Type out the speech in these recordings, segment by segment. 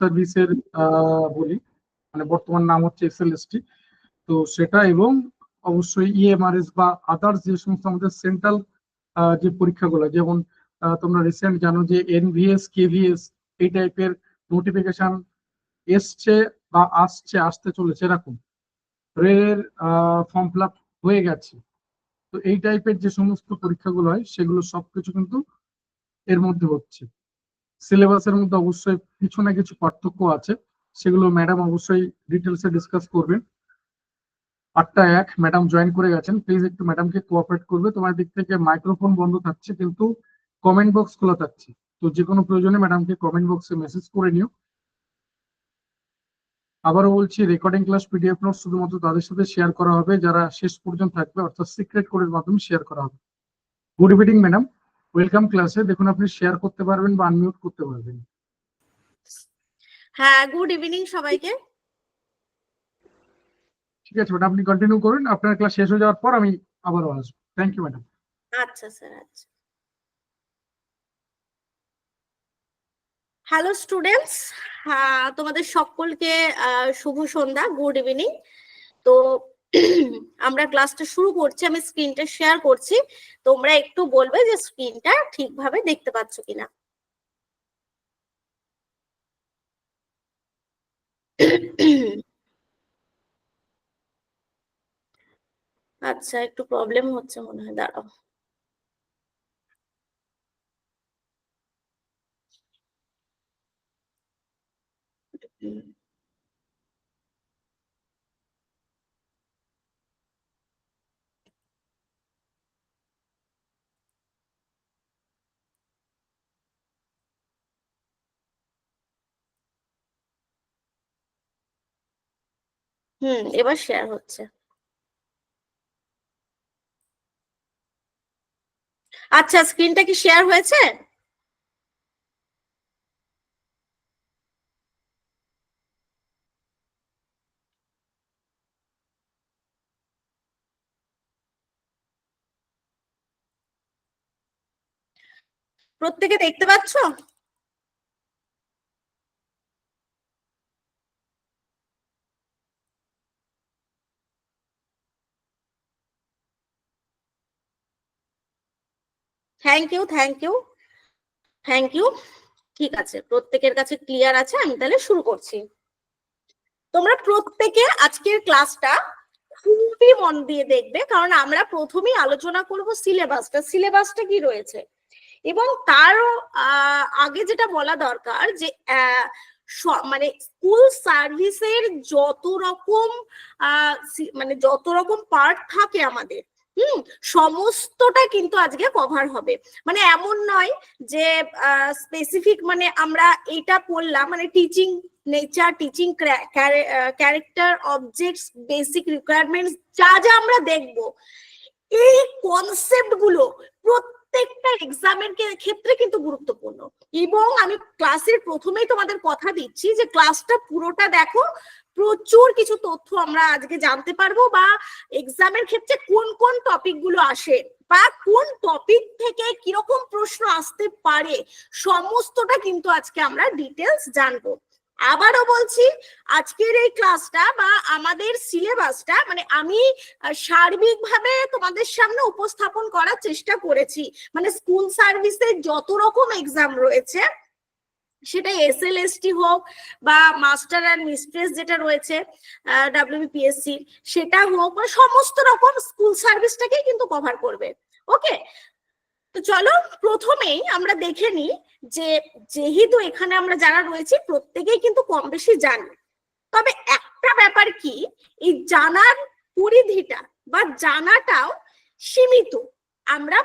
সার্ভিসের বলি, মানে বর্তমান নাম হচ্ছে এসএলএসটি। তো সেটা এবং অবশ্যই ইএমআরএস বা আদার্স যে সমস্ত আমাদের সেন্ট্রাল যে পরীক্ষাগুলো, যেমন তোমরা রিসেন্ট জানো যে এনভিএস কেভিএস এই টাইপের নোটিফিকেশন এসছে বা আসতে চলেছে, এরকম রেলের ফর্ম ফিল আপ হয়ে গেছে। তো এই টাইপের যে সমস্ত পরীক্ষাগুলো হয় সেগুলো সবকিছু কিন্তু এর মধ্যে হচ্ছে। সিলেবাসের মধ্যে অবশ্যই কিছু না কিছু পার্থক্য আছে, সেগুলো ম্যাডাম অবশ্যই ডিটেলসে ডিসকাস করবেন। 8টা 1 ম্যাডাম জয়েন করে গেছেন, প্লিজ একটু ম্যাডামকে কোঅপারেট করবে। তোমার দিক থেকে মাইক্রোফোন বন্ধ থাকছে কিন্তু কমেন্ট বক্স খোলা থাকছে, তো যে কোনো প্রয়োজনে ম্যাডামকে কমেন্ট বক্সে মেসেজ করে নিও। আবারও বলছি, রেকর্ডিং ক্লাস পিডিএফ নোট শুধুমাত্র তাদের সাথে শেয়ার করা হবে যারা শেষ পর্যন্ত থাকবে, অর্থাৎ সিক্রেট কোডের মাধ্যমে শেয়ার করা হবে। গুড ইভিনিং ম্যাডাম, ওয়েলকাম ক্লাসে। দেখুন আপনি শেয়ার করতে পারবেন বা আনমিউট করতে পারবেন। হ্যাঁ, গুড ইভিনিং সবাইকে। ঠিক আছে ম্যাডাম, আপনি কন্টিনিউ করুন, আপনার ক্লাস শেষ হয়ে যাওয়ার পর আমি আবারও আসবো। Thank you madam. আচ্ছা স্যার, আচ্ছা। হ্যালো স্টুডেন্টস, তোমাদের সকলকে শুভ সন্ধ্যা, গুড ইভিনিং। তো আমরা ক্লাসটা শুরু করছি। আমি স্ক্রিনটা শেয়ার করছি, তোমরা একটু বলবে যে স্ক্রিনটা ঠিকভাবে দেখতে পাচ্ছ কিনা। আচ্ছা, একটু প্রবলেম হচ্ছে মনে হয়, দাঁড়াও। এবার শেয়ার হচ্ছে। আচ্ছা, স্ক্রিনটা কি শেয়ার হয়েছে? প্রত্যেকে দেখতে পাচ্ছ? Thank you, thank you, thank you. ঠিক আছে, প্রত্যেকের কাছে ক্লিয়ার আছে। আমি তাহলে শুরু করছি। তোমরা প্রত্যেকে আজকের ক্লাসটা খুবই মন দিয়ে দেখবে, কারণ আমরা প্রথমেই আলোচনা করব সিলেবাসটা কি রয়েছে। এবং তারও আগে যেটা বলা দরকার যে মানে স্কুল সার্ভিসের যত রকম পার্ট থাকে আমাদের, সমস্তটা কিন্তু আজকে কভার হবে। মানে এমন নয় যে স্পেসিফিক মানে আমরা এটা পড়লাম, মানে teaching nature, teaching character, objects, basic requirements, যা যা আমরা দেখব, এই কনসেপ্ট গুলো প্রত্যেকটা এক্সামের ক্ষেত্রে কিন্তু গুরুত্বপূর্ণ। এবং আমি ক্লাসের প্রথমেই তোমাদের কথা দিচ্ছি যে ক্লাসটা পুরোটা দেখো, প্রচুর কিছু তথ্য আমরা আজকে জানতে পারবো, বা এক্সামের ক্ষেত্রে কোন কোন টপিক গুলো আসে বা কোন টপিক থেকে কিরকম প্রশ্ন আসতে পারে, সমস্তটা কিন্তু আজকে আমরা ডিটেলস জানবো। আবারও বলছি, আজকের এই ক্লাসটা বা আমাদের সিলেবাসটা মানে আমি সার্বিকভাবে তোমাদের সামনে উপস্থাপন করার চেষ্টা করেছি। মানে স্কুল সার্ভিসের যত রকম এক্সাম রয়েছে, সেটা এসএলএসটি হোক বা মাস্টার অ্যান্ড মিস্ট্রেস যেটা রয়েছে ডাব্লিউবিপিএসসি, সেটা হোক, মানে সমস্ত রকম স্কুল সার্ভিসটাকে কিন্তু কভার করবে। ওকে, তো চলো প্রথমেই আমরা দেখে নিই যে যেহেতু এখানে আমরা যারা রয়েছি প্রত্যেকেই কিন্তু কম বেশি জানি, তবে একটা ব্যাপার কি, এই জানার পরিধিটা বা জানাটাও সীমিত। আমরা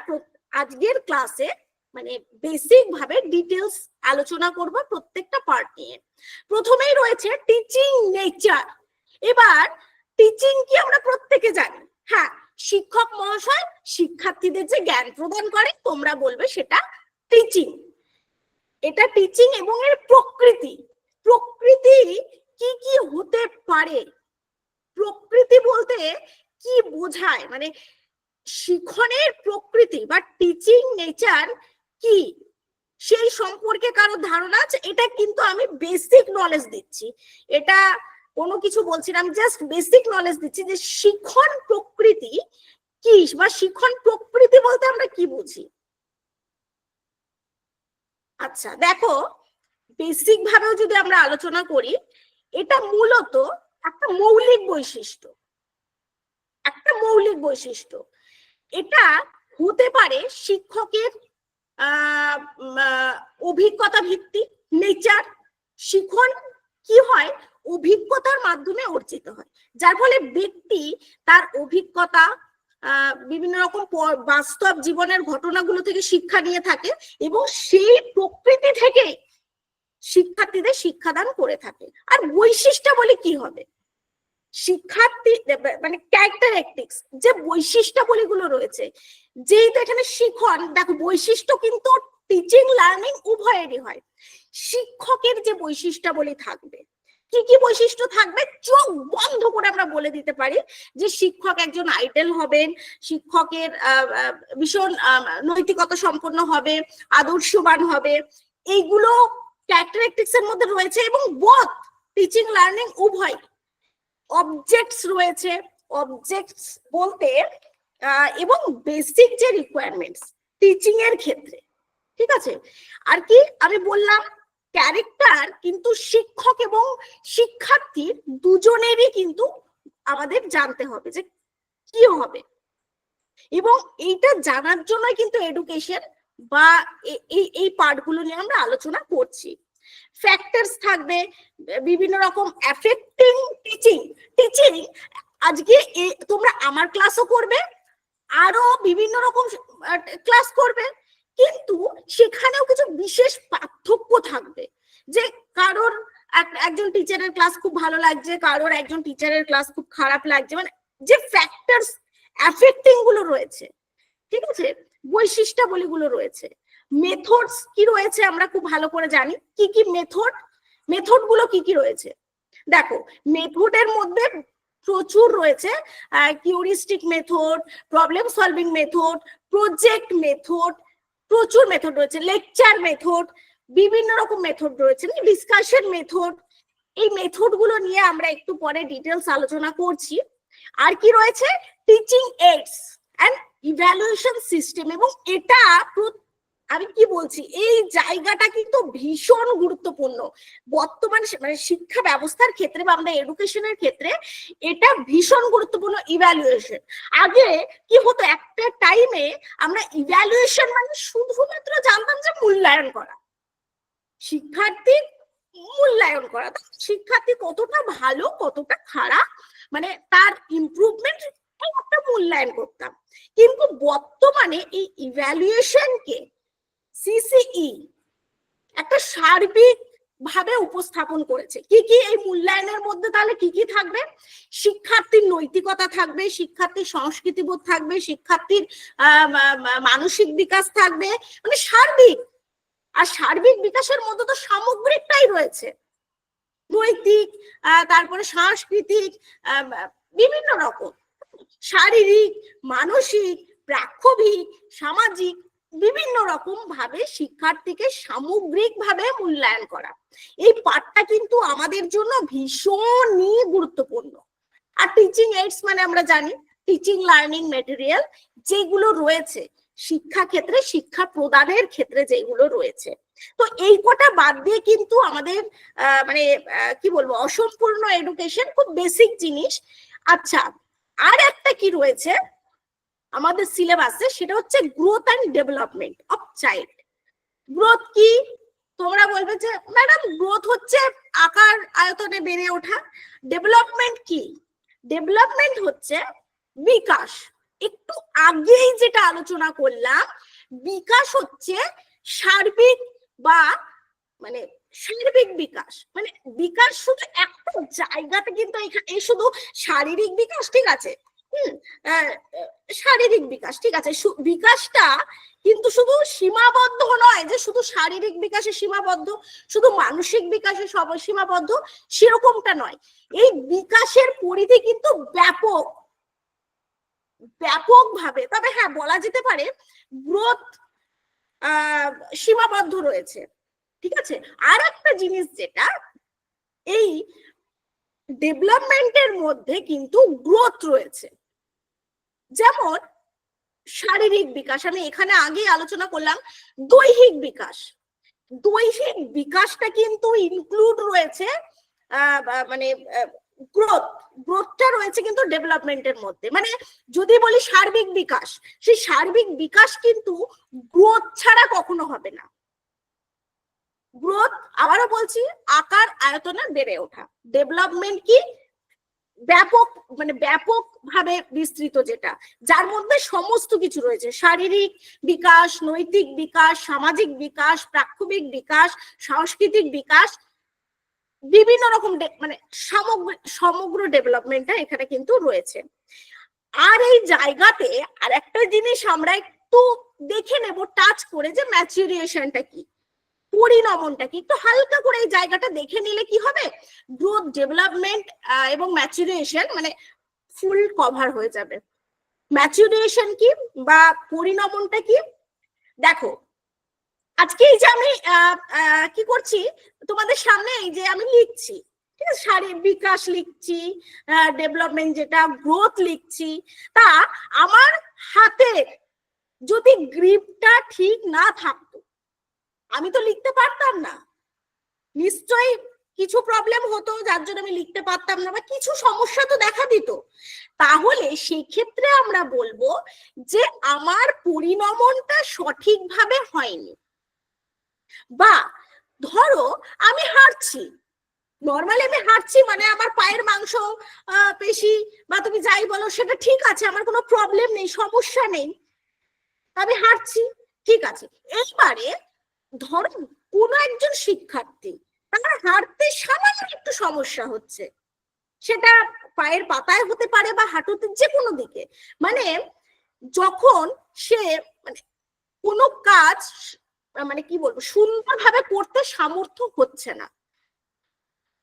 আজকের ক্লাসে মানে বেসিক ভাবে ডিটেলস আলোচনা করব প্রত্যেকটা পার্ট নিয়ে। প্রথমেই রয়েছে টিচিং নেচার। এবার টিচিং কি আমরা প্রত্যেকে জানি, হ্যাঁ, শিক্ষক মহাশয় শিক্ষার্থীদের যে জ্ঞান প্রদান করে তোমরা বলবে সেটা টিচিং। এটা টিচিং এবং এর প্রকৃতি কি কি হতে পারে, প্রকৃতি বলতে কি বোঝায়, মানে শিক্ষণের প্রকৃতি বা টিচিং নেচার কি, সেই সম্পর্কে কারো ধারণা আছে? এটা কিন্তু আমি বেসিক নলেজ দিচ্ছি, এটা কোনো কিছু বলছি না, আমি জাস্ট বেসিক নলেজ দিচ্ছি যে শিখন প্রকৃতি কি বা শিখন প্রকৃতি বলতে আমরা কি বুঝি। আচ্ছা দেখো, বেসিক ভাবেও যদি আমরা আলোচনা করি, এটা মূলত একটা মৌলিক বৈশিষ্ট্য, একটা মৌলিক বৈশিষ্ট্য। এটা হতে পারে শিক্ষকের অভিজ্ঞতা ভিত্তিক নেচার। শিখন কি হয়, অভিজ্ঞতার মাধ্যমে অর্জিত হয়, যার ফলে ব্যক্তি তার অভিজ্ঞতা বিভিন্ন রকম বাস্তব জীবনের ঘটনাগুলো থেকে শিক্ষা নিয়ে থাকে এবং সেই প্রকৃতি থেকে শিক্ষার্থীদের শিক্ষাদান করে থাকে। আর বৈশিষ্ট্যাবলী কি হবে, শিক্ষার্থী মানে ক্যারেক্টারিস্টিক্স, যে বৈশিষ্ট্যাবলীগুলো রয়েছে, যেহেতু এখানে শিখন, দেখো বৈশিষ্ট্য কিন্তু টিচিং লার্নিং উভয়েরই হয়। শিক্ষকের যে বৈশিষ্ট্যাবলী থাকবে, কি কি বৈশিষ্ট্য থাকবে, চোখ বন্ধ করে আমরা বলে দিতে পারি যে শিক্ষক একজন আইডল হবেন, শিক্ষকের ভীষণ নৈতিকতা সম্পন্ন হবে, আদর্শবান হবে, এইগুলো ক্যারেক্টারিস্টিক্স এর মধ্যে রয়েছে। এবং বোথ টিচিং লার্নিং উভয় অবজেক্টস রয়েছে, অবজেক্টস বলতে এবং বেসিক যে রিকোয়ারমেন্টস টিচিং এর ক্ষেত্রে, ঠিক আছে। আর কি আমি বললাম, ক্যারেক্টার কিন্তু শিক্ষক এবং শিক্ষার্থীর দুজনেরই কিন্তু আমাদের জানতে হবে যে কি হবে, এবং এইটা জানার জন্যই কিন্তু এডুকেশন বা এই পার্টগুলো নিয়ে আমরা আলোচনা করছি। ফ্যাক্টরস থাকবে, বিভিন্ন রকম অ্যাফেক্টিং টিচিং। টিচিং আজকে তোমরা আমার ক্লাসও করবে, আরো বিভিন্ন রকম ক্লাস করবে, কিন্তু সেখানেও কিছু বিশেষ পার্থক্য থাকবে, যে কারোর একজন টিচারের ক্লাস খুব ভালো লাগছে, কারোর একজন টিচারের ক্লাস খুব খারাপ লাগছে, মানে যে ফ্যাক্টরস অ্যাফেক্টিং গুলো রয়েছে, ঠিক আছে, বৈশিষ্ট্যাবলীগুলো রয়েছে। মেথডস কি রয়েছে আমরা খুব ভালো করে জানি, কি কি মেথড গুলো কি কি রয়েছে। দেখো মেথডের মধ্যে প্রচুর রয়েছে, heuristic method, problem solving method, project method, প্রচুর মেথড রয়েছে, লেকচার মেথড, বিভিন্ন রকম মেথড রয়েছে, ডিসকাশন মেথড। এই মেথড গুলো নিয়ে আমরা একটু পরে ডিটেলস আলোচনা করছি। আর কি রয়েছে, teaching aids and evaluation system. এবং এটা আমি কি বলছি, এই জায়গাটা কিন্তু ভীষণ গুরুত্বপূর্ণ বর্তমান মানে শিক্ষা ব্যবস্থার ক্ষেত্রে বা আমাদের এডুকেশনের ক্ষেত্রে, এটা ভীষণ গুরুত্বপূর্ণ। ইভ্যালুয়েশন, আগে কি হতো, একটা টাইমে আমরা ইভ্যালুয়েশন মানে শুধুমাত্র জানতাম যে মূল্যায়ন করা, শিক্ষার্থী মূল্যায়ন করা, শিক্ষার্থী কতটা ভালো কতটা খারাপ, মানে তার ইমপ্রুভমেন্ট একটা মূল্যায়ন করতাম। কিন্তু বর্তমানে এই ইভ্যালুয়েশনকে সিসিই একটা সার্বিক ভাবে উপস্থাপন করেছে। কি কি এই মূল্যায়নের মধ্যে তাহলে কি কি থাকবে, শিক্ষার্থীর নৈতিকতা থাকবে, শিক্ষার্থীর সংস্কৃতিবোধ থাকবে, শিক্ষার্থীর মানসিক বিকাশ থাকবে, মানে সার্বিক। আর সার্বিক বিকাশের মধ্যে তো সামগ্রিকটাই রয়েছে, নৈতিক, তারপরে সাংস্কৃতিক, বিভিন্ন রকম, শারীরিক, মানসিক, প্রাক্ষবিক, সামাজিক, বিভিন্ন রকম ভাবে শিক্ষার্থীকে সামগ্রিকভাবে মূল্যায়ন করা। এই পাঠটা কিন্তু আমাদের জন্য ভীষণই গুরুত্বপূর্ণ। আর টিচিং এইডস মানে আমরা জানি টিচিং লার্নিং মেটেরিয়াল, যেগুলো রয়েছে শিক্ষা ক্ষেত্রে, শিক্ষা প্রদানের ক্ষেত্রে যেগুলো রয়েছে। তো এই কটা বাদ দিয়ে কিন্তু আমাদের মানে কি বলবো, অসম্পূর্ণ এডুকেশন, খুব বেসিক জিনিস। আচ্ছা, আর একটা কি রয়েছে আমাদের সিলেবাসে, সেটা হচ্ছে growth and development of child. Growth কি, তোমরা বলবে যে ম্যাডাম গ্রোথ হচ্ছে আকার আয়তনে বেড়ে ওঠা। ডেভেলপমেন্ট কি, ডেভেলপমেন্ট হচ্ছে বিকাশ। একটু আগেই যেটা আলোচনা করলাম, বিকাশ হচ্ছে সার্বিক বা মানে শারীরিক বিকাশ, মানে বিকাশ শুধু একটা জায়গাতে, কিন্তু এই শুধু শারীরিক বিকাশ, ঠিক আছে, শারীরিক বিকাশ, ঠিক আছে, বিকাশটা কিন্তু শুধু সীমাবদ্ধ নয় যে শুধু শারীরিক বিকাশে সীমাবদ্ধ, শুধু মানসিক বিকাশে সীমাবদ্ধ, সেরকমটা নয়। এই বিকাশের পরিধি কিন্তু ব্যাপক, ব্যাপক ভাবে। তবে হ্যাঁ, বলা যেতে পারে গ্রোথ সীমাবদ্ধ রয়েছে। ঠিক আছে, আর একটা জিনিস যেটা এই ডেভেলপমেন্টের মধ্যে কিন্তু গ্রোথ রয়েছে, যেমন শারীরিক বিকাশ, আমি এখানে আগেই আলোচনা করলাম দৈহিক বিকাশ। দৈহিক বিকাশটা কিন্তু ইনক্লুড রয়েছে মানে গ্রোথটা রয়েছে কিন্তু ডেভেলপমেন্টের মধ্যে। মানে যদি বলি সার্বিক বিকাশ, সেই সার্বিক বিকাশ কিন্তু গ্রোথ ছাড়া কখনো হবে না। গ্রোথ, আবারও বলছি, আকার আয়তনে বেড়ে ওঠা। ডেভেলপমেন্ট কি ব্যাপক, মানে ব্যাপক ভাবে বিস্তৃত, যেটা যার মধ্যে সমস্ত কিছু রয়েছে, শারীরিক বিকাশ, নৈতিক বিকাশ, সামাজিক বিকাশ, প্রাক্ষবিক বিকাশ, সাংস্কৃতিক বিকাশ, বিভিন্ন রকম মানে সমগ্র ডেভেলপমেন্টটা এখানে কিন্তু রয়েছে। আর এই জায়গাতে আর একটা জিনিস আমরা একটু দেখে নেব টাচ করে, যে ম্যাচুরিয়েশনটা কি, পরিণমনটা কি, একটু হালকা করে এই জায়গাটা দেখে নিলে কি হবে, গ্রোথ, ডেভেলপমেন্ট এবং ম্যাচুরিয়েশন মানে ফুল কভার হয়ে যাবে। ম্যাচুরিয়েশন কি বা পরিণমনটা কি, দেখো আজকে এই যে আমি কি করছি তোমাদের সামনে, এই যে আমি লিখছি, ঠিক আছে, শারীরিক বিকাশ লিখছি, ডেভেলপমেন্ট যেটা গ্রোথ লিখছি, তা আমার হাতে যদি গ্রিপটা ঠিক না থাকতো আমি তো লিখতে পারতাম না, নিশ্চয়ই কিছু প্রবলেম হতো যার জন্য আমি লিখতে পারতাম না, বা কিছু সমস্যা তো দেখা দিত। তাহলে সেই ক্ষেত্রে আমরা বলবো যে আমার পরিণমনটা সঠিকভাবে হয়নি। বা ধরো আমি হাঁটছি, নর্মালি আমি হাঁটছি, মানে আমার পায়ের মাংস পেশি বা তুমি যাই বলো সেটা ঠিক আছে, আমার কোনো প্রবলেম নেই, সমস্যা নেই, আমি হাঁটছি, ঠিক আছে। এইবারে ধরো কোনো একজন শিক্ষার্থী, তার হাঁটতে সামান্য একটু সমস্যা হচ্ছে, সেটা পায়ের পাতায় হতে পারে বা হাঁটুতে, যে কোনো দিকে, মানে যখন সে মানে কোনো কাজ মানে কি বলবো সুন্দরভাবে করতে সামর্থ্য হচ্ছে না,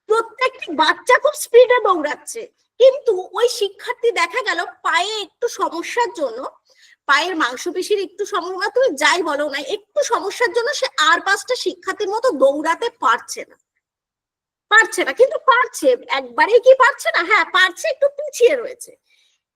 প্রত্যেকটি বাচ্চা খুব স্পিডে দৌড়াচ্ছে, কিন্তু ওই শিক্ষার্থী দেখা গেল পায়ে একটু সমস্যার জন্য, পায়ের মাংসপেশির একটু সমস্যা, তুমি যাই বলো না, একটু সমস্যার জন্য সে আর 5টা শিক্ষার্থীর মতো দৌড়াতে পারছে না, কিন্তু পারছে, একবারেই কি পারছে না, হ্যাঁ পারছে, একটু পিছিয়ে রয়েছে।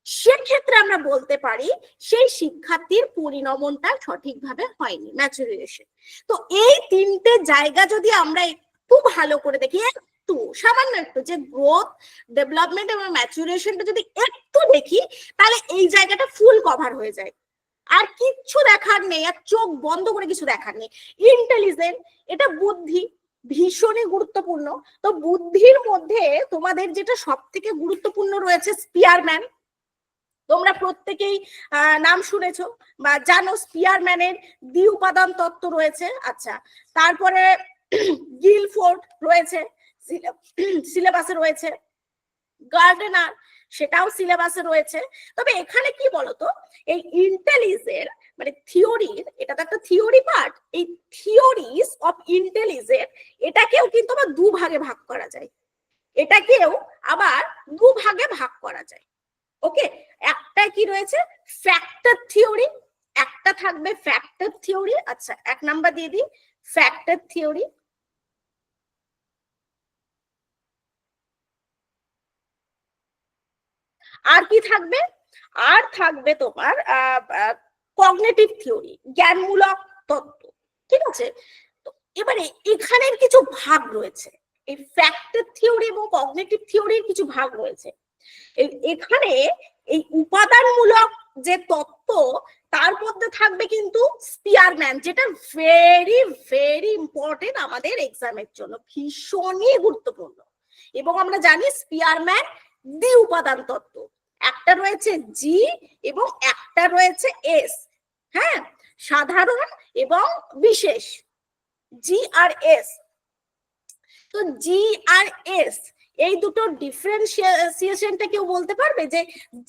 সেক্ষেত্রে আমরা বলতে পারি সেই শিক্ষার্থীর পরিণমনটা সঠিকভাবে হয়নি, ম্যাচুরিয়েশন। তো এই 3টে জায়গা যদি আমরা একটু ভালো করে দেখি, একটু সামান্য একটু, যে গ্রোথ, ডেভেলপমেন্ট এবং ম্যাচুরিয়েশনটা যদি একটু দেখি, তাহলে এই জায়গাটা ফুল কভার হয়ে যায়, আর কিচ্ছু দেখার নেই, আর চোখ বন্ধ করে কিছু দেখার নেই। ইন্টেলিজেন্ট, এটা বুদ্ধি, ভীষণই গুরুত্বপূর্ণ। তো বুদ্ধির মধ্যে তোমাদের যেটা সব থেকে গুরুত্বপূর্ণ রয়েছে স্পিয়ারম্যান, তোমরা প্রত্যেকেই নাম শুনেছো বা জানো, স্পিয়ারম্যানের দ্বি-উপাদান তত্ত্ব রয়েছে। আচ্ছা, তারপরে গিলফোর্ড রয়েছে, সিলেবাসে রয়েছে, গার্ডেনার, সেটাও সিলেবাসে রয়েছে। তবে এখানে কি বলতো, এই ইন্টেলিজেন্ট মানে থিওরির, এটা তো একটা থিওরি পার্ট, এই থিওরিজ অফ ইন্টেলিজেন্ট এটাকেও কিন্তু আবার 2 ভাগে ভাগ করা যায়, এটাকেও আবার 2 ভাগে ভাগ করা যায়। ওকে, একটা কি রয়েছে ফ্যাক্টর থিওরি, একটা থাকবে ফ্যাক্টর থিওরি। আচ্ছা, 1 নাম্বার দিয়ে দিই ফ্যাক্টর থিওরি। আর কি থাকবে, আর থাকবে তোমার কগনিটিভ থিওরি, জ্ঞানমূলক তত্ত্ব, ঠিক আছে। তো এবারে এখানের কিছু ভাগ রয়েছে, এই ফ্যাক্টর থিওরি এবং কগনিটিভ থিওরির কিছু ভাগ রয়েছে। এখানে এই উপাদানমূলক যে তত্ত্ব, তার মধ্যে থাকবে কিন্তু স্পিয়ারম্যান, যেটা ভেরি ভেরি ইম্পর্টেন্ট আমাদের এক্সামের জন্য, ভীষণই গুরুত্বপূর্ণ। এবং আমরা জানি স্পিয়ারম্যান দ্বি উপাদান তত্ত্ব, একটা রয়েছে জি এবং একটা রয়েছে এস, হ্যাঁ, সাধারণ এবং বিশেষ, জি আর এস। তো জি আর এস এই দুটো ডিফারেন্সিয়েশনটা কেউ বলতে পারবে যে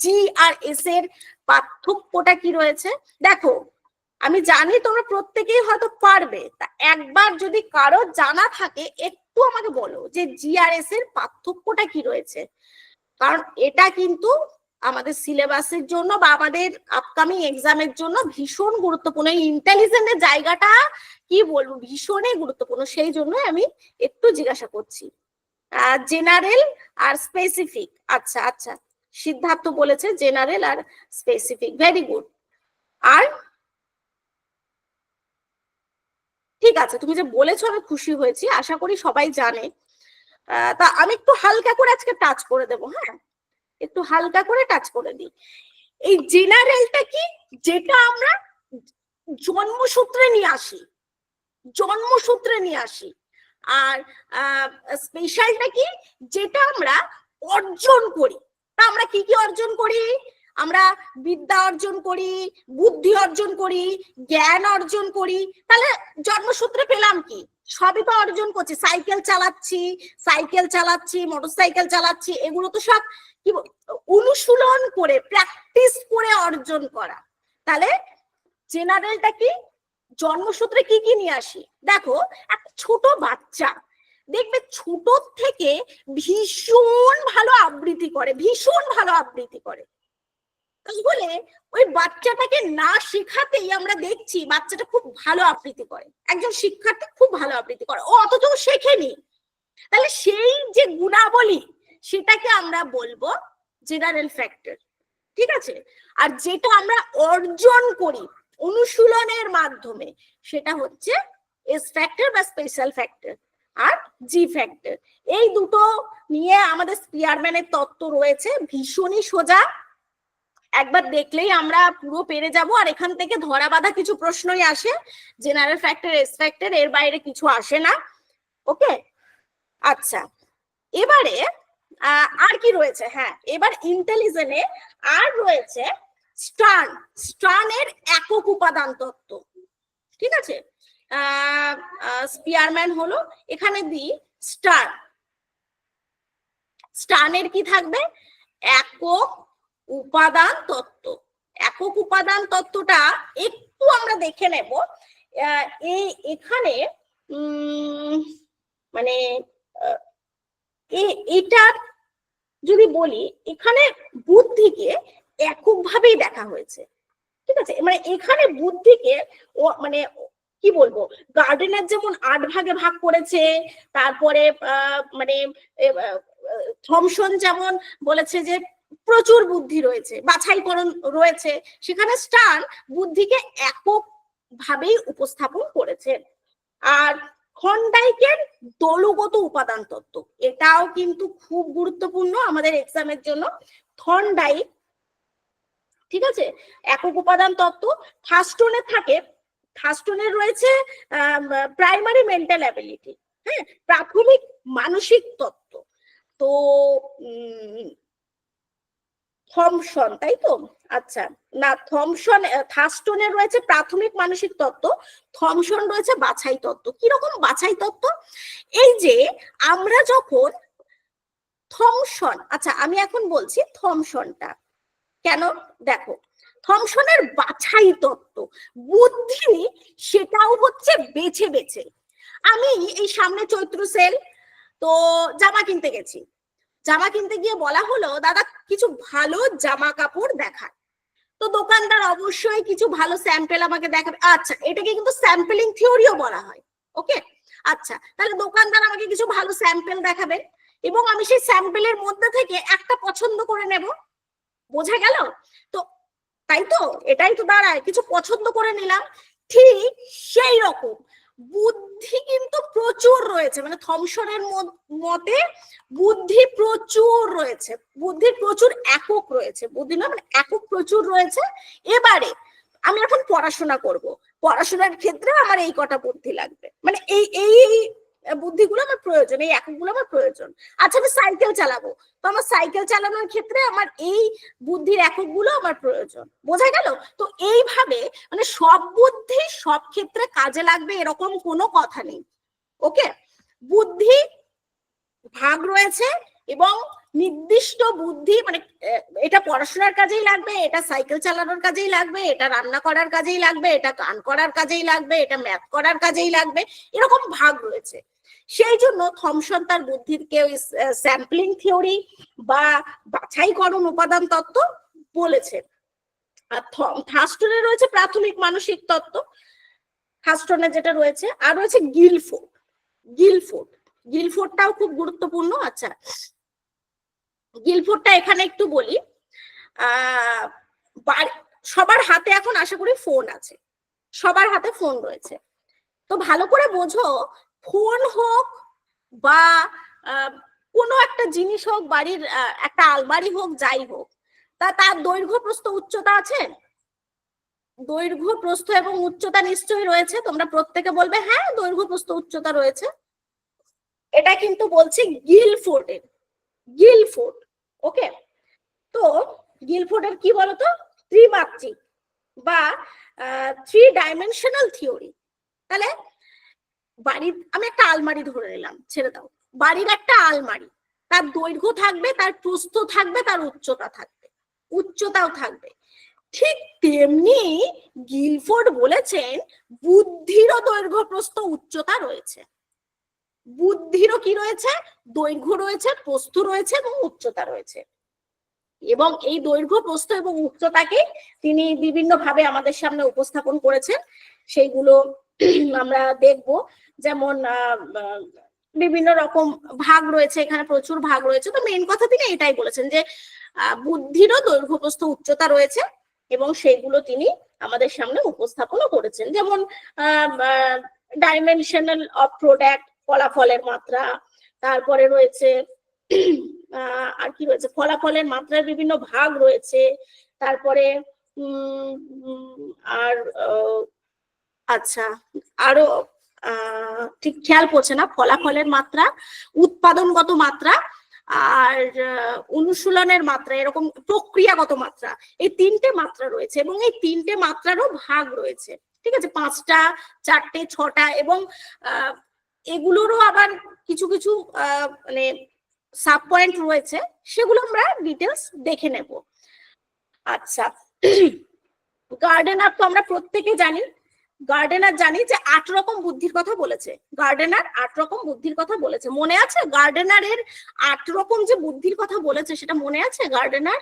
জি আর এস এর পার্থক্যটা কি রয়েছে? দেখো, আমি জানি তোমরা প্রত্যেকেই হয়তো পারবে, তা একবার যদি কারো জানা থাকে একটু আমাকে বলো যে জি আর এস এর পার্থক্যটা কি রয়েছে, কারণ এটা কিন্তু আমাদের সিলেবাসের জন্য বা আমাদের আপকামিং এক্সামের জন্য ভীষণ গুরুত্বপূর্ণ। এই ইন্টেলিজেন্টের জায়গাটা কি বলবো, ভীষণই গুরুত্বপূর্ণ, সেই জন্য আমি একটু জিজ্ঞাসা করছি। জেনারেল আর স্পেসিফিক, আচ্ছা আচ্ছা, সিদ্ধার্থ বলেছে জেনারেল আর স্পেসিফিক, ভেরি গুড। আর ঠিক আছে, তুমি যে বলেছো আমি খুশি হয়েছি, আশা করি সবাই জানে। তা আমি একটু হালকা করে আজকে টাচ করে দেবো, হ্যাঁ একটু হালকা করে টাচ করে দিই। এই জেনারেলটা কি, যেটা আমরা জন্মসূত্রে নিয়ে আসি, জন্মসূত্রে নিয়ে আসি। আর স্পেশালটা কি, যেটা আমরা অর্জন করি। তা আমরা কি কি অর্জন করি? আমরা বিদ্যা অর্জন করি, বুদ্ধি অর্জন করি, জ্ঞান অর্জন করি। তাহলে জন্মসূত্রে পেলাম কি? সবই তো অর্জন করছি, সাইকেল চালাচ্ছি, মোটরসাইকেল চালাচ্ছি, এগুলো তো সব কি অনুশীলন করে, প্র্যাকটিস করে অর্জন করা। তাহলে জেনারেলটা কি, জন্মসূত্রে কি কি নিয়ে আসি। দেখো একটা ছোট বাচ্চা দেখবে ছোট থেকে ভীষণ ভালো আবৃত্তি করে, ভীষণ ভালো আবৃত্তি করে। তাহলে ওই বাচ্চাটাকে না শেখাতেই আমরা দেখছি বাচ্চাটা খুব ভালো আবৃত্তি করে, একজন শিক্ষার্থী খুব ভালো আবৃত্তি করে, ও অথচ শেখেনি। তাহলে সেই যে গুণাবলী, সেটাকে আমরা বলবো জেনারেল ফ্যাক্টর, ঠিক আছে। আর যেটা আমরা অর্জন করি অনুশীলনের মাধ্যমে, সেটা হচ্ছে এস ফ্যাক্টর বা স্পেশাল ফ্যাক্টর আর জি ফ্যাক্টর। এই দুটো নিয়ে আমাদের স্পিয়ারম্যানের তত্ত্ব রয়েছে, ভীষণই সোজা, একবার দেখলেই আমরা পুরো পেরে যাব। আর এখান থেকে ধরা বাঁধা কিছু প্রশ্নই আসে, জেনারেল ফ্যাক্টর, এস ফ্যাক্টর, এর বাইরে কিছু আসে না। ওকে, আচ্ছা এবারে আর কি রয়েছে? হ্যাঁ, এবার ইন্টেলিজেন্টে আর রয়েছে স্টার্ন, স্টার্নের একক উপাদান তত্ত্ব, ঠিক আছে। স্পিয়ারম্যান হলো, এখানে দিই স্টার্ন, স্টার্নের কি থাকবে? একক উপাদান তত্ত্ব। একক উপাদান তত্ত্বটা একটু আমরা দেখে নেব। এখানে মানে এটার যদি বলি, এখানে বুদ্ধিকে এককভাবেই দেখা হয়েছে, ঠিক আছে। মানে এখানে বুদ্ধিকে মানে কি বলবো, গার্ডেনার যেমন 8 ভাগে ভাগ করেছে, তারপরে মানে থমসন যেমন বলেছে যে প্রচুর বুদ্ধি রয়েছে, বাছাইকরণ রয়েছে, সেখানে স্টার্ন বুদ্ধিকে একক ভাবেই উপস্থাপন করেছে। আর থর্নডাইকের দলগত উপাদান তত্ত্ব, এটাও কিন্তু খুব গুরুত্বপূর্ণ আমাদের এক্সামের জন্য। থর্নডাইক, ঠিক আছে, একক উপাদান তত্ত্ব। থার্স্টনের থাকে, থার্স্টনের রয়েছে প্রাইমারি মেন্টাল অ্যাবিলিটি, হ্যাঁ, প্রাথমিক মানসিক তত্ত্ব। তো থমসন, তাই তো? আচ্ছা না, থমসন, থার্স্টনের রয়েছে প্রাথমিক মানসিক তত্ত্ব, থমসন রয়েছে বাছাই তত্ত্ব। কিরকম বাছাই তত্ত্ব? এই যে আমরা যখন থমসন, আচ্ছা আমি এখন বলছি থমসনটা কেন। দেখো, থমসনের বাছাই তত্ত্ব, বুদ্ধি সেটাও হচ্ছে বেছে বেছে। আমি এই সামনে চৈত্র সেল, তো জামা কিনতে গেছি, জামা কিনতে গিয়ে বলা হলো দাদা কিছু ভালো জামা কাপড় দেখায়। তো দোকানদার অবশ্যই কিছু ভালো স্যাম্পল আমাকে দেখাবে, আচ্ছা এটাকে কিন্তু স্যাম্পলিং থিওরিও বলা হয়। ওকে, আচ্ছা তাহলে দোকানদার আমাকে কিছু ভালো স্যাম্পল দেখাবেন এবং আমি সেই স্যাম্পলের মধ্যে থেকে একটা পছন্দ করে নেব, বোঝা গেল? তো তাই তো, এটাই তো দাঁড়ায়, কিছু পছন্দ করে নিলাম। ঠিক সেই রকম বুদ্ধি কিন্তু প্রচুর রয়েছে, মানে থমসনের মতে বুদ্ধি প্রচুর রয়েছে, বুদ্ধির প্রচুর একক রয়েছে, বুদ্ধি না মানে একক প্রচুর রয়েছে। এবারে আমি এখন পড়াশোনা করব, পড়াশোনার ক্ষেত্রে আমার এই কটা বুদ্ধি লাগবে, মানে এই এই বুদ্ধিগুলো আমার প্রয়োজন, এই এককগুলো আমার প্রয়োজন। আচ্ছা আমি সাইকেল চালাবো, তো আমার সাইকেল চালানোর ক্ষেত্রে আমার এই বুদ্ধির এককগুলো আমার প্রয়োজন, বোঝা গেল? তো এইভাবে মানে সব বুদ্ধি সব ক্ষেত্রে কাজে লাগবে এরকম কোনো কথা নেই। ওকে, বুদ্ধি ভাগ রয়েছে এবং নির্দিষ্ট বুদ্ধি, মানে এটা পড়াশোনার কাজেই লাগবে, এটা সাইকেল চালানোর কাজেই লাগবে, এটা রান্না করার কাজেই লাগবে, এটা গান করার কাজেই লাগবে, এটা ম্যাথ করার কাজেই লাগবে, এরকম ভাগ রয়েছে। সেই জন্য থমসন তার বুদ্ধিকে স্যাম্পলিং থিওরি বা বাছাইকরণ উপাদান তত্ত্ব বলেছেন। আর থার্স্টনের রয়েছে প্রাথমিক মানসিক তত্ত্ব, থার্স্টনের যেটা রয়েছে, আর রয়েছে গিলফোর্ড। গিলফোর্ডটাও খুব গুরুত্বপূর্ণ। আচ্ছা, গিলফোর্ডটা এখানে একটু বলি। সবার হাতে এখন আশা করি ফোন আছে, সবার হাতে ফোন রয়েছে। তো ভালো করে বোঝো, ফোন হোক বা কোনো একটা জিনিস হোক, বাড়ির একটা আলমারি হোক, যাই হোক, তার দৈর্ঘ্য প্রস্থ উচ্চতা আছে। দৈর্ঘ্য প্রস্থ এবং উচ্চতা নিশ্চয়ই রয়েছে। তোমরা প্রত্যেকে বলবে হ্যাঁ দৈর্ঘ্য প্রস্থ উচ্চতা রয়েছে। এটা কিন্তু বলছে গিলফোর্ড। ওকে, তো গিলফোর্ডের কি বলতো, ত্রিমাত্রিক বা 3 ডাইমেনশনাল থিওরি। তাহলে বাড়ির, আমি একটা আলমারি ধরে নিলাম, ছেড়ে দাও, বাড়ির একটা আলমারি, তার দৈর্ঘ্য থাকবে, তার প্রস্থ থাকবে, তার উচ্চতাও থাকবে। ঠিক তেমনি গিলফোর্ড বলেছেন বুদ্ধিরও দৈর্ঘ্য প্রস্থ উচ্চতা রয়েছে। বুদ্ধিরও কি রয়েছে, দৈর্ঘ্য রয়েছে, প্রস্থ রয়েছে এবং উচ্চতা রয়েছে। এবং এই দৈর্ঘ্য প্রস্থ এবং উচ্চতাকে তিনি বিভিন্ন ভাবে আমাদের সামনে উপস্থাপন করেছেন। সেইগুলো আমরা দেখব। যেমন বিভিন্ন রকম ভাগ রয়েছে, এখানে প্রচুর ভাগ রয়েছে। তো মেইন কথা তিনি এটাই বলেছেন যে বুদ্ধিরও দৈর্ঘ্য প্রস্থ উচ্চতা রয়েছে এবং সেইগুলো তিনি আমাদের সামনে উপস্থাপনও করেছেন। যেমন ডাইমেনশনাল অফ প্রোডাক্ট, ফলাফলের মাত্রা, তারপরে রয়েছে আর কি রয়েছে, ফলাফলের মাত্রার বিভিন্ন ভাগ রয়েছে। তারপরে আর আচ্ছা, আরো ঠিক খেয়াল পড়ছে না, ফলাফলের মাত্রা, উৎপাদনগত মাত্রা আর অনুশীলনের মাত্রা, এরকম প্রক্রিয়াগত মাত্রা, এই 3টে মাত্রা রয়েছে এবং এই 3টে মাত্রারও ভাগ রয়েছে। ঠিক আছে, 5টা, 4টে, 6টা, এবং এগুলোরও আবার কিছু কিছু মানে সাব পয়েন্ট রয়েছে, সেগুলো আমরা ডিটেলস দেখে নেব। আচ্ছা, গার্ডেনার তো আমরা প্রত্যেকে জানি, যে 8 রকম বুদ্ধির কথা বলেছে। গার্ডেনার 8 রকম বুদ্ধির কথা বলেছে, মনে আছে? গার্ডেনারের 8 রকম যে বুদ্ধির কথা বলেছে সেটা মনে আছে গার্ডেনার?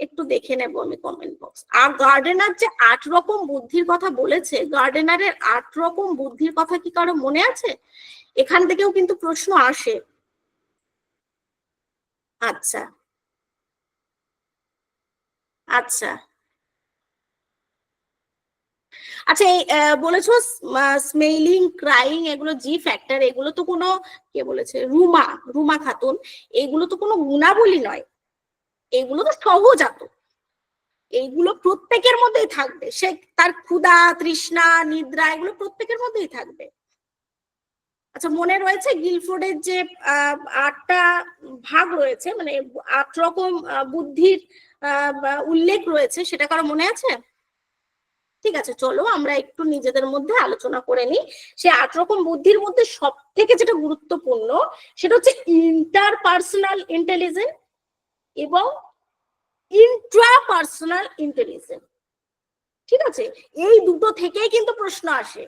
একটু দেখে নেব আমি কমেন্ট বক্স। আর গার্ডেনার যে 8 রকম বুদ্ধির কথা বলেছে, গার্ডেনারের 8 রকম বুদ্ধির কথা কি কারো মনে আছে? এখান থেকেও কিন্তু প্রশ্ন আসে। আচ্ছা আচ্ছা আচ্ছা, এই বলেছো স্মেলিং, ক্রাইং, এগুলো জি ফ্যাক্টর, এগুলো তো কোনো, কে বলেছে, রুমা খাতুন, এগুলো তো কোনো গুণাবলী নয়, এগুলো তো সহজাত। এইগুলো প্রত্যেকের মধ্যেই থাকবে, সে তার ক্ষুধা, তৃষ্ণা, নিদ্রা, এগুলো প্রত্যেকের মধ্যেই থাকবে। আচ্ছা, মনে রয়েছে গিলফোর্ডের যে 8টা ভাগ রয়েছে, মানে 8 রকম বুদ্ধির উল্লেখ রয়েছে, সেটা কারো মনে আছে? ঠিক আছে, চলো আমরা একটু নিজেদের মধ্যে আলোচনা করে নিই। সে 8 রকম বুদ্ধির মধ্যে সব থেকে যেটা গুরুত্বপূর্ণ সেটা হচ্ছে ইন্টারপার্সোনাল ইন্টেলিজেন্স এবং ইন্ট্রাপার্সোনাল ইন্টেলিজেন্স। ঠিক আছে, এই দুটো থেকেই কিন্তু প্রশ্ন আসে।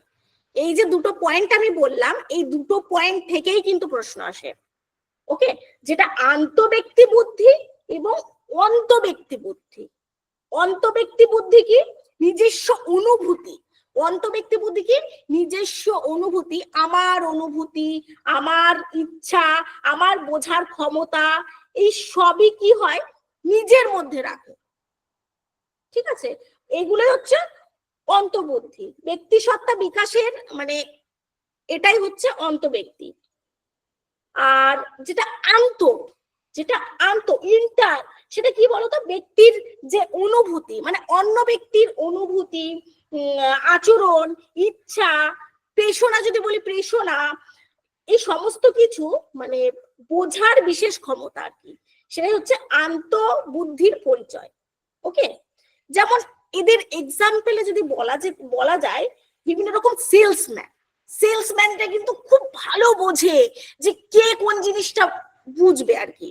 এই যে দুটো পয়েন্ট আমি বললাম, এই দুটো পয়েন্ট থেকেই কিন্তু প্রশ্ন আসে। ওকে, যেটা আন্তঃব্যক্তি বুদ্ধি এবং অন্তঃব্যক্তি বুদ্ধি। অন্তঃব্যক্তি বুদ্ধি কি? নিজস্ব অনুভূতি। অন্তঃব্যক্তি বুদ্ধি কি? নিজস্ব অনুভূতি, আমার অনুভূতি, আমার ইচ্ছা, আমার বোঝার ক্ষমতা, এই সবই কি হয়, নিজের মধ্যে রাখে। ঠিক আছে, এগুলোই হচ্ছে অন্তর্বুদ্ধি, ব্যক্তি সত্তা বিকাশের, মানে এটাই হচ্ছে অন্তর্ব্যক্তি। আর যেটা ইন্টার, সেটা কি বলতো, ব্যক্তির যে অনুভূতি, মানে অন্য ব্যক্তির অনুভূতি, আচরণ, ইচ্ছা, প্রেষণা, যদি বলি প্রেষণা, এই সমস্ত কিছু মানে বোঝার বিশেষ ক্ষমতা আর কি, সেটাই হচ্ছে আন্তঃবুদ্ধির পরিচয়। ওকে, যেমন এদের এক্সাম্পলে যদি বলা যায়, বিভিন্ন রকম সেলসম্যানটা কিন্তু খুব ভালো বোঝে যে কে কোন জিনিসটা বুঝবে আর কি,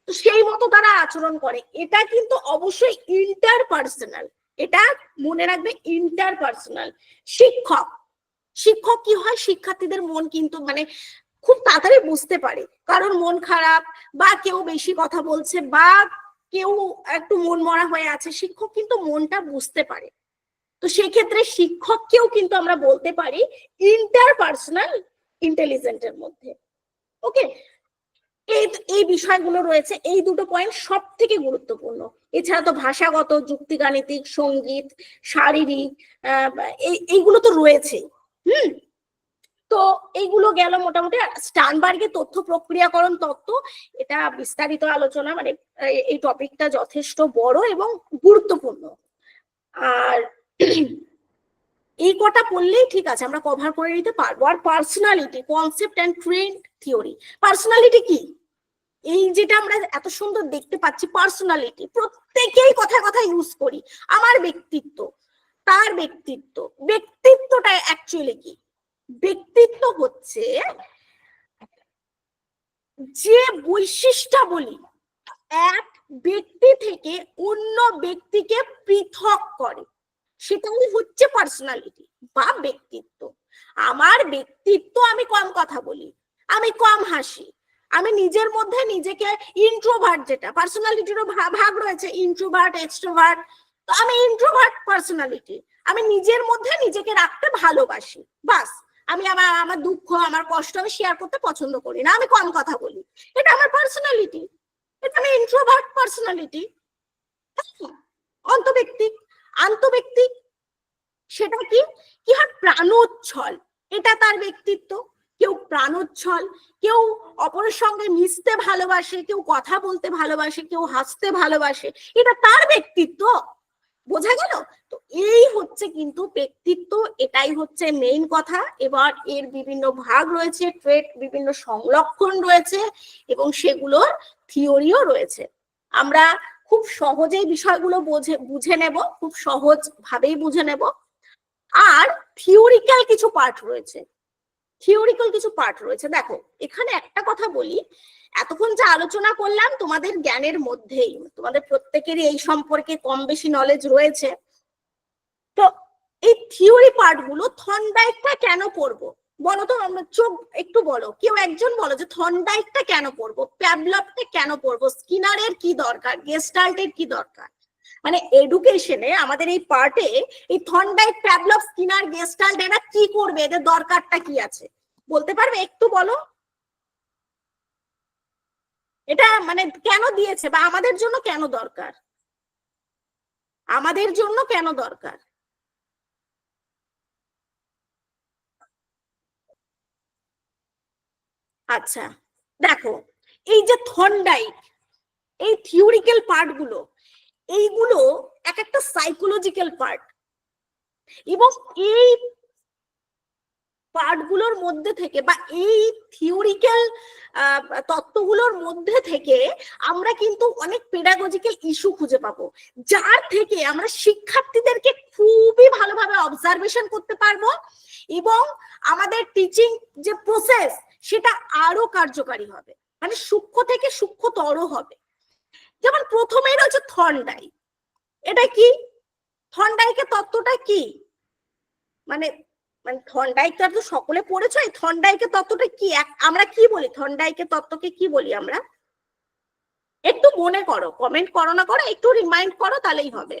তো সেই মতো তারা আচরণ করে। এটা কিন্তু অবশ্যই ইন্টারপার্সোনাল, এটা মনে রাখবে, ইন্টারপার্সোনাল। শিক্ষক শিক্ষক কি হয়, শিক্ষার্থীদের মন কিন্তু মানে খুব তাড়াতাড়ি বুঝতে পারে, কারণ মন খারাপ বা কেউ বেশি কথা বলছে বা কেউ একটু মন মরা হয়ে আছে, শিক্ষক কিন্তু মনটা বুঝতে পারে। তো সেক্ষেত্রে শিক্ষককেও কিন্তু আমরা বলতে পারি ইন্টারপার্সোনাল ইন্টেলিজেন্টের মধ্যে। ওকে, এই বিষয়গুলো রয়েছে, এই দুটো পয়েন্ট সব থেকে গুরুত্বপূর্ণ। এছাড়া তো ভাষাগত, যুক্তিগাণিতিক, সঙ্গীত, শারীরিক, এইগুলো তো রয়েছে। তো এইগুলো গেল মোটামুটি। স্টার্নবার্গের তথ্য প্রক্রিয়াকরণ তত্ত্ব, এটা বিস্তারিত আলোচনা, মানে এই টপিকটা যথেষ্ট বড় এবং গুরুত্বপূর্ণ। আর এই কটা পড়লেই ঠিক আছে, আমরা কভার করে নিতে পারবো। আর personality, concept and trend theory. Personality কি, এই যেটা আমরা এত সুন্দর দেখতে পাচ্ছি, পার্সোনালিটি প্রত্যেকেই কথায় কথায় ইউজ করি। আমার ব্যক্তিত্ব, তার ব্যক্তিত্ব, ব্যক্তিত্বটা অ্যাকচুয়ালি কি? ব্যক্তিত্ব হচ্ছে যে বৈশিষ্ট্যাবলী এক ব্যক্তি থেকে অন্য ব্যক্তিকে পৃথক করে, সেটাই হচ্ছে পার্সোনালিটি বা ব্যক্তিত্ব। আমার ব্যক্তিত্ব, আমি কম কথা বলি, আমি কম হাসি, আমি নিজের মধ্যে নিজেকে ইন্ট্রোভার্ট, যেটা পার্সোনালিটিরও ভাগ রয়েছে, ইন্ট্রোভার্ট, এক্সট্রোভার্ট। তো আমি ইন্ট্রোভার্ট পার্সোনালিটি, আমি নিজের মধ্যে নিজেকে রাখতে ভালোবাসি, বাস। আমি আমার দুঃখ, আমার কষ্ট আমি শেয়ার করতে পছন্দ করি না, আমি কম কথা বলি, এটা আমার পার্সোনালিটি, এটা আমি ইন্ট্রোভার্ট পার্সোনালিটি। অন্তর্ব্যক্তিক, আন্তঃব্যক্তিক, সেটা কি কি হয়? প্রাণোচ্ছল, এটা তার ব্যক্তিত্ব। কেউ প্রাণোচ্ছল, কেউ অপরের সঙ্গে মিশতে ভালোবাসে, কেউ কথা বলতে ভালোবাসে, কেউ হাসতে ভালোবাসে, এটা তার ব্যক্তিত্ব। বোঝা গেল? তো এই হচ্ছে কিন্তু ব্যক্তিত্ব, এটাই হচ্ছে মেইন কথা। এবার এর বিভিন্ন ভাগ রয়েছে, ট্রেট, বিভিন্ন সংলক্ষণ রয়েছে এবং সেগুলোর থিওরিও রয়েছে। আমরা খুব সহজেই বিষয়গুলো বুঝে নেব, খুব সহজ ভাবেই বুঝে নেব। আর থিওরিক্যাল কিছু পার্ট রয়েছে, দেখো এখানে একটা কথা বলি, এতক্ষণ যা আলোচনা করলাম তোমাদের জ্ঞানের মধ্যেই, তোমাদের প্রত্যেকেরই এই সম্পর্কে কম বেশি নলেজ রয়েছে। তো এই থিওরি পার্ট গুলো, থর্নডাইকটা কেন পড়বো বলো তো? আমরা চোখ একটু বলো, কেউ একজন বলো যে থর্নডাইকটা কেন পড়বো, প্যাভলভটা কেন পড়বো, স্কিনারের কি দরকার, গেস্টাল্টের কি দরকার? মানে এডুকেশনে আমাদের এই পার্টে এই থর্নডাইক, প্যাভলভ, স্কিনার, গেস্টাল্ট এরা কি করবে, এদের দরকারটা কি আছে বলতে পারবে? একটু বলো। এটা মানে কেন দিয়েছে বা আমাদের জন্য কেন দরকার, আমাদের জন্য কেন দরকার? আচ্ছা দেখো, এই যে থর্নডাইক, এই থিওরিক্যাল পার্ট গুলো, এইগুলো এক একটা সাইকোলজিক্যাল পার্ট, এবং এই পার্টগুলোর মধ্যে থেকে বা এই থিওরিক্যাল তত্ত্বগুলোর মধ্যে থেকে আমরা কিন্তু অনেক পেডাগজিক্যাল ইস্যু খুঁজে পাবো, যার থেকে আমরা শিক্ষার্থীদেরকে খুবই ভালোভাবে অবজারভেশন করতে পারবো এবং আমাদের টিচিং যে প্রসেস সেটা আরো কার্যকারী হবে, মানে সূক্ষ্ম থেকে সূক্ষ্মতর হবে। যেমন প্রথমেই রয়েছে থর্নডাইক। এটা কি? থর্নডাইকের তত্ত্বটা কি? মানে মানে থর্নডাইকটা তো সকলে পড়েছো, এই থর্নডাইকের তত্ত্বটা কি? আমরা কি বলি থর্নডাইকের তত্ত্বকে, কি বলি আমরা? একটু মনে করো, কমেন্ট করো না করো, একটু রিমাইন্ড করো, তাহলেই হবে।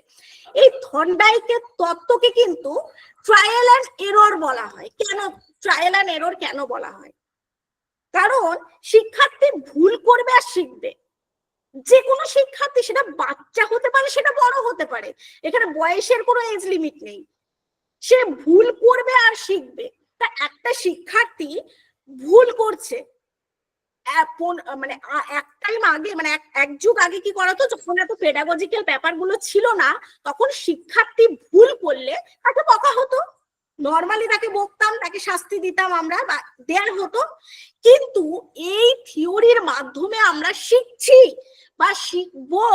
এই থর্নডাইকের তত্ত্বকে কিন্তু ট্রায়াল অ্যান্ড এরর বলা হয়। কেন ট্রায়াল অ্যান্ড এরর কেন বলা হয়? কারণ শিক্ষার্থী ভুল করবে আর শিখবে। যে কোনো শিক্ষার্থী, সেটা বাচ্চা হতে পারে, সেটা বড় হতে পারে, এখানে বয়সের কোনো এজ লিমিট নেই, সে ভুল করবে আর শিখবে। তা একটা শিক্ষার্থী ভুল করছে, মানে এক টাইম আগে, মানে এক যুগ আগে কি করা হতো, যখন এত পেডাগজিক্যাল ব্যাপারগুলো ছিল না, তখন শিক্ষার্থী ভুল করলে তাকে বকা হতো, নর্মালি তাকে বকতাম, তাকে শাস্তি দিতাম আমরা, বা দেয়ার হতো। কিন্তু এই থিওরির মাধ্যমে আমরা শিখছি বা শিখবো,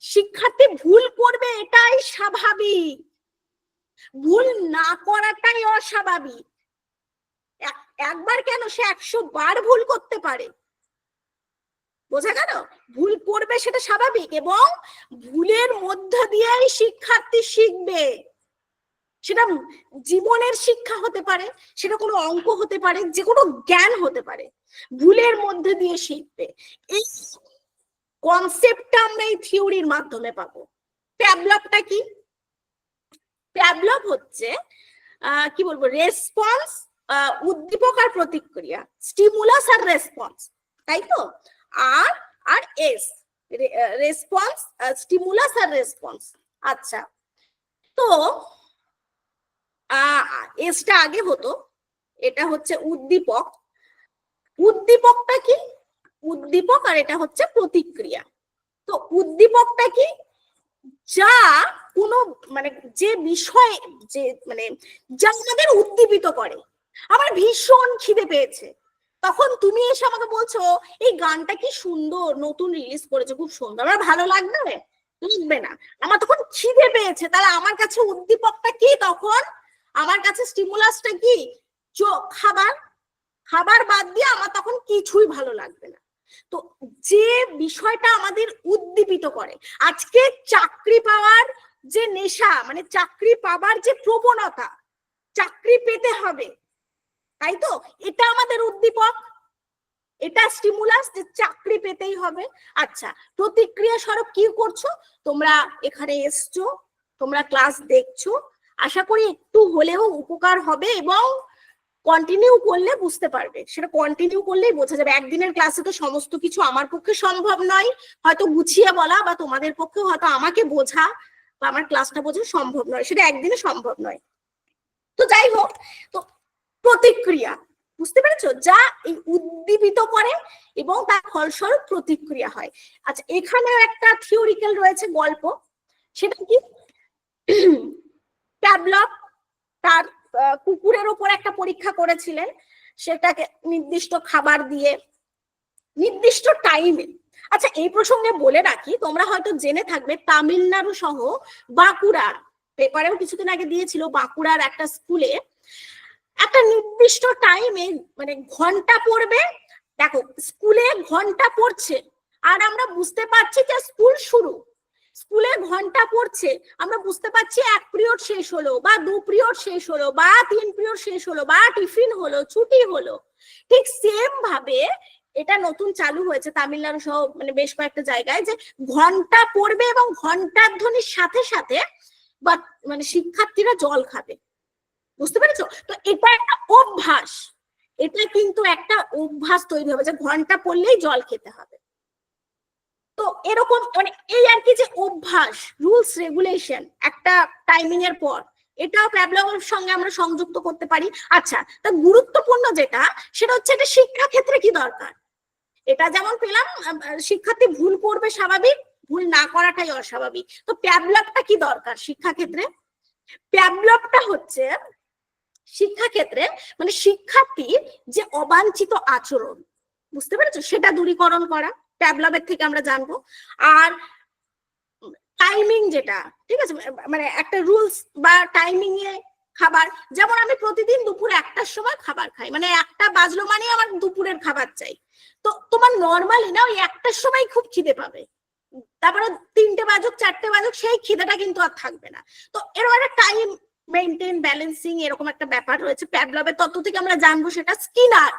শিক্ষার্থী ভুল করবে এটাই স্বাভাবিক, ভুল না করাটাই অস্বাভাবিক। একবার কেন, সে 100 বার ভুল করতে পারে। বোঝা গেল? ভুল করবে সেটা স্বাভাবিক এবং ভুলের মধ্য দিয়েই শিক্ষার্থী শিখবে। সেটা জীবনের শিক্ষা হতে পারে, সেটা কোনো অঙ্ক হতে পারে, যে কোনো জ্ঞান হতে পারে, ভুলের মধ্যে দিয়ে শিখবে। এই কনসেপ্টটা আমরা এই থিওরির মাধ্যমে পাবো। প্যাভলভটা কি? প্যাভলভ হচ্ছে কি বলবো, রেসপন্স, উদ্দীপক আর প্রতিক্রিয়া, স্টিমুলাস আর রেসপন্স, তাই তো? আর আর এস, রেসপন্স, স্টিমুলাস আর রেসপন্স। আচ্ছা, তো এসটা আগে হতো, এটা হচ্ছে উদ্দীপক। উদ্দীপকটা কি? উদ্দীপক, আর এটা হচ্ছে প্রতিক্রিয়া। তো উদ্দীপকটা কি? যা কোনো মানে যে বিষয়, যে মানে যা আমাদের উদ্দীপিত করে। আমার ভীষণ খিদে পেয়েছে, তখন তুমি এসে আমাকে বলছো এই গানটা কি সুন্দর, নতুন রিলিজ করেছে, খুব সুন্দর, আমার ভালো লাগবে? লাগবে না। আমার তখন খিদে পেয়েছে, তাহলে আমার কাছে উদ্দীপকটা কি তখন? আমার কাছে স্টিমুলাসটা কি? খাবার। খাবার বাদ দিয়ে আমার তখন কিছুই ভালো লাগবে না। তো যে বিষয়টা আমাদের উদ্দীপিত করে, আজকে চাকরি পাওয়ার যে নেশা, মানে চাকরি পাবার যে প্রবণতা, চাকরি পেতে হবে, তাই তো? এটা আমাদের উদ্দীপক, এটা স্টিমুলাস, যে চাকরি পেতেই হবে। আচ্ছা, প্রতিক্রিয়া স্বরূপ কি করছো? তোমরা এখানে এসছো, তোমরা ক্লাস দেখছো, আশা করি একটু হলেও উপকার হবে, এবং কন্টিনিউ করলে বুঝতে পারবে। সেটা কন্টিনিউ করলেই বোঝা যাবে। একদিনের ক্লাসে তো সমস্ত কিছু আমার পক্ষে সম্ভব নয়, হয়তো গুছিয়ে বলা, বা তোমাদের পক্ষে হয়তো আমাকে বোঝা বা আমার ক্লাসটা বোঝা সম্ভব নয়, সেটা একদিনে সম্ভব নয়। তো যাই হোক, তো প্রতিক্রিয়া, বুঝতে পেরেছো? যা এই উদ্দীপিত করে এবং তার ফলস্বরূপ প্রতিক্রিয়া হয়। আচ্ছা, এখানেও একটা থিওরিক্যাল রয়েছে গল্প, সেটা কি? প্যাভলভ তার কুকুরের উপর একটা পরীক্ষা করেছিলেন, সেটাকে নির্দিষ্ট খাবার দিয়ে নির্দিষ্ট টাইমে। আচ্ছা, এই প্রসঙ্গে বলে রাখি, তোমরা হয়তো জেনে থাকবে তামিলনাড়ু সহ বাঁকুড়ার, পেপারেও কিছুদিন আগে দিয়েছিল, বাঁকুড়ার একটা স্কুলে একটা নির্দিষ্ট টাইমে মানে ঘন্টা পড়বে। দেখো, স্কুলে ঘন্টা পড়ছে আর আমরা বুঝতে পারছি যে স্কুল শুরু, স্কুলে ঘন্টা পড়ছে, আমরা বুঝতে পারছি 1 পিরিয়ড শেষ হলো, বা 2 পিরিয়ড শেষ হলো, বা 3 পিরিয়ড শেষ হলো, বা টিফিন হলো, ছুটি হলো। ঠিক সেম ভাবে এটা নতুন চালু হয়েছে তামিলনাড়ু সহ মানে বেশ কয়েকটা জায়গায়, যে ঘন্টা পড়বে এবং ঘন্টার ধ্বনির সাথে সাথে বা মানে শিক্ষার্থীরা জল খাবে। বুঝতে পেরেছো? তো এটা একটা অভ্যাস, এটা কিন্তু একটা অভ্যাস তৈরি হবে যে ঘন্টা পড়লেই জল খেতে হবে। তো এরকম মানে এই আর কি, যে অভ্যাস, রুলস রেগুলেশন একটা টাইমিং এর পর, এটাও প্যাভলভের সঙ্গে আমরা সংযুক্ত করতে পারি। আচ্ছা, তা গুরুত্বপূর্ণ যেটা, সেটা হচ্ছে এটা শিক্ষা ক্ষেত্রে কি দরকার। এটা যেমন পেলাম, শিক্ষার্থী ভুল করবে স্বাভাবিক, ভুল না করাটাই অস্বাভাবিক। তো প্যাভলভটা কি দরকার শিক্ষা ক্ষেত্রে? প্যাভলভটা হচ্ছে শিক্ষাক্ষেত্রে মানে শিক্ষার্থীর যে অবাঞ্ছিত আচরণ, বুঝতে পেরেছো, সেটা দূরীকরণ করা প্যাভলভের থেকে আমরা জানবো। আর টাইমিং যেটা, ঠিক আছে, মানে একটা রুলস বা টাইমিং এ খাবার, যেমন আমি প্রতিদিন দুপুর 1টার সময় খাবার খাই, মানে 1টা বাজলো মানে আমার দুপুরের খাবার চাই। তো তোমার নর্মালি না ওই 1টার সময় খুব খিদে পাবে, তারপরে 3টে বাজুক 4টে বাজুক সেই খিদেটা কিন্তু আর থাকবে না। তো এরকম একটা টাইম মেনটেন, ব্যালেন্সিং, এরকম একটা ব্যাপার রয়েছে প্যাভলভের তত্ত্ব থেকে আমরা জানবো। সেটা স্কিনার।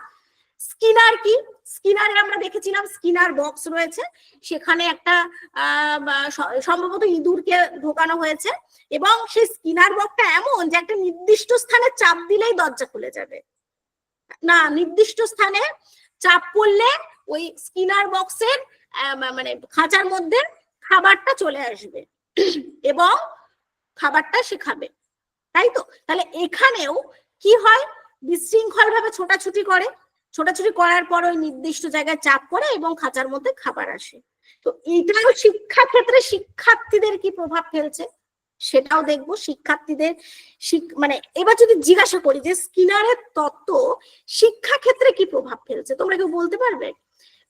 স্কিনার কি? স্কিনারে আমরা দেখেছিলাম স্কিনার বক্স রয়েছে, সেখানে একটা সম্ভবত ইঁদুরকে ঢোকানো হয়েছে, এবং সেই স্কিনার বক্সটা এমন যে একটা নির্দিষ্ট স্থানে চাপ দিলেই দরজা খুলে যাবে না, নির্দিষ্ট স্থানে চাপ পড়লে ওই স্কিনার বক্সের মানে খাঁচার মধ্যে খাবারটা চলে আসবে এবং খাবারটা সে খাবে, তাই তো? তাহলে এখানেও কি হয়, বিশৃঙ্খল ভাবে ছোটাছুটি করে, ছোটাছুটি করার পর ওই নির্দিষ্ট জায়গায় চাপ পড়ে এবং খাঁচার মধ্যে খাবার আসে। তো এইটাও শিক্ষা ক্ষেত্রে শিক্ষার্থীদের কি প্রভাব ফেলছে সেটাও দেখবো। শিক্ষার্থীদের মানে এবার যদি জিজ্ঞাসা করি যে স্কিনারের তত্ত্ব শিক্ষা ক্ষেত্রে কি প্রভাব ফেলছে, তোমরা কেউ বলতে পারবে?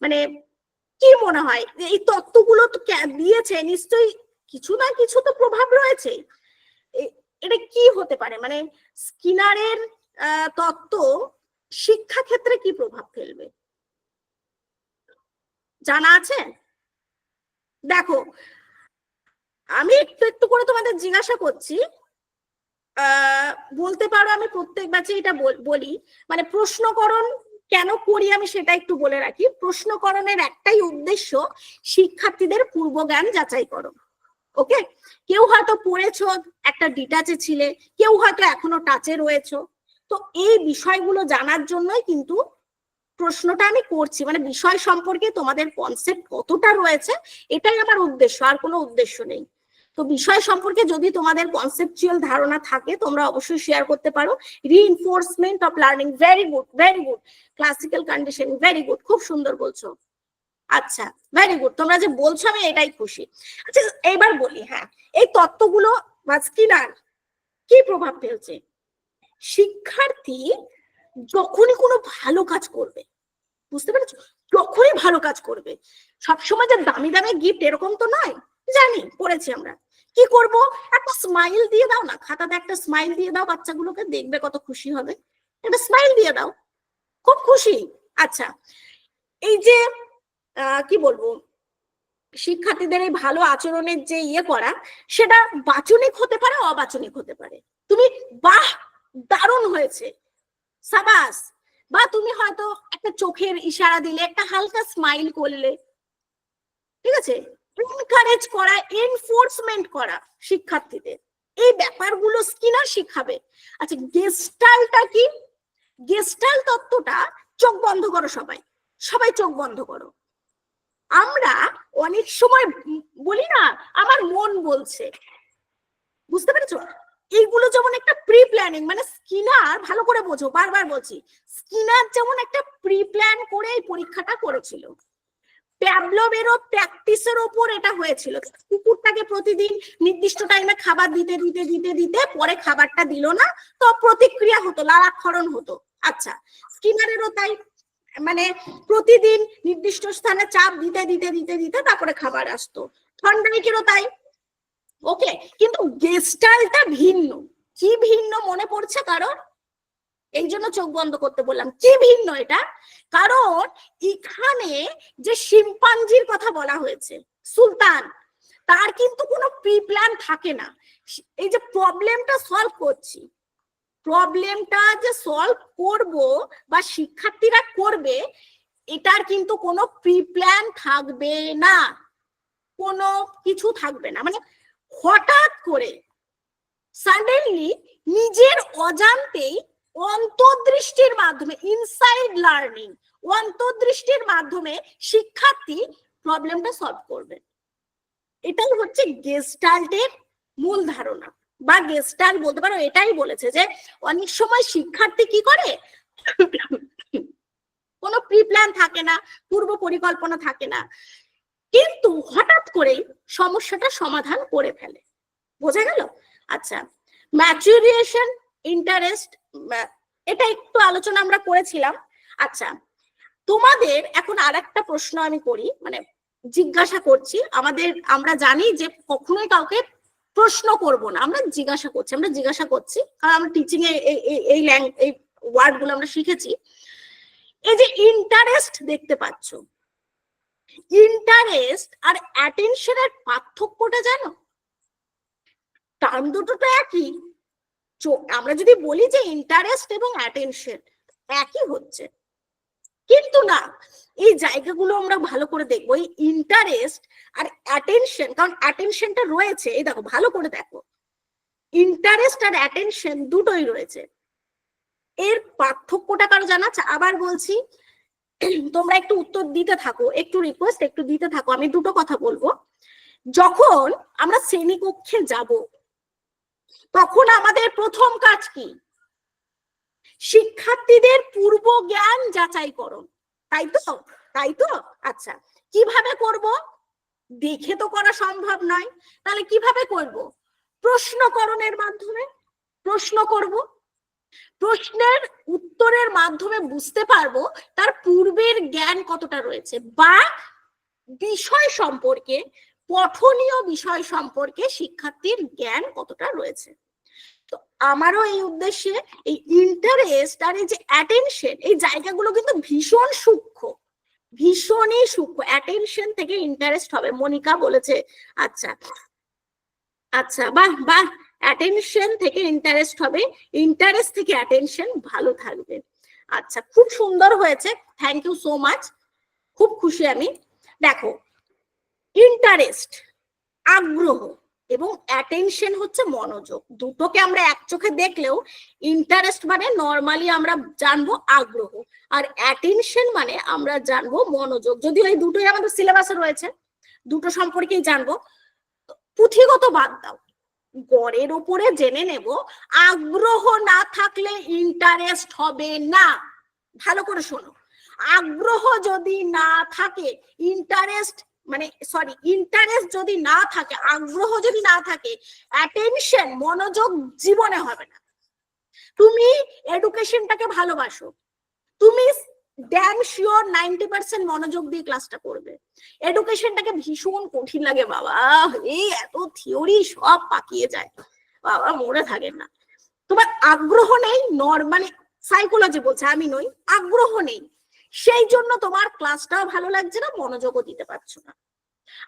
মানে কি মনে হয় যে এই তত্ত্বগুলো তো দিয়েছে, নিশ্চয়ই কিছু না কিছু তো প্রভাব রয়েছে। এটা কি হতে পারে, মানে স্কিনারের তত্ত্ব শিক্ষা ক্ষেত্রে কি প্রভাব ফেলবে, জানা আছে? দেখো, আমি একটু একটু করে তোমাদের জিজ্ঞাসা করছি, বলতে পারো, আমি প্রত্যেক ব্যাচে এটা বলি, মানে প্রশ্নকরণ কেন করি আমি সেটা একটু বলে রাখি। প্রশ্নকরণের একটাই উদ্দেশ্য শিক্ষার্থীদের পূর্বজ্ঞান যাচাই করো। ওকে, কেউ হয়তো পড়েছো, একটা ডিটাচে ছিলে, কেউ হয়তো এখনো টাচে রয়েছো, তো এই বিষয়গুলো জানার জন্যই কিন্তু প্রশ্নটা আমি করছি, মানে বিষয় সম্পর্কে তোমাদের কনসেপ্ট কতটা রয়েছে এটাই আমার উদ্দেশ্য, আর কোনো উদ্দেশ্য নেই। তো বিষয় সম্পর্কে যদি তোমাদের কনসেপচুয়াল ধারণা থাকে তোমরা অবশ্যই শেয়ার করতে পারো। Reinforcement of learning, very good, very good. Classical condition, very good, খুব সুন্দর বলছো। আচ্ছা, ভেরি গুড, তোমরা যে বলছো আমি এটাই খুশি। আচ্ছা এইবার বলি, হ্যাঁ, এই তত্ত্বগুলো বা স্কিনার কি প্রভাব ফেলছে? শিক্ষার্থী যখনই কোনো ভালো কাজ করবে, বুঝতে পেরেছো, যখনই ভালো কাজ করবে, সবসময় যে দামি দামি গিফট এরকম তো নয়, জানি পড়েছি আমরা, কি করব, একটা স্মাইল দিয়ে দাও না, খাতাতে একটা স্মাইল দিয়ে দাও, বাচ্চাগুলোকে দেখবে কত খুশি হবে, একটা স্মাইল দিয়ে দাও, খুব খুশি। আচ্ছা, এই যে কি বলবো, শিক্ষার্থীদের এই ভালো আচরণের যে ইয়ে করা, সেটা বাচনিক হতে পারে, অবাচনিক হতে পারে। তুমি বাহ দারুণ হয়েছে, সাবাস, বা তুমি হয়তো একটা চোখের ইশারা দিলে, একটা হালকা স্মাইল করলে, ঠিক আছে, এনকারেজ করা, এনফোর্সমেন্ট করা শিক্ষার্থীদের, এই ব্যাপারগুলো স্কিনার শিখাবে। আচ্ছা, গেস্টালটা কি? গেস্টাল তত্ত্বটা, চোখ বন্ধ করো সবাই, সবাই চোখ বন্ধ করো। আমরা অনেক সময় বলি না আমার মন বলছে, বুঝতে পেরেছো, এইগুলো যেমন একটা প্রি প্ল্যানিং, মানে স্কিনার, ভালো করে বোঝো, বারবার বলছি, স্কিনার যেমন একটা প্রি প্ল্যান করে এই পরীক্ষাটা করেছিল। প্যাভলভেরও প্র্যাকটিসের ওপর এটা হয়েছিল। কুকুরটাকে প্রতিদিন নির্দিষ্ট টাইমে খাবার দিতে দিতে দিতে দিতে পরে খাবারটা দিল না, তো প্রতিক্রিয়া হতো, লালাক্ষরণ হতো। আচ্ছা, স্কিনারেরও তাই, মানে প্রতিদিন নির্দিষ্ট স্থানে চাপ দিতে দিতে দিতে দিতে তারপরে খাবার আসতো। থর্নডাইকেরও তাই। ওকে, কিন্তু গেস্টালটা ভিন্ন। কি ভিন্ন মনে পড়ছে কারণ? এই জন্য চোখ বন্ধ করতে বললাম, কি ভিন্ন এটা? কারণ এখানে যে শিম্পাঞ্জির কথা বলা হয়েছে, সুলতান, তার কিন্তু কোনো প্রি প্ল্যান থাকে না। এই যে প্রবলেমটা সলভ করছি, প্রবলেমটা যে সলভ করব বা শিক্ষার্থীরা করবে, এটার কিন্তু কোনো প্রি প্ল্যান থাকবে না, কোনো কিছু থাকবে না। মানে হঠাৎ করে সাডেনলি নিজের অজান্তেই অন্তর্দৃষ্টির মাধ্যমে, ইনসাইড লার্নিং, অন্তর্দৃষ্টির মাধ্যমে শিক্ষার্থী প্রবলেমটা সলভ করবে। এটাই হচ্ছে গেস্টাল্টের মূল ধারণা, বা গেস্টাল্ট বলতে পারো এটাই বলেছে যে অনেক সময় শিক্ষার্থী কি করে, কোনো প্রি প্ল্যান থাকে না, পূর্ব পরিকল্পনা থাকে না, কিন্তু হঠাৎ করেই সমস্যাটা সমাধান করে ফেলে। বোঝা গেল? আচ্ছা, ম্যাচুরিয়েশন, ইন্টারেস্ট, এটা একটু আলোচনা আমরা করেছিলাম। আচ্ছা, তোমাদের এখন আরেকটা প্রশ্ন আমি করি, মানে জিজ্ঞাসা করছি, আমরা জানি যে কখনোই কাউকে প্রশ্ন করব না, আমরা জিজ্ঞাসা করছি, কারণ আমরা টিচিং এ এই ওয়ার্ড গুলো আমরা শিখেছি। এই যে ইন্টারেস্ট দেখতে পাচ্ছ, ইন্টারেস্ট আর অ্যাটেনশনের পার্থক্যটা জানো? টার্ম দুটো তো একই। আমরা যদি বলি যে ইন্টারেস্ট এবং অ্যাটেনশন একই হচ্ছে, কিন্তু না, এই জায়গাগুলো আমরা ভালো করে দেখবো। এই ইন্টারেস্ট আর অ্যাটেনশন, কারণ অ্যাটেনশনটা রয়েছে, এই দেখো ভালো করে দেখো, ইন্টারেস্ট আর অ্যাটেনশন দুটোই রয়েছে। এর পার্থক্যটা কারো জানা আছে? আবার বলছি, তোমরা একটু উত্তর দিতে থাকো, একটু রিকোয়েস্ট, একটু দিতে থাকো। আমি দুটো কথা বলবো। যখন আমরা শ্রেণীকক্ষে যাব, তখন আমাদের প্রথম কাজ কি? শিক্ষার্থীদের পূর্ব জ্ঞান যাচাইকরণ, তাই তো? আচ্ছা, কিভাবে করব? দেখে তো করা সম্ভব নয়, তাহলে কিভাবে করব? প্রশ্নকরণের মাধ্যমে প্রশ্ন করব, প্রশ্নের উত্তরের মাধ্যমে বুঝতে পারবো তার পূর্বের জ্ঞান কতটা রয়েছে, বা বিষয় সম্পর্কে, পঠনীয় বিষয় সম্পর্কে শিক্ষার্থীর জ্ঞান কতটা রয়েছে। তো আমারও এই উদ্দেশ্যে এই ইন্টারেস্ট আর এই যে অ্যাটেনশন, এই জায়গাগুলো কিন্তু ভীষণ সূক্ষ্ম, ভীষণই সূক্ষ্ম। অ্যাটেনশন থেকে ইন্টারেস্ট হবে, মনিকা বলেছে। আচ্ছা, বাহ বাহ, অ্যাটেনশন থেকে ইন্টারেস্ট হবে, ইন্টারেস্ট থেকে অ্যাটেনশন ভালো থাকবে। আচ্ছা, খুব সুন্দর হয়েছে, থ্যাংক ইউ সো মাচ, খুব খুশি আমি। দেখো, ইন্টারেস্ট আগ্রহ এবং অ্যাটেনশন হচ্ছে মনোযোগ, দুটোকে আমরা এক চোখে দেখলেও ইন্টারেস্ট মানে নর্মালি আমরা জানবো আগ্রহ, আর অ্যাটেনশন মানে আমরা জানবো মনোযোগ। যদিও এই দুটোই আমাদের সিলেবাসে রয়েছে, দুটো সম্পর্কেই জানবো। পুঁথিগত বাদ দাও, গড়ের উপরে জেনে নেব আগ্রহ না থাকলে ইন্টারেস্ট হবে না। ভালো করে শোনো, আগ্রহ যদি না থাকে ইন্টারেস্ট মানে সরি ইন্টারেস্ট যদি না থাকে, আগ্রহ যদি না থাকে, অ্যাটেনশন মনোযোগ জীবনে হবে না। তুমি এডুকেশনটাকে ভালোবাসো, তুমি ড্যাম শিওর 90% মনোযোগ দিয়ে ক্লাসটা করবে। এডুকেশনটাকে ভীষণ কঠিন লাগে বাবা, এই এত থিওরি সব পাকিয়ে যায়, বাবা মরে থাকেন না। তোমার আগ্রহ নেই, নরমালি সাইকোলজি বলছে, আমি নই, আগ্রহ নেই, সেই জন্য তোমার ক্লাসটাও ভালো লাগছে না, মনোযোগও দিতে পারছো না।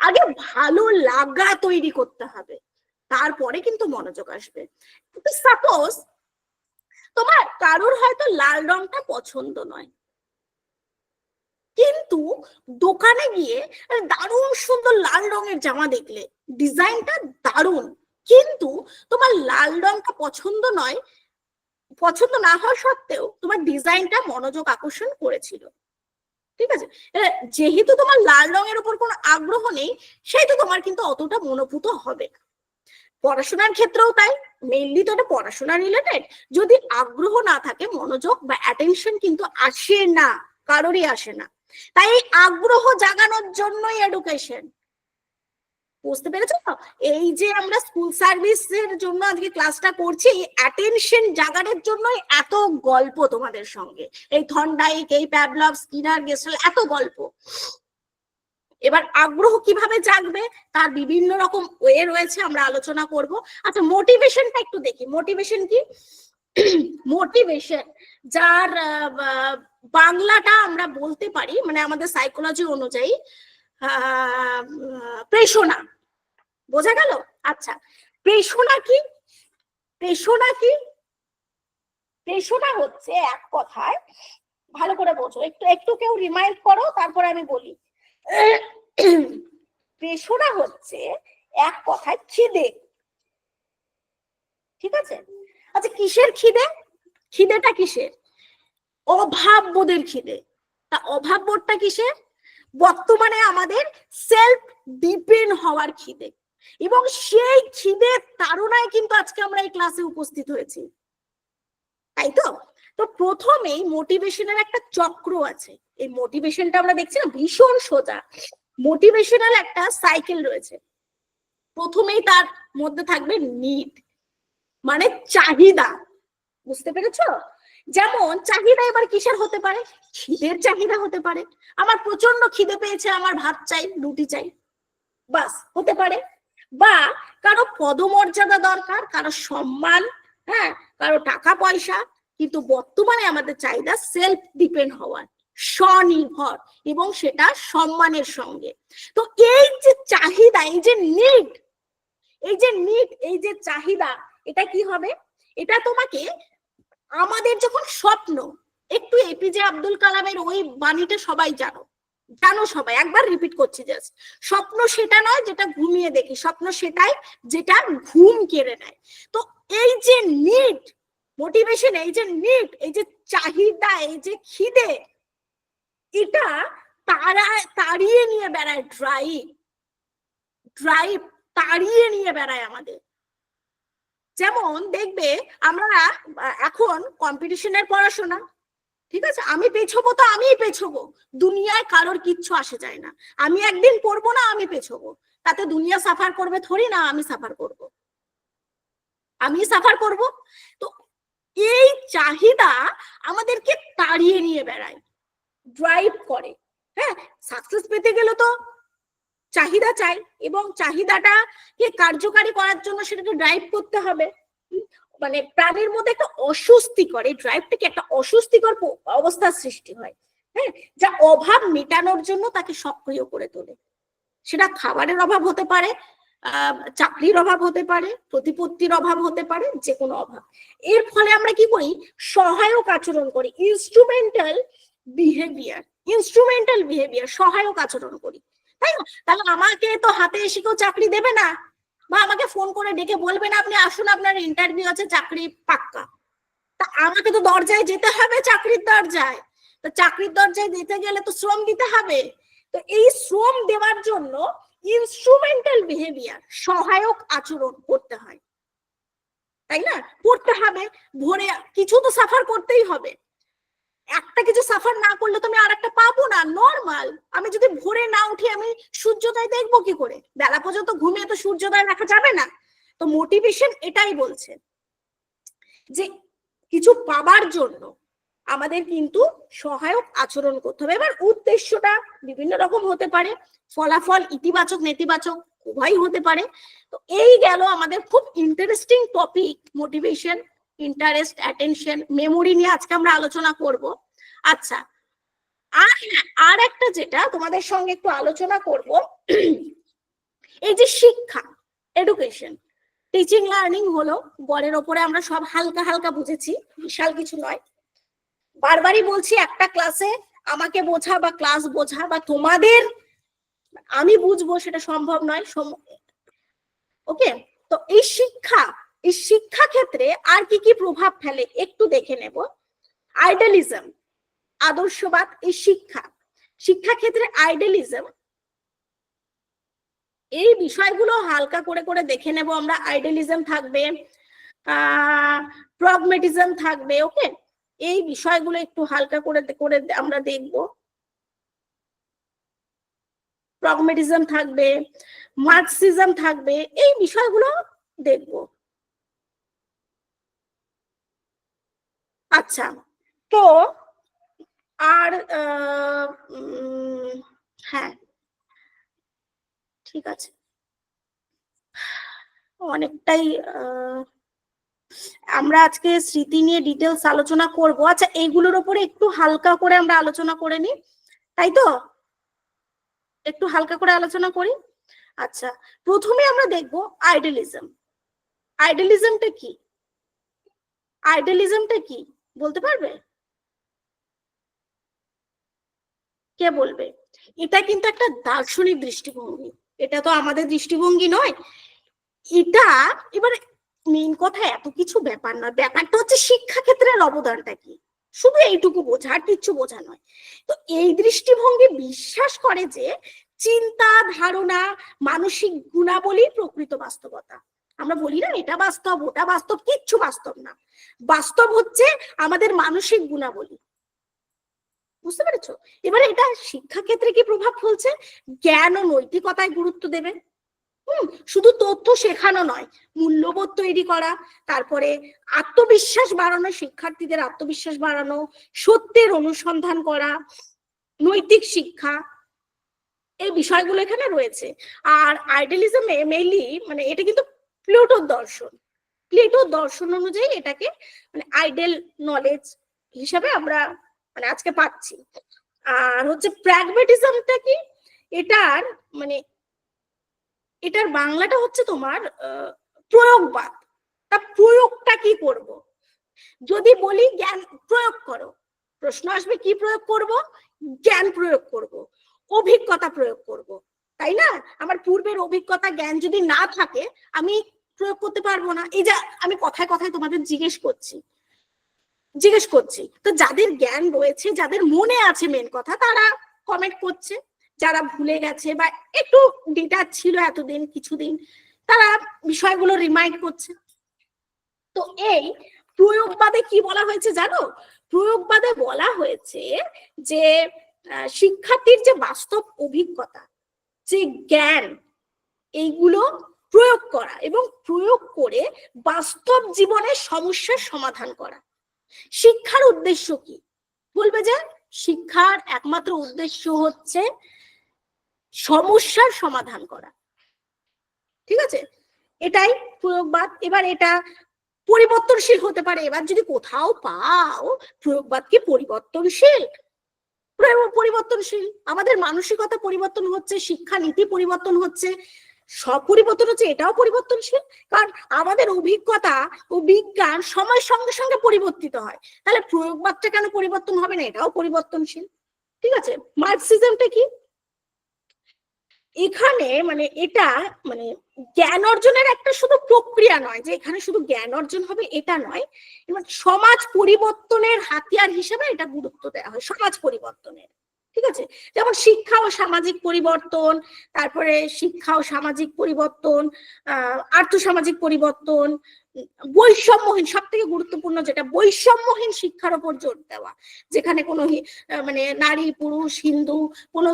আগে ভালো লাগা তৈরি করতে হবে, তারপরে কিন্তু মনোযোগ আসবে। সাপোজ তোমার কারোর হয়তো লাল রংটা পছন্দ নয়, কিন্তু দোকানে গিয়ে দারুণ সুন্দর লাল রঙের জামা দেখলে, ডিজাইনটা দারুণ, কিন্তু তোমার লাল রংটা পছন্দ নয়, পছন্দ না হওয়া সত্ত্বেও তোমার ডিজাইনটা মনোযোগ আকর্ষণ করেছিল, ঠিক আছে? যেহেতু তোমার লাল রঙের উপর কোনো আগ্রহ নেই, সেহেতু তোমার কিন্তু অতটা মনোভূত হবে না। পড়াশোনার ক্ষেত্রেও তাই, মেইনলি তো এটা পড়াশোনা রিলেটেড, যদি আগ্রহ না থাকে মনোযোগ বা অ্যাটেনশন কিন্তু আসে না, কারোরই আসে না। তাই এই আগ্রহ জাগানোর জন্যই এডুকেশন, বুঝতে পেরেছো তো? এই যে আমরা স্কুল সার্ভিসের জন্য আজকে ক্লাসটা করছি, অ্যাটেনশন জাগানোর জন্যই এত গল্প তোমাদের সঙ্গে, এই থর্নডাইক, এই প্যাভলভ, স্কিনার, গেস্টাল, এত গল্প। এবার আগ্রহ কিভাবে জাগবে তার বিভিন্ন রকম ওয়ে রয়েছে, আমরা আলোচনা করব। আচ্ছা, মোটিভেশনটা একটু দেখি। মোটিভেশন কি? মোটিভেশন যার বাংলাটা আমরা বলতে পারি, মানে আমাদের সাইকোলজি অনুযায়ী প্রেরণা, বোঝা গেল? আচ্ছা, প্রেরণা কি? প্রেরণা কি? প্রেরণা হচ্ছে এক কথায়, ভালো করে বোঝো, একটু একটু কেউ রিমাইন্ড করো, তারপরে আমি বলি। প্রেরণা হচ্ছে এক কথায় খিদে, ঠিক আছে? আচ্ছা, কিসের খিদে? খিদেটা কিসের? অভাব বোধের খিদে। তা অভাব বোধটা কিসের? বর্তমানে আমাদের সেলফ ডিপেন্ড হওয়ার খিদে, এবং সেই খিদের তাড়নায় কিন্তু আজকে আমরা এই ক্লাসে উপস্থিত হয়েছি, তাই তো? তো প্রথমেই মোটিভেশনের একটা চক্র আছে, এই মোটিভেশনটা আমরা দেখছি না, ভীষণ সোজা। মোটিভেশনাল একটা সাইকেল রয়েছে। প্রথমেই তার মধ্যে থাকবে নিড, মানে চাহিদা, বুঝতে পেরেছো? যেমন চাহিদা এবার কিসের হতে পারে? খিদের চাহিদা হতে পারে, আমার প্রচন্ড খিদে পেয়েছে, আমার ভাত চাই, রুটি চাই, বাস হতে পারে। বা কারো পদমর্যাদা দরকার, কারো সম্মান, হ্যাঁ, কারো টাকা পয়সা, কিন্তু বর্তমানে আমাদের চাহিদা সেলফ ডিপেন্ড হওয়ার, স্বনির্ভর, এবং সেটা সম্মানের সঙ্গে। তো এই যে চাহিদা, এই যে নিড, এই যে নিড, এই যে চাহিদা, এটা কি হবে? এটা তোমাকে, আমাদের যখন স্বপ্ন, একটু এপিজে আব্দুল কালামের ওই বাণীটা সবাই জানো, জানো সবাই, একবার রিপিট করছি জাস্ট। স্বপ্ন সেটা নয় যেটা ঘুমিয়ে দেখি, স্বপ্ন সেটাই যেটা ঘুম কেড়ে নেয়। তো এই যে নিড, মোটিভেশন, এই যে নিড, এই যে চাহিদা, এই যে খিদে, এটা তাড়িয়ে নিয়ে বেড়ায় ড্রাইভ, ড্রাইভ তাড়িয়ে নিয়ে বেড়ায় আমাদের। যেমন দেখবে আমরা এখন কম্পিটিশনের পড়াশোনা, ঠিক আছে, আমি পেছবো তো আমিই পেছবো, দুনিয়ায় কারোর কিচ্ছু আসে যায় না। আমি একদিন পড়বো না, আমি পেছবো, তাতে দুনিয়া সাফার করবে থরি না, আমি সাফার করব, আমি সাফার করব। তো এই চাহিদা আমাদেরকে তাড়িয়ে নিয়ে বেড়ায়, ড্রাইভ করে। হ্যাঁ, সাকসেস পেতে গেলে তো চাহিদা চাই, এবং চাহিদাটাকে কার্যকারী করার জন্য সেটাকে ড্রাইভ করতে হবে। মানে প্রাণের মধ্যে একটা অস্বস্তিকর, এই ড্রাইভটাকে একটা অস্বস্তিকর অবস্থার সৃষ্টি হয়, হ্যাঁ, যা অভাব মেটানোর জন্য তাকে সক্রিয় করে তোলে। সেটা খাবারের অভাব হতে পারে, চাকরির অভাব হতে পারে, প্রতিপত্তির অভাব হতে পারে, যে কোনো অভাব। এর ফলে আমরা কি করি, সহায়ক আচরণ করি, ইনস্ট্রুমেন্টাল বিহেভিয়ার, সহায়ক আচরণ করি, তাই না? তাহলে আমাকে তো হাতে এসে কেউ চাকরি দেবে না, বা আমাকে ফোন করে ডেকে বলবে না আপনি আসুন আপনার ইন্টারভিউ আছে, চাকরি পাক্কা। তা আমাকে তো দরজায় যেতে হবে, চাকরির দরজায়। তো চাকরির দরজায় দিতে গেলে তো শ্রম দিতে হবে। তো এই শ্রম দেওয়ার জন্য ইনস্ট্রুমেন্টাল বিহেভিয়ার, সহায়ক আচরণ করতে হয়, তাই না? করতে হবে। ভোরে কিছু তো সাফার করতেই হবে, একটা কিছু সাফার না করলে তো আমি আর একটা পাবো না, নর্মাল। আমি যদি ভোরে না উঠি আমি সূর্যোদয় দেখবো কি করে? বেলা পর্যন্ত ঘুমিয়ে তো সূর্যোদয় দেখা যাবে না। তো মোটিভেশন এটাই বলছে যে কিছু পাবার জন্য আমাদের কিন্তু সহায়ক আচরণ করতে হবে। এবার উদ্দেশ্যটা বিভিন্ন রকম হতে পারে, ফলাফল ইতিবাচক নেতিবাচক উভয়ই হতে পারে। তো এই গেল আমাদের খুব interesting topic motivation, interest, attention, memory নিয়ে আজকে আমরা আলোচনা করব। আচ্ছা, আর একটা যেটা তোমাদের সঙ্গে একটু আলোচনা করব, এই যে শিক্ষা, এডুকেশন, টিচিং লার্নিং হলো, গড়ের ওপরে আমরা সব হালকা হালকা বুঝেছি, বিশাল কিছু নয়। বারবারই বলছি, একটা ক্লাসে আমাকে বোঝা বা ক্লাস বোঝা বা তোমাদের আমি বুঝবো সেটা সম্ভব নয়। ওকে, তো এই শিক্ষা ক্ষেত্রে আর কি কি প্রভাব ফেলে একটু দেখে নেব। আইডিয়ালিজম, আদর্শবাদ, এই শিক্ষা ক্ষেত্রে আইডিয়ালিজম, এই বিষয়গুলো হালকা করে করে দেখে নেব আমরা। আইডিয়ালিজম থাকবে, প্রগমেটিজম থাকবে। ওকে, এই বিষয়গুলো একটু হালকা করে করে আমরা দেখব। প্রগমেটিজম থাকবে, মার্কসিজম থাকবে, এই বিষয়গুলো দেখব। আচ্ছা, তো আর হ্যাঁ ঠিক আছে, অনেকটাই আমরা আজকে স্মৃতি নিয়ে ডিটেলস আলোচনা করব। আচ্ছা, এইগুলোর উপরে একটু হালকা করে আমরা আলোচনা করে নিই, তাই তো? একটু হালকা করে আলোচনা করি। আচ্ছা, প্রথমে আমরা দেখব আইডিয়ালিজম। আইডিয়ালিজমটা কি? আইডিয়ালিজমটা কি বলতে পারবে? কে বলবে? এটা কিন্তু একটা দার্শনিক দৃষ্টিভঙ্গি, এটা তো আমাদের দৃষ্টিভঙ্গি নয়। এটা এবারে মেইন কথা এত কিছু ব্যাপার নয়, ব্যাপারটা হচ্ছে শিক্ষা ক্ষেত্রের অবদানটা কি, শুধু এইটুকু বোঝা, আর কিচ্ছু বোঝা নয়। তো এই দৃষ্টিভঙ্গি বিশ্বাস করে যে চিন্তা, ধারণা, মানসিক গুণাবলী প্রকৃত বাস্তবতা। আমরা বলি না এটা বাস্তব ওটা বাস্তব, কিচ্ছু বাস্তব না। বাস্তব হচ্ছে আমাদের মানসিক গুণাবলী, বুঝতে পেরেছো? এবারে এটা শিক্ষা ক্ষেত্রে কি প্রভাব ফেলছে? জ্ঞান ও নৈতিকতায় গুরুত্ব দেবে। শুধু তথ্য শেখানো নয়, মূল্যবোধ তৈরি করা, তারপরে আত্মবিশ্বাস বাড়ানো, শিক্ষার্থীদের আত্মবিশ্বাস বাড়ানো, সত্যের অনুসন্ধান করা, নৈতিক শিক্ষা, এই বিষয়গুলো এখানে রয়েছে। আর আইডিয়ালিজম মেইনলি মানে এটা কিন্তু প্লেটোর দর্শন অনুযায়ী এটাকে মানে আইডিয়াল নলেজ হিসাবে আমরা মানে আজকে পাচ্ছি। আর হচ্ছে প্র্যাগম্যাটিজমটা কি? এটার মানে এটার বাংলাটা হচ্ছে তোমার প্রয়োগবাদ। তা প্রয়োগটা কি করব? যদি বলি জ্ঞান প্রয়োগ করো, প্রশ্ন আসবে কি প্রয়োগ করব? জ্ঞান প্রয়োগ করব, অভিজ্ঞতা প্রয়োগ করব, তাই না? আমার পূর্বের অভিজ্ঞতা জ্ঞান যদি না থাকে আমি প্রয়োগ করতে পারবো না। এই যে আমি কথায় কথায় তোমাদের জিজ্ঞেস করছি, তো যাদের জ্ঞান রয়েছে, যাদের মনে আছে মেন কথা, তারা কমেন্ট করছে। যারা ভুলে গেছে বা একটু ডেটা ছিল এতদিন কিছুদিন, তারা বিষয়গুলো রিমাইন্ড করছে। তো এই প্রয়োগবাদে কি বলা হয়েছে জানো? প্রয়োগবাদে বলা হয়েছে যে শিক্ষার্থীর যে বাস্তব অভিজ্ঞতা, যে জ্ঞান, এইগুলো প্রয়োগ করা এবং প্রয়োগ করে বাস্তব জীবনের সমস্যার সমাধান করা। শিক্ষার উদ্দেশ্য কি? বলবে যে শিক্ষার একমাত্র উদ্দেশ্য হচ্ছে সমস্যার সমাধান করা, ঠিক আছে? এটাই প্রয়োগবাদ। এবার এটা পরিবর্তনশীল হতে পারে। এবার যদি কোথাও পাও প্রয়োগবাদ কি পরিবর্তনশীল? পরিবর্তনশীল। আমাদের মানসিকতা পরিবর্তন হচ্ছে, শিক্ষা নীতি পরিবর্তন হচ্ছে, সব পরিবর্তন হচ্ছে, এটাও পরিবর্তনশীল, কারণ আমাদের অভিজ্ঞতা ও বিজ্ঞান সময়ের সঙ্গে সঙ্গে পরিবর্তিত হয়। তাহলে প্রয়োগবাদটা কেন পরিবর্তন হবে না? এটাও পরিবর্তনশীল। ঠিক আছে, মার্কসিজমটা কি? এখানে মানে এটা মানে জ্ঞান অর্জনের একটা শুধু প্রক্রিয়া নয়, যে এখানে শুধু জ্ঞান অর্জন হবে এটা নয়, এবং সমাজ পরিবর্তনের হাতিয়ার হিসেবে এটা গুরুত্ব দেওয়া হয়, সমাজ পরিবর্তনের। ঠিক আছে, যেমন শিক্ষা ও সামাজিক পরিবর্তন, তারপরে শিক্ষা ও সামাজিক পরিবর্তন, আর্থসামাজিক পরিবর্তন, বৈষম্যহীন, সব থেকে গুরুত্বপূর্ণ যেটা বৈষম্যহীন শিক্ষার উপর জোর দেওয়া, যেখানে কোনো মানে নারী পুরুষ হিন্দু কোনো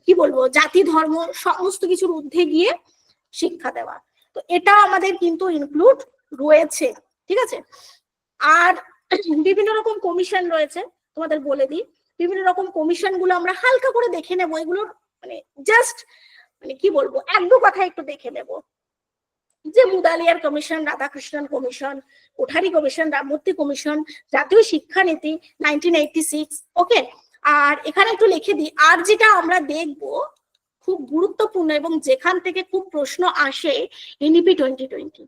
কি বলবো জাতি ধর্ম সমস্ত কিছুর ঊর্ধ্বে গিয়ে শিক্ষা দেওয়া। তো এটা আমাদের কিন্তু ইনক্লুড রয়েছে। ঠিক আছে, আর বিভিন্ন রকম কমিশন রয়েছে, তোমাদের বলে দিই বিভিন্ন রকম কমিশন গুলো আমরা হালকা করে দেখে নেবো, এগুলোর মানে জাস্ট মানে কি বলবো এক দু কথা একটু দেখে নেব। যে Mudaliar commission, Radhakrishnan commission, Kothari commission, Ramamurthy commission, জাতীয় শিক্ষানীতি 1986। ওকে, আর এখানে একটু লিখে দিই, আর যেটা আমরা দেখব খুব গুরুত্বপূর্ণ এবং যেখান থেকে খুব প্রশ্ন আসে, এনইপি 2020।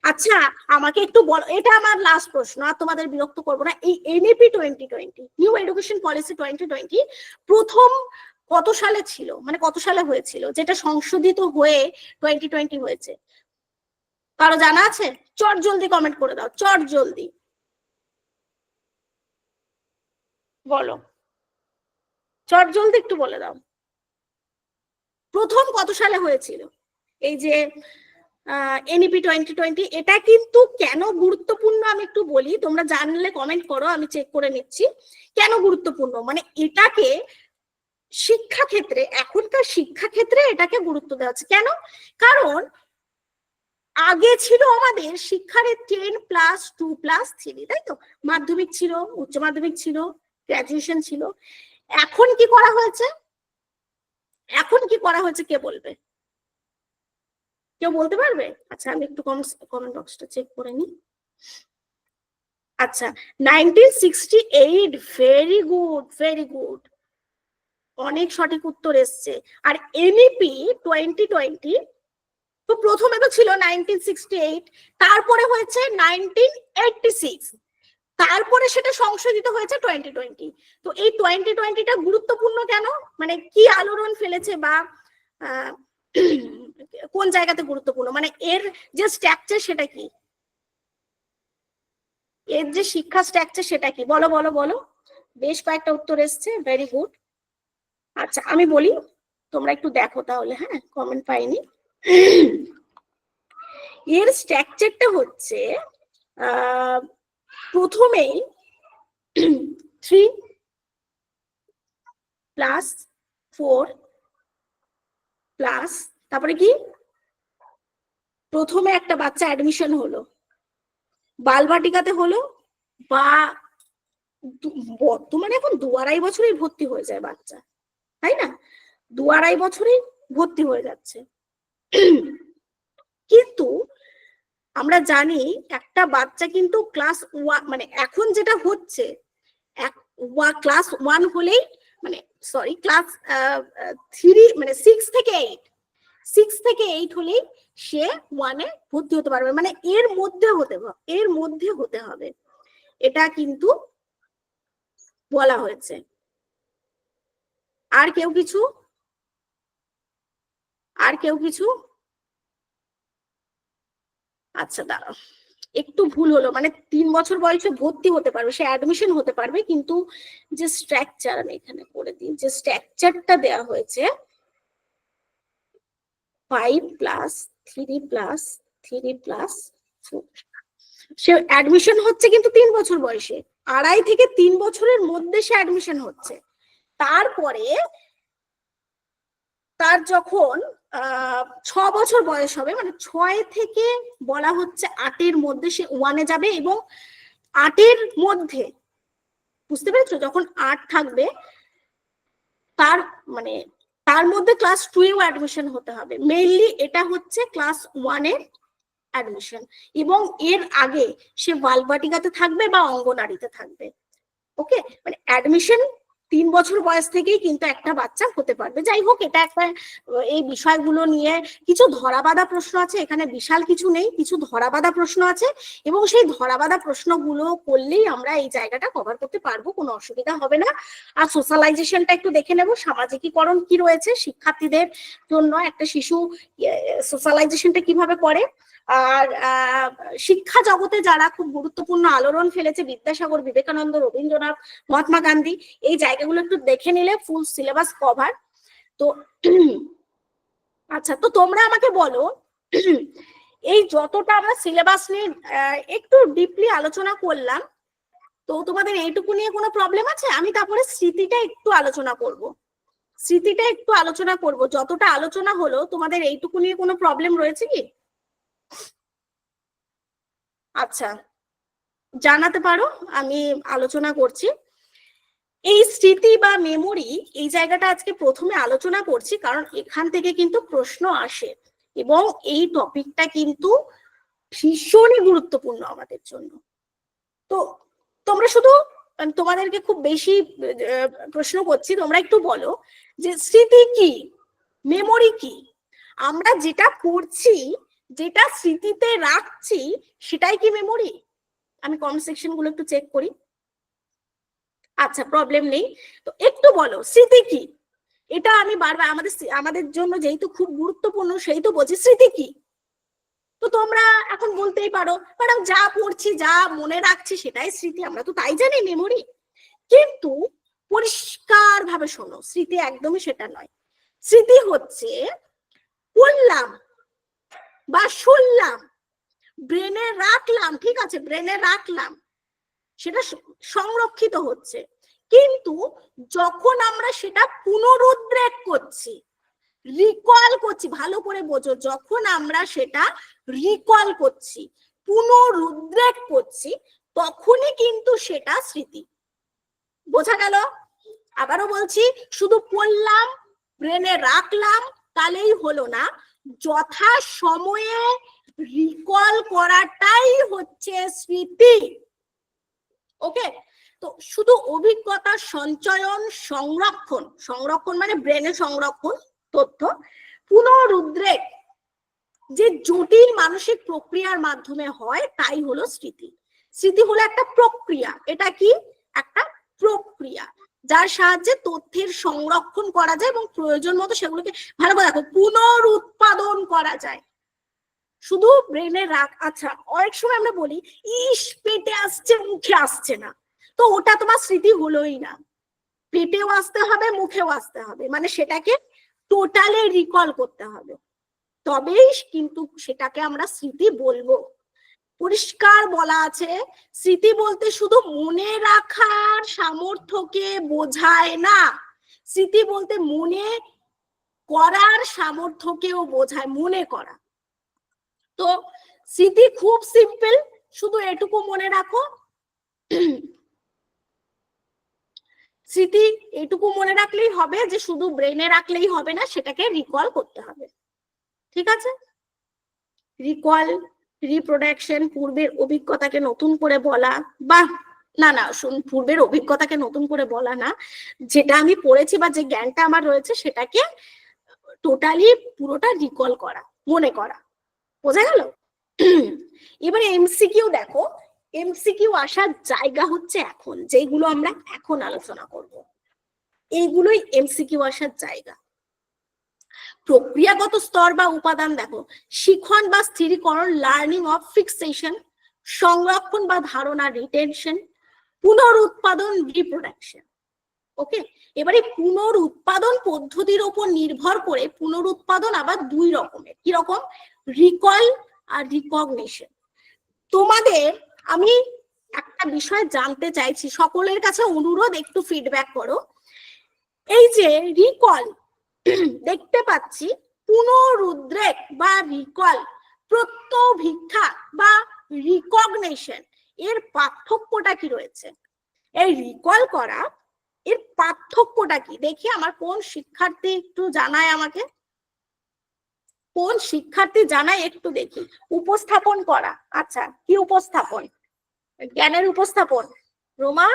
আচ্ছা আমাকে একটু বলো, এটা আমার লাস্ট প্রশ্ন, আর তোমাদের বিরক্ত করবো না। এই এনইপি 2020 নিউ এডুকেশন পলিসি 2020 প্রথম কত সালে ছিল, মানে কত সালে হয়েছিল, যেটা সংশোধিত হয়ে 2020 হয়েছে? কারো জানা আছে? চট জলদি কমেন্ট করে দাও, চট জলদি বলো, চট জলদি একটু বলে দাও প্রথম কত সালে হয়েছিল এই যে এনইপি 2020। এটা কিন্তু কেন গুরুত্বপূর্ণ আমি একটু বলি, তোমরা জানলে কমেন্ট করো, আমি চেক করে নিচ্ছি কেন গুরুত্বপূর্ণ। মানে এটাকে শিক্ষাক্ষেত্রে, এখনকার শিক্ষাক্ষেত্রে এটাকে গুরুত্ব দেওয়া হচ্ছে কেন? কারণ আগে ছিল আমাদের শিক্ষার 10+2+3, তাই তো? মাধ্যমিক ছিল, উচ্চ মাধ্যমিক ছিল, গ্রাজুয়েশন ছিল। এখন কি করা হয়েছে? এখন কি করা হয়েছে কে বলবে? কেউ বলতে পারবে? আচ্ছা আমি একটু কমেন্ট বক্সটা চেক করে নিই। আচ্ছা 1968, ভেরি গুড ভেরি গুড, অনেক সঠিক উত্তর এসছে। আর এনইপি 2020 তো প্রথমে তো ছিল 1968, তারপরে হয়েছে 1986, তারপরে সেটা সংশোধিত হয়েছে 2020। তো এই 2020টা গুরুত্বপূর্ণ কেন, মানে কি আলোড়ন ফেলেছে বা কোন জায়গাতে গুরুত্বপূর্ণ, মানে এর যে স্ট্রাকচার সেটা কি, এর যে শিক্ষা স্ট্রাকচার সেটা কি, বলো বলো বলো। বেশ কয়েকটা উত্তর এসছে, ভেরি গুড। আচ্ছা আমি বলি, তোমরা একটু দেখো তাহলে, হ্যাঁ কমেন্ট পাইনি। এর স্ট্রাকচারটা হচ্ছে প্রথমেই 3+4+ তারপরে কি, প্রথমে একটা বাচ্চা অ্যাডমিশন হলো, বালবাটিকাতে হলো, বা বর্তমানে এখন 2-2.5 বছরেই ভর্তি হয়ে যায় বাচ্চা, তাই না? 2-2.5 বছরেই ভর্তি হয়ে যাচ্ছে। কিন্তু আমরা জানি একটা বাচ্চা কিন্তু ক্লাস 1, মানে এখন যেটা হচ্ছে ক্লাস 1 হলেই, মানে সরি ক্লাস 3 মানে 6 থেকে 8 হলেই সে 1-এ ভর্তি হতে পারবে, মানে এর মধ্যে হতে হবে, এটা কিন্তু বলা হয়েছে। আর কেউ কিছু আচ্ছা দাঁড়াও, একটু ভুল হলো, মানে 3 বছর বয়সে ভর্তি হতে পারবে, সে অ্যাডমিশন হতে পারবে, কিন্তু যে স্ট্রাকচার আমি এখানে করে দিই, যে স্ট্রাকচারটা দেওয়া হয়েছে 5+3+3+4, সে অ্যাডমিশন হচ্ছে কিন্তু 3 বছর বয়সে, 2.5 থেকে 3 বছরের মধ্যে সে অ্যাডমিশন হচ্ছে। তারপরে তার যখন 6 বছর বয়স হবে, মানে 6 থেকে বলা হচ্ছে 8-এর মধ্যে সে 1-এ যাবে, এবং 8-এর মধ্যে, বুঝতে পেরেছো, যখন 8 থাকবে তার মানে তার মধ্যে ক্লাস 2-এও অ্যাডমিশন হতে হবে। মেইনলি এটা হচ্ছে ক্লাস 1-এর অ্যাডমিশন, এবং এর আগে সে বালবাটিকাতে থাকবে বা অঙ্গনারীতে থাকবে। ওকে, মানে অ্যাডমিশন 3 বছর বয়স থেকেই কিন্তু একটা বাচ্চা হতে পারবে। যাই হোক, এটা একটা এই বিষয়গুলো নিয়ে কিছু ধরাবাঁধা প্রশ্ন আছে, এখানে বিশাল কিছু নেই, কিছু ধরাবাঁধা প্রশ্ন আছে এবং সেই ধরাবাঁধা প্রশ্নগুলো করলেই আমরা এই জায়গাটা কভার করতে পারবো, কোনো অসুবিধা হবে না। আর সোশ্যালাইজেশনটা একটু দেখে নেব, সামাজিকীকরণ কি রয়েছে শিক্ষার্থীদের জন্য, একটা শিশু সোশ্যালাইজেশনটা কিভাবে করে। আর শিক্ষা জগতে যারা খুব গুরুত্বপূর্ণ আলোড়ন ফেলেছে, বিদ্যাসাগর, বিবেকানন্দ, রবীন্দ্রনাথ, মহাত্মা গান্ধী, এই জায়গাগুলো একটু দেখে নিলে ফুল সিলেবাস কভার। তো আচ্ছা, তো তোমরা আমাকে বলো, এই যতটা আমরা সিলেবাস নিয়ে একটু ডিপলি আলোচনা করলাম, তো তোমাদের এইটুকু নিয়ে কোনো প্রবলেম আছে? আমি তারপরে স্মৃতিটা একটু আলোচনা করব, যতটা আলোচনা হলো তোমাদের এইটুকু নিয়ে কোনো প্রবলেম রয়েছে কি? আচ্ছা, জানাতে পারো, আমি আলোচনা করছি। এই স্মৃতি বা মেমোরি, এই জায়গাটা আজকে প্রথমে আলোচনা করছি কারণ এখান থেকে কিন্তু প্রশ্ন আসে এবং এই টপিকটা কিন্তু ভীষণই গুরুত্বপূর্ণ আমাদের জন্য। তো তোমরা শুধু, তোমাদেরকে খুব বেশি প্রশ্ন করছি, তোমরা একটু বলো যে স্মৃতি কি, মেমোরি কি? আমরা যেটা পড়ছি, যেটা স্মৃতিতে রাখছি, সেটাই কি মেমোরি? আমি কমেন্ট সেকশন গুলো একটু চেক করি। আচ্ছা, প্রবলেম নেই। তো একটু বলো স্মৃতি কি? এটা আমি বারবার আমাদের জন্য যেহেতু খুব গুরুত্বপূর্ণ, সেই তো বলছি স্মৃতি কি। তো তোমরা এখন বলতেই পারো, ম্যাডাম যা পড়ছি, যা মনে রাখছি সেটাই স্মৃতি, আমরা তো তাই জানি মেমোরি। কিন্তু পরিষ্কার ভাবে শোনো, স্মৃতি একদমই সেটা নয়। স্মৃতি হচ্ছে পড়লাম বা শুনলাম, ব্রেনে রাখলাম, ঠিক আছে, ব্রেনে রাখলাম, সেটা সংরক্ষিত হচ্ছে। কিন্তু যখন আমরা সেটা পুনরুদ্রেক করছি, রিকল করছি, ভালো করে বোঝো, যখন আমরা সেটা রিকল করছি, পুনরুদ্রেক করছি, তখনই কিন্তু সেটা স্মৃতি। বোঝা গেল? আবারও বলছি, শুধু পড়লাম, ব্রেনে রাখলাম তাহলেই হলো না, যথা সময়ে রিকল করাটাই হচ্ছে স্মৃতি। ওকে, তো শুধু অভিজ্ঞতা সঞ্চয়ন, সংরক্ষণ মানে ব্রেনে সংরক্ষণ তথ্য, পুনরুদ্রেক যে জটিল মানসিক প্রক্রিয়ার মাধ্যমে হয়, তাই হলো স্মৃতি। স্মৃতি হলো একটা প্রক্রিয়া। এটা কি? একটা প্রক্রিয়া যার সাহায্যে তথ্যের সংরক্ষণ করা যায় এবং প্রয়োজন মতো সেগুলোকে, ভালো করে দেখো, পুনরুৎপাদন করা যায়। শুধু ব্রেনে রাখ। আচ্ছা, অনেক সময় আমরা বলি ইস পেটে আসছে, মুখে আসছে না, তো ওটা তোমার স্মৃতি হলোই না। পেটেও আসতে হবে, মুখেও আসতে হবে, মানে সেটাকে টোটালি রিকল করতে হবে, তবেই কিন্তু সেটাকে আমরা স্মৃতি বলবো। পরিষ্কার বলা আছে, স্মৃতি বলতে শুধু মনে রাখার সামর্থ্যকে বোঝায় না, স্মৃতি বলতে মনে করার সামর্থ্যকেও বোঝায়, মনে করা। তো স্মৃতি খুব সিম্পল, শুধু এটুকু মনে রাখো, স্মৃতি এটুকু মনে রাখলেই হবে যে শুধু ব্রেনে রাখলেই হবে না, সেটাকে রিকল করতে হবে। ঠিক আছে? রিকল, রিপ্রোডাকশন, পূর্বের অভিজ্ঞতাকে নতুন করে বলা, বা না পূর্বের অভিজ্ঞতাকে নতুন করে বলা না, যেটা আমি পড়েছি বা যে জ্ঞানটা আমার রয়েছে সেটাকে টোটালি পুরোটা রিকল করা, মনে করা। বোঝা গেল? এবারে এমসিকিউ দেখো, এমসিকিউ আসার জায়গা হচ্ছে এখন, যেগুলো আমরা এখন আলোচনা করব, এইগুলোই এমসিকিউ আসার জায়গা। প্রক্রিয়াগত স্তর বা উপাদান দেখো, শিখন বা স্থিরীকরণ, লার্নিং অফ ফিক্সেশন, সংরক্ষণ বা ধারণা, রিটেনশন, পুনরুৎপাদন, রিপ্রোডাকশন। ওকে, এবারে পুনরুৎপাদন পদ্ধতির উপর নির্ভর করে পুনরুৎপাদন আবার দুই রকমের। কি রকম? রিকল আর রিকগনিশন। তোমাদের আমি একটা বিষয় জানতে চাইছি, সকলের কাছে অনুরোধ, একটু ফিডব্যাক করো। এই যে রিকল দেখতে পাচ্ছি, পুনরুদ্রেক বা রিকল, প্রত্যভিজ্ঞা বা রিকগনিশন, এর পার্থক্যটা কি রয়েছে? এই রিকল করা, এর পার্থক্যটা কি? দেখি আমার কোন শিক্ষার্থী একটু জানায় আমাকে, কোন শিক্ষার্থী জানায় একটু দেখি। উপস্থাপন করা, আচ্ছা, কি উপস্থাপন? জ্ঞানের উপস্থাপন। রোমা,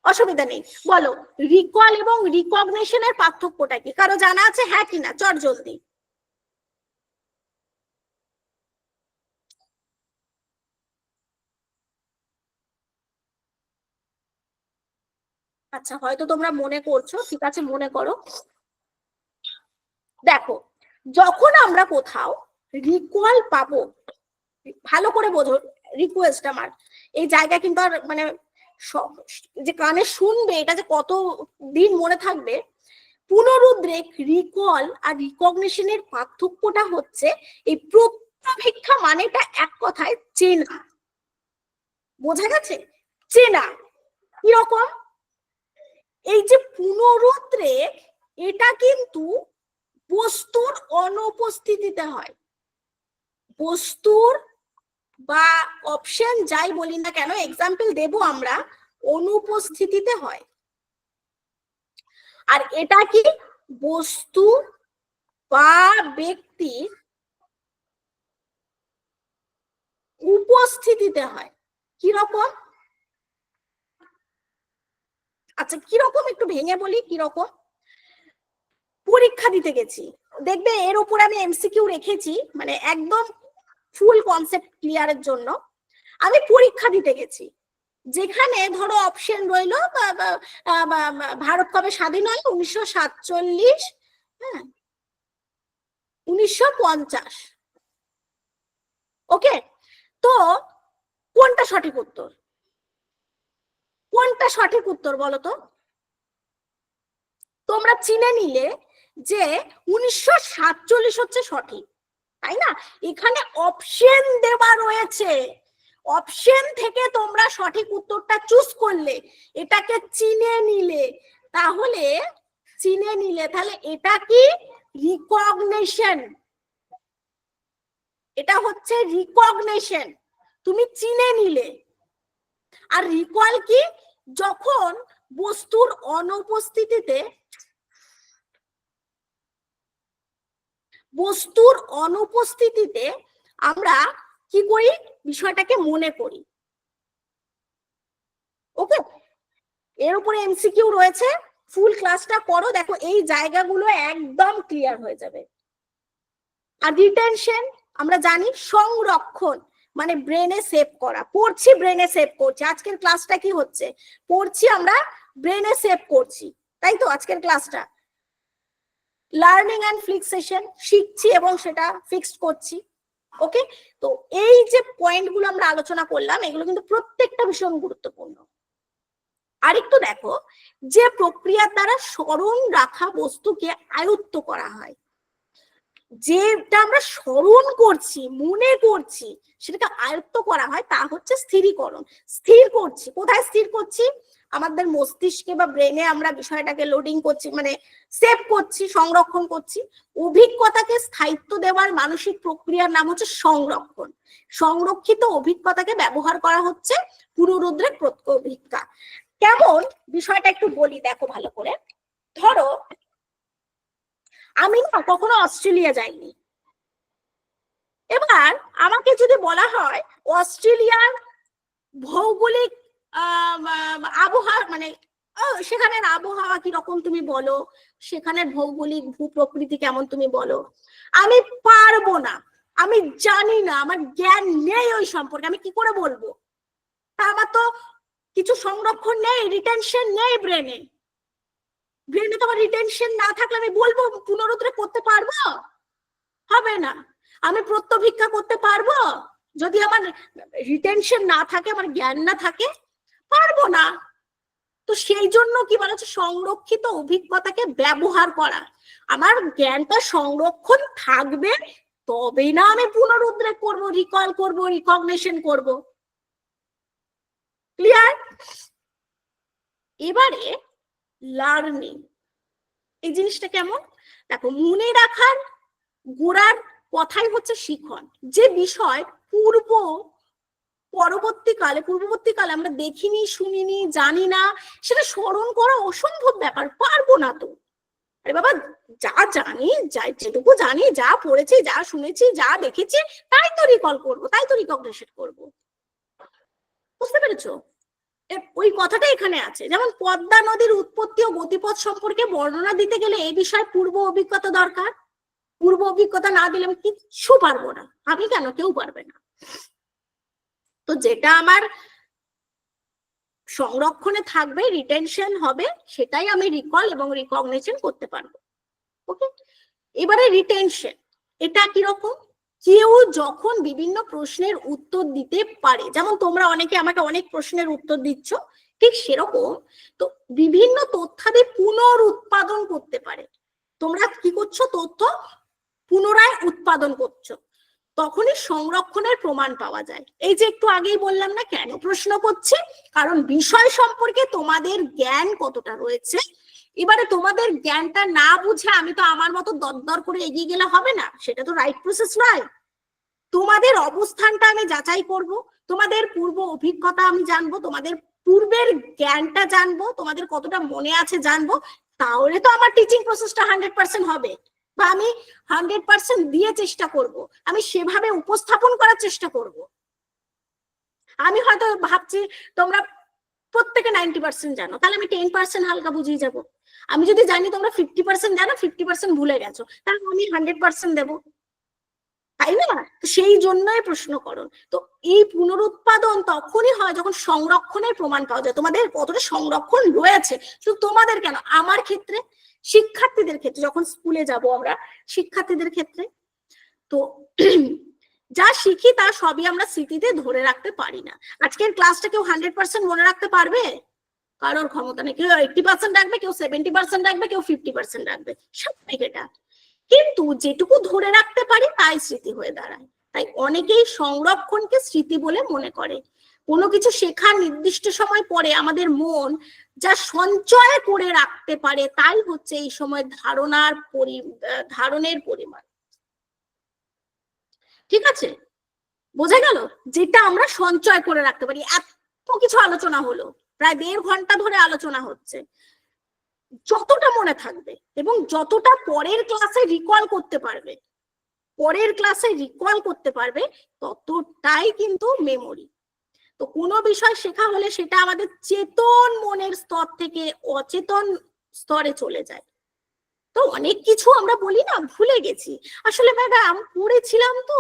অসুবিধা নেই। বলো রিকল এবং রিকগনিশনের পার্থক্যটা কি? কারো জানা আছে? হ্যাঁ কিনা, চট জলদি। আচ্ছা, হয়তো তোমরা মনে করছো, ঠিক আছে মনে করো। দেখো, যখন আমরা কোথাও রিকল পাবো, ভালো করে বোঝো, রিকোয়েস্ট আমার, এই জায়গা কিন্তু আর মানে যে কানে শুনবে এটা যে কত দিন মনে থাকবে। পুনরুদ্রেক, রিকল আর রিকগনিশনের পার্থক্যটা হচ্ছে এই প্রত্যভিক্ষা মানেটা এক কথায় চেনা। বোঝা গেছে? চেনা কিরকম? এই যে পুনরুদ্রেক, এটা কিন্তু বস্তুর অনুপস্থিতিতে হয়। বস্তুর বা অপশন যাই বলি না কেন, এক্সাম্পল দেব আমরা, অনুপস্থিতিতে হয়। আর এটা কি বস্তু বা ব্যক্তির উপস্থিতিতে হয়। কিরকম? আচ্ছা কিরকম একটু ভেঙে বলি কিরকম। পরীক্ষা দিতে গেছি, দেখবে এর উপরে আমি এমসিকিউ রেখেছি, মানে একদম ফুল কনসেপ্ট ক্লিয়ারের জন্য। আমি পরীক্ষা দিতে গেছি, যেখানে ধরো অপশন রইলো ভারত কবে স্বাধীন হয়, 1947, হ্যাঁ 1950। ওকে, তো কোনটা সঠিক উত্তর? কোনটা সঠিক উত্তর বলো তো? তোমরা চিনে নিলে যে 1947 হচ্ছে সঠিক, তাই না? এখানে অপশন দেওয়া রয়েছে, অপশন থেকে তোমরা সঠিক উত্তরটা চুজ করলে, এটাকে চিনে নিলে, তাহলে এটা কি রিকগনিশন। এটা হচ্ছে রিকগনিশন, তুমি চিনে নিলে। আর রিকল কি? যখন বস্তুর অনুপস্থিতিতে আমরা কি করি, বিষয়টাকে মনে করি। ওকে, এর উপরে এমসিকিউ রয়েছে, ফুল ক্লাসটা করো, দেখো এই জায়গাগুলো একদম ক্লিয়ার হয়ে যাবে। আর রিটেনশন আমরা জানি সংরক্ষণ, মানে ব্রেনে সেভ করা। পড়ছি, ব্রেনে সেভ করছি। আজকের ক্লাসটা কি হচ্ছে? পড়ছি, আমরা ব্রেনে সেভ করছি, তাই তো আজকের ক্লাসটা। লার্নিং অ্যান্ড ফিক্সেশন, শিখছি এবং সেটা ফিক্সড করছি। ওকে, তো এই যে পয়েন্টগুলো আমরা আলোচনা করলাম, এগুলো কিন্তু প্রত্যেকটা ভীষণ গুরুত্বপূর্ণ। আরেকটু দেখো, যে প্রক্রিয়ার দ্বারা স্মরণ রাখা বস্তুকে আয়ত্ত করা হয়, যেটা আমরা স্মরণ করছি, মনে করছি, সেটাকে আয়ত্ত করা হয়, তা হচ্ছে স্থিরীকরণ। স্থির করছি, কোথায় স্থির করছি? আমাদের মস্তিষ্কে বা ব্রেনে আমরা বিষয়টাকে লোডিং করছি, মানে সেভ করছি, সংরক্ষণ করছি। অভিজ্ঞতাকে স্থায়িত্ব দেওয়ার মানসিক প্রক্রিয়ার নাম হচ্ছে সংরক্ষণ। সংরক্ষিত অভিজ্ঞতাকে ব্যবহার করা হচ্ছে পুনরুদ্রেক প্রত্যভিজ্ঞা। কেমন বিষয়টা একটু বলি, দেখো ভালো করে। ধরো আমি না কখনো অস্ট্রেলিয়া যাইনি, এবার আমাকে যদি বলা হয় অস্ট্রেলিয়ার ভৌগোলিক আবহাওয়া, মানে সেখানের আবহাওয়া কিরকম তুমি বলো, সেখানের ভৌগোলিক ভূপ্রকৃতি কেমন তুমি বলো, আমি পারবো না, আমি জানি না, আমার জ্ঞান নেই ওই সম্পর্কে, আমি কি করে বলবো? তা আমার তো কিছু সংরক্ষণ নেই, রিটেনশন নেই ব্রেনে। ব্রেনে তো আমার রিটেনশন না থাকলে আমি বলবো, পুনরুদ্রেক করতে পারবো? হবে না। আমি প্রত্যভিজ্ঞা করতে পারবো যদি আমার রিটেনশন না থাকে, আমার জ্ঞান না থাকে? পারবো না। তো সেই জন্য কি বলা হচ্ছে, সংরক্ষিত অভিজ্ঞতাকে ব্যবহার করা। আমার জ্ঞানটা সংরক্ষণ থাকবে, তবেই না আমি পুনরুদ্রেক করব, রিকল করব, রিকগনিশন করব। ক্লিয়ার? এবারে লার্নিং, এই জিনিসটা কেমন দেখো। মনে রাখার গোড়ার কথাই হচ্ছে শিখন। যে বিষয় পূর্ববর্তীকালে আমরা দেখিনি, শুনিনি, জানি না, সেটা স্মরণ করা অসম্ভব ব্যাপার, পারবো না তো। আরে বাবা, যা জানি, যেটুকু জানি, যা পড়েছি, যা শুনেছি, যা দেখেছি, তাই তো রিকল করবো, তাই তো রিকগনিশন করবো। বুঝতে পেরেছো? ওই কথাটা এখানে আছে। যেমন পদ্মা নদীর উৎপত্তি ও গতিপথ সম্পর্কে বর্ণনা দিতে গেলে এই বিষয়ে পূর্ব অভিজ্ঞতা দরকার। পূর্ব অভিজ্ঞতা না দিলে আমি কিচ্ছু পারবো না। আমি কেন, কেউ পারবে না। তো যেটা আমার সংরক্ষণে থাকবে, রিটেনশন হবে, সেটাই আমি রিকল এবং রিকগনিশন করতে পারবো। ওকে, এবারে রিটেনশন এটা কিরকম? কেউ যখন বিভিন্ন প্রশ্নের উত্তর দিতে পারে, যেমন তোমরা অনেকে আমাকে অনেক প্রশ্নের উত্তর দিচ্ছ, ঠিক সেরকম তো বিভিন্ন তথ্যাদি পুনরুৎপাদন করতে পারে। তোমরা কি করছো? তথ্য পুনরায় উৎপাদন করছো, তখনই সংরক্ষণের প্রমাণ পাওয়া যায়। এই যে একটু আগেই বললাম না, কেন প্রশ্ন করছি? কারণ বিষয় সম্পর্কে তোমাদের জ্ঞান কতটা রয়েছে। এবারে তোমাদের জ্ঞানটা না বুঝে আমি তো আমার মতো দরদর করে এগিয়ে গেলে হবে না, সেটা তো রাইট প্রসেস নয়। তোমাদের অবস্থানটা আমি যাচাই করব, তোমাদের পূর্ব অভিজ্ঞতা আমি জানবো, তোমাদের পূর্বের জ্ঞানটা জানবো, তোমাদের কতটা মনে আছে জানবো, তাহলে তো আমার টিচিং প্রসেসটা 100% হবে, বা আমি 100% দিয়ে চেষ্টা করব, আমি সেভাবে উপস্থাপন করার চেষ্টা করব। আমি হয়তো ভাবছি তোমরা প্রত্যেকে 90% জানো, তাহলে আমি 10% হালকা বুঝিয়ে যাব। আমি যদি জানি তোমরা 50% জানো, 50% ভুলে গেছো, তাহলে আমি 100% দেবো, তাই না? সেই জন্যই প্রশ্ন করো। তো এই পুনরুৎপাদন তখনই হয় যখন সংরক্ষণের প্রমাণ পাওয়া যায়, তোমাদের কতটা সংরক্ষণ রয়েছে। শুধু তোমাদের কেন, আমার ক্ষেত্রে, শিক্ষার্থীদের ক্ষেত্রে, যখন স্কুলে যাব আমরা, শিক্ষার্থীদের ক্ষেত্রে তো যা শিখি তা সবই আমরা স্মৃতিতে ধরে রাখতে পারি না। আজকের ক্লাসটা কেউ 100% মনে রাখতে পারবে? কারোর ক্ষমতা নেই। কেউ 80% রাখবে, কেউ 70% রাখবে, কেউ 50% রাখবে, স্বাভাবিক এটা। কিন্তু যেটুকু ধরে রাখতে পারি তাই স্মৃতি হয়ে দাঁড়ায়। তাই অনেকেই সংরক্ষণকে স্মৃতি বলে মনে করে। কোনো কিছু শেখার নির্দিষ্ট সময় পরে আমাদের মন যা সঞ্চয় করে রাখতে পারে তাই হচ্ছে এই সময় ধারণের পরিমাণ। ঠিক আছে, বোঝা গেল? যেটা আমরা সঞ্চয় করে রাখতে পারি। এত কিছু আলোচনা হলো, প্রায় 1.5 ঘন্টা ধরে আলোচনা হচ্ছে। যতটা মনে থাকবে এবং যতটা পরের ক্লাসে রিকল করতে পারবে, ততটাই কিন্তু মেমোরি। তো কোনো বিষয় শেখা হলে সেটা আমাদের চেতন মনের স্তর থেকে অচেতন স্তরে চলে যায়। তো অনেক কিছু আমরা বলি না ভুলে গেছি, আসলে ম্যাডাম পড়েছিলাম তো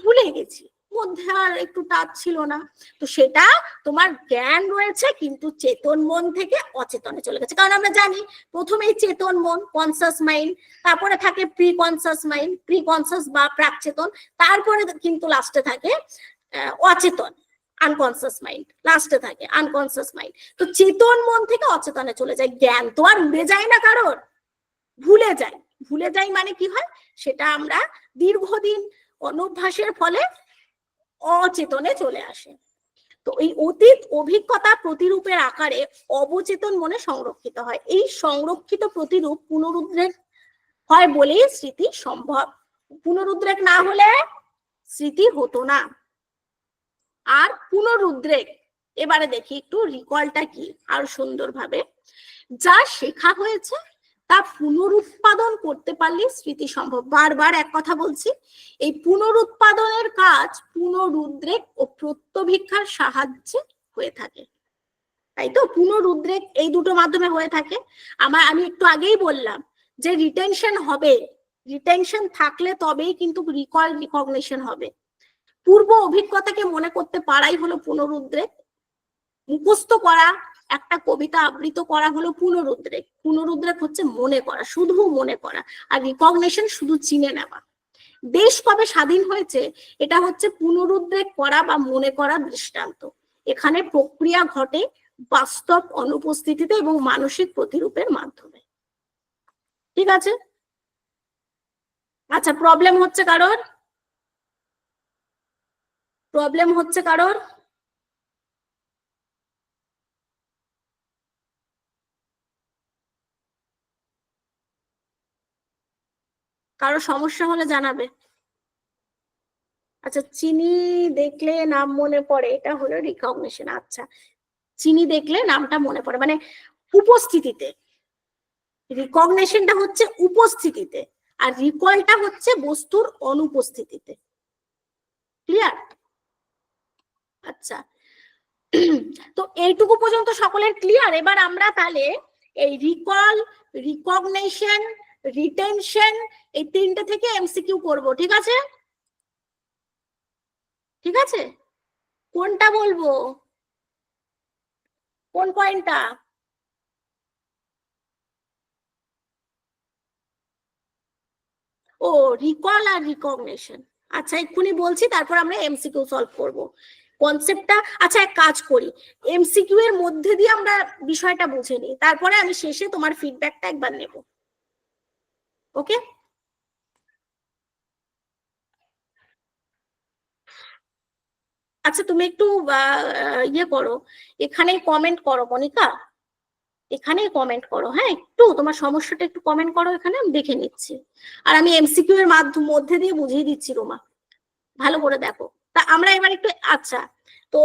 ভুলে গেছি, মধ্যে আর একটু টাচ ছিল না। তো সেটা তোমার জ্ঞান রয়েছে কিন্তু চেতন মন থেকে অচেতনে চলে গেছে। কারণ আমরা জানি প্রথমেই চেতন মন, কনসাস মাইন্ড, তারপরে থাকে pre conscious mind, pre conscious বা প্রাক চেতন, তারপরে কিন্তু লাস্টে থাকে অচেতন, আনকনসাস মাইন্ড, লাস্টে থাকে আনকনসাস মাইন্ড। তো চেতন মন থেকে অচেতনে চলে যায়। জ্ঞান তো আর উড়ে যায় না কারোর, ভুলে যাই মানে কি হয়, সেটা আমরা দীর্ঘদিন অনভ্যাসের ফলে অচেতনে চলে আসে। তো এই অতীত অভিজ্ঞতা প্রতিরূপের আকারে অবচেতন মনে সংরক্ষিত হয়। এই সংরক্ষিত প্রতিরূপ পুনরুদ্রেক হয় বলেই স্মৃতি সম্ভব। পুনরুদ্রেক না হলে স্মৃতি হতো না। আর পুনরুদ্রেক, এবারে দেখি একটু রিকলটা কি আর সুন্দরভাবে। যা শেখা হয়েছে তা পুনরুৎপাদন করতে পারলে স্মৃতি সম্ভব। বারবার এক কথা বলছি, এই পুনরুৎপাদনের কাজ পুনরুদ্রেক ও প্রত্যভিজ্ঞার সাহায্যে হয়ে থাকে। তাই তো পুনরুদ্রেক এই দুটো মাধ্যমে হয়ে থাকে। আমি একটু আগেই বললাম যে রিটেনশন হবে, রিটেনশন থাকলে তবেই কিন্তু রিকল রিকগনিশন হবে। পূর্ব অভিজ্ঞতাকে মনে করতে পারাই হলো পুনরুদ্রেক। মুখস্থ করা, একটা কবিতা আবৃত করা হলো পুনরুদ্রেক। পুনরুদ্রেক হচ্ছে মনে করা, শুধু মনে করা। আর রিকগনিশন শুধু চিনে নেওয়া। দেশ কবে স্বাধীন হয়েছে এটা হচ্ছে পুনরুদ্রেক করা বা মনে করা দৃষ্টান্ত। এখানে প্রক্রিয়া ঘটে বাস্তব অনুপস্থিতিতে এবং মানসিক প্রতিরূপের মাধ্যমে। ঠিক আছে? আচ্ছা, প্রবলেম হচ্ছে কারোর? কারো সমস্যা হলে জানাবে। আচ্ছা, চিনি দেখলে নাম মনে পড়ে, এটা হলো রিকগনিশন। আচ্ছা, চিনি দেখলে নামটা মনে পড়ে মানে উপস্থিতিতে। রিকগনিশনটা হচ্ছে উপস্থিতিতে, আর রিকলটা হচ্ছে বস্তুর অনুপস্থিতিতে। ক্লিয়ার? আচ্ছা, তো এইটুকু পর্যন্ত সকলের ক্লিয়ার। এবার আমরা তাহলে এই রিকল, রিকগনিশন, রিটেনশন এই তিনটে থেকে এমসিকিউ করব, ঠিক আছে? ঠিক আছে, কোনটা বলবো, কোন পয়েন্টটা? ও রিকল আর রিকগনিশন, আচ্ছা এক্ষুনি বলছি, তারপর আমরা এমসিকিউ সলভ করব কনসেপ্টটা। আচ্ছা এক কাজ করি, এমসিকিউ এর মধ্যে দিয়ে আমরা বিষয়টা বুঝে নিই, তারপরে আমি শেষে তোমার ফিডব্যাকটা একবার নেব, ওকে? আচ্ছা তুমি একটু ইয়ে করো, এখানেই কমেন্ট করো মনিকা, এখানেই কমেন্ট করো, হ্যাঁ একটু তোমার সমস্যাটা একটু কমেন্ট করো, এখানে আমি দেখে নিচ্ছি, আর আমি এমসিকিউ এর মধ্যে দিয়ে বুঝিয়ে দিচ্ছি রোমা, ভালো করে দেখো। তা আমরা এবার একটু, আচ্ছা তো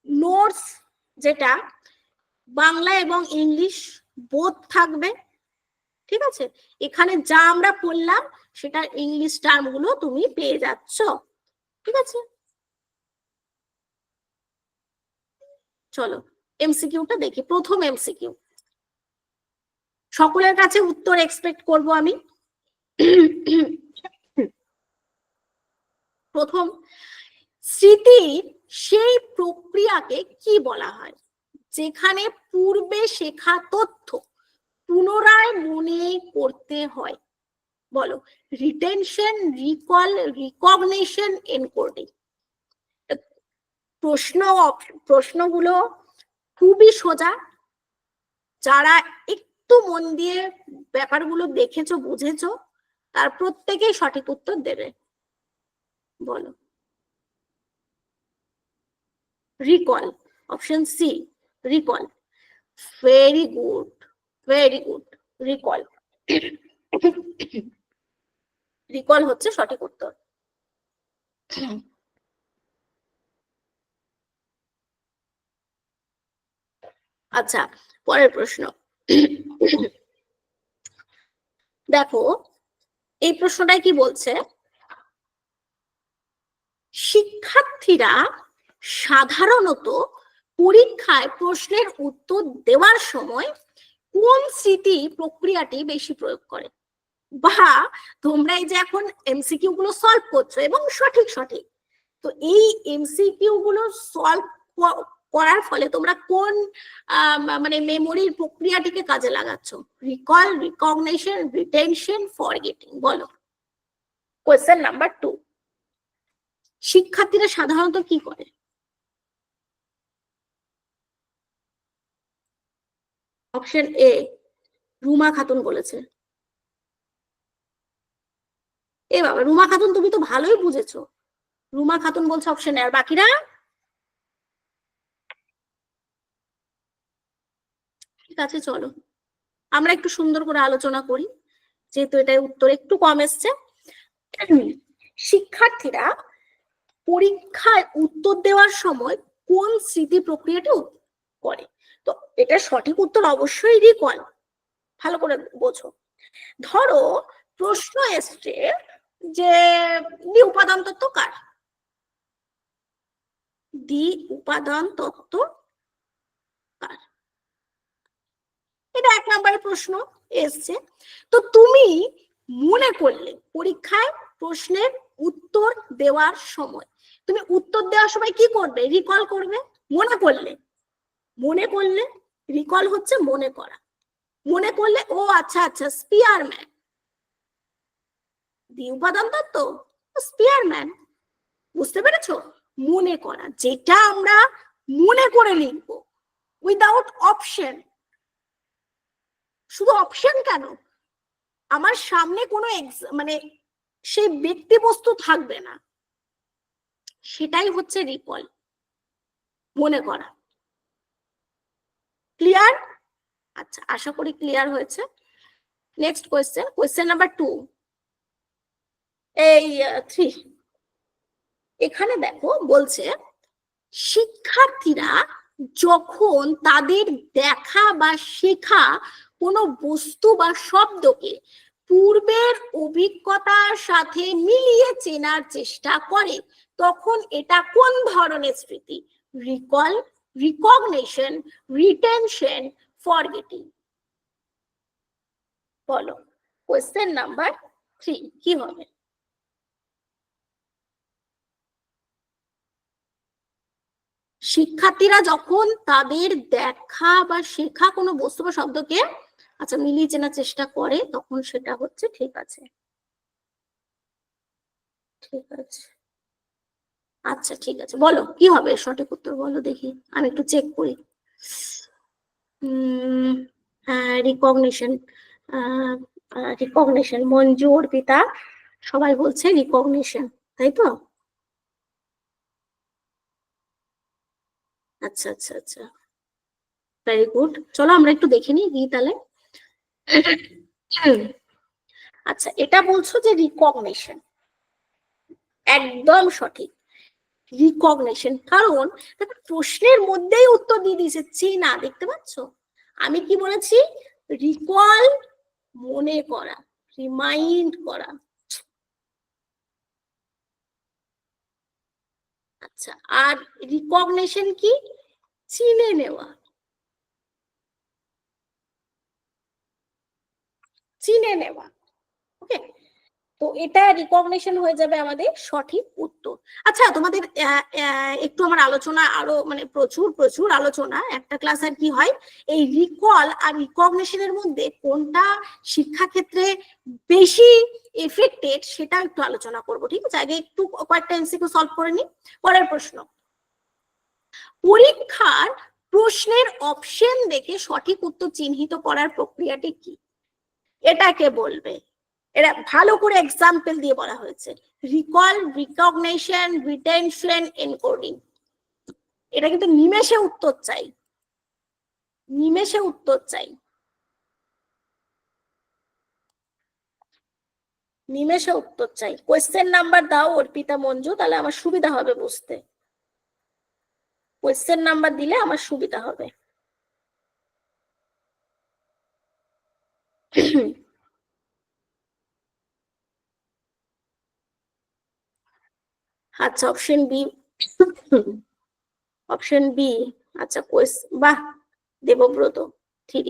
নোটস যেটা বাংলা এবং ইংলিশ বোথ থাকবে, ঠিক আছে? এখানে যা আমরা পড়লাম সেটা ইংলিশ টার্ম গুলো তুমি পেয়ে যাচ্ছ, ঠিক আছে? চলো এমসিকিউটা দেখি। প্রথম এমসিকিউ, সকলের কাছে উত্তর এক্সপেক্ট করব আমি। প্রথম, স্মৃতির সেই প্রক্রিয়াকে কি বলা হয় যেখানে পূর্বে শেখা তথ্য পুনরায় মনে করতে হয়? বলো, রিটেনশন, রিকল, রিকগনিশন, এনকোডিং। প্রশ্নগুলো খুবই সোজা, যারা একটু মন দিয়ে ব্যাপারগুলো দেখেছো বুঝেছো তার প্রত্যেকেই সঠিক উত্তর দেবে। বলো, recall, option C recall, very good, very good, recall, recall হচ্ছে সঠিক উত্তর। আচ্ছা পরের প্রশ্ন দেখো, এই প্রশ্নটাই কি বলছে, শিক্ষার্থীরা সাধারণত পরীক্ষায় প্রশ্নের উত্তর দেওয়ার সময় কোন স্মৃতি প্রক্রিয়াটি বেশি প্রয়োগ করে? বা তোমরা এই যে এখন এমসিকিউ গুলো সলভ করছো এবং সঠিক সঠিক, তো এই এমসিকিউ গুলো সলভ করার ফলে তোমরা কোন মানে মেমোরির প্রক্রিয়াটিকে কাজে লাগাচ্ছ? Recall, recognition, retention, forgetting? বলো। কোয়েশ্চেন নাম্বার 2, শিক্ষার্থীরা সাধারণত কি করে? অপশন এ রুমা খাতুন বলেছে। এ বাবা, রুমা খাতুন তুমি তো ভালোই বুঝেছো, রুমা খাতুন বলছে অপশন এ, আর বাকিরা? ঠিক আছে চলো আমরা একটু সুন্দর করে আলোচনা করি, যেহেতু এটা উত্তর একটু কম এসছে। শিক্ষার্থীরা পরীক্ষায় উত্তর দেওয়ার সময় কোন স্মৃতি প্রক্রিয়াটি করে? তো এটা সঠিক উত্তর অবশ্যই রিকল, ভালো করে বোঝো। ধরো প্রশ্ন এসছে যে দ্বি উপাদান তত্ত্ব কার? দ্বি উপাদান তত্ত্ব কার? এটা 1 নম্বরের প্রশ্ন এসছে। তো তুমি মনে করলে পরীক্ষায় প্রশ্নের উত্তর দেওয়ার সময়, তুমি উত্তর দেওয়ার সময় কি করবে? রিকল করবে। মনে করলে, মনে করলে, রিকল হচ্ছে মনে করা, মনে করলে ও আচ্ছা আচ্ছা স্পিয়ারম্যান, দ্বি উপাদান তত্ত্ব স্পিয়ারম্যান, বুঝতে পেরেছো? মনে করা, যেটা আমরা মনে করে লিখবো উইদাউট অপশন। শুধু অপশন কেন, আমার সামনে কোনো মানে সেই ব্যক্তি বস্তু থাকবে না, সেটাই হচ্ছে রিকল, মনে করা। ক্লিয়ার? আচ্ছা আশা করি ক্লিয়ার হয়েছে। নেক্সট কোয়েশ্চেন, কোয়েশ্চেন নাম্বার 2, এই 3, এখানে দেখো বলছে শিক্ষার্থীরা যখন তাদের দেখা বা শেখা কোনো বস্তু বা শব্দকে পূর্বের অভিজ্ঞতার সাথে মিলিয়ে চেনার চেষ্টা করে তখন এটা কোন ধরনের স্মৃতি? Recall, recognition, retention, forgetting. বলো কোয়েশ্চেন নাম্বার 3 কি হবে? শিক্ষার্থীরা যখন তাদের দেখা বা শেখা কোনো বস্তু বা শব্দকে আচ্ছা মিলিয়ে চেনার চেষ্টা করে তখন সেটা হচ্ছে ঠিক আছে, ঠিক আছে, আচ্ছা ঠিক আছে। বলো কি হবে সঠিক উত্তর, বলো দেখি, আমি একটু চেক করি। রিকগনিশন, রিকগনিশন, মঞ্জু, অর্পিতা সবাই বলছে রিকগনিশন, তাই তো? আচ্ছা আচ্ছা আচ্ছা, ভেরি গুড। চলো আমরা একটু দেখে নিই কি তাহলে। আচ্ছা এটা বলছো যে রিকগনিশন, একদম সঠিক, রিকগনিশন। কারণ প্রশ্নের মধ্যেই উত্তর দিয়ে দিয়েছে চেনা, দেখতে পাচ্ছ? আমি কি বলেছি? রিকল, মনে করা, রিমাইন্ড করা। আচ্ছা আর রিকগনিশন কি? চিনে নেওয়া, চিনে নেওয়া। ওকে, তো এটা রিকগনিশন হয়ে যাবে আমাদের সঠিক উত্তর। আচ্ছা তোমাদের একটু আমার আলোচনা আরো মানে প্রচুর প্রচুর আলোচনা, একটা ক্লাস আর কি হয় এই রিকল আর রিকগনিশনের মধ্যে কোনটা শিক্ষাক্ষেত্রে বেশি এফেক্টেড সেটা একটু আলোচনা করব, ঠিক আছে? আগে একটু কয়েকটা এমসিকিউ সলভ করে নিই। পরের প্রশ্ন, পরীক্ষার প্রশ্নের অপশন দেখে সঠিক উত্তর চিহ্নিত করার প্রক্রিয়াটি কি? এটাকে বলবে, এটা ভালো করে এক্সাম্পল দিয়ে বলা হয়েছে, রিকল, রিকগনিশন, রিটেনশন, এনকোডিং। এটা কিন্তু নিমেষে উত্তর চাই, নিমেষে উত্তর চাই, নিমেষে উত্তর চাই। কোয়েশ্চেন নাম্বার দাও অর্পিতা, মঞ্জু, তাহলে আমার সুবিধা হবে বুঝতে। কোয়েশ্চেন নাম্বার দিলে আমার সুবিধা হবে। আচ্ছা অপশন বি, অপশন বি। আচ্ছা বাহ দেবব্রত, ঠিক।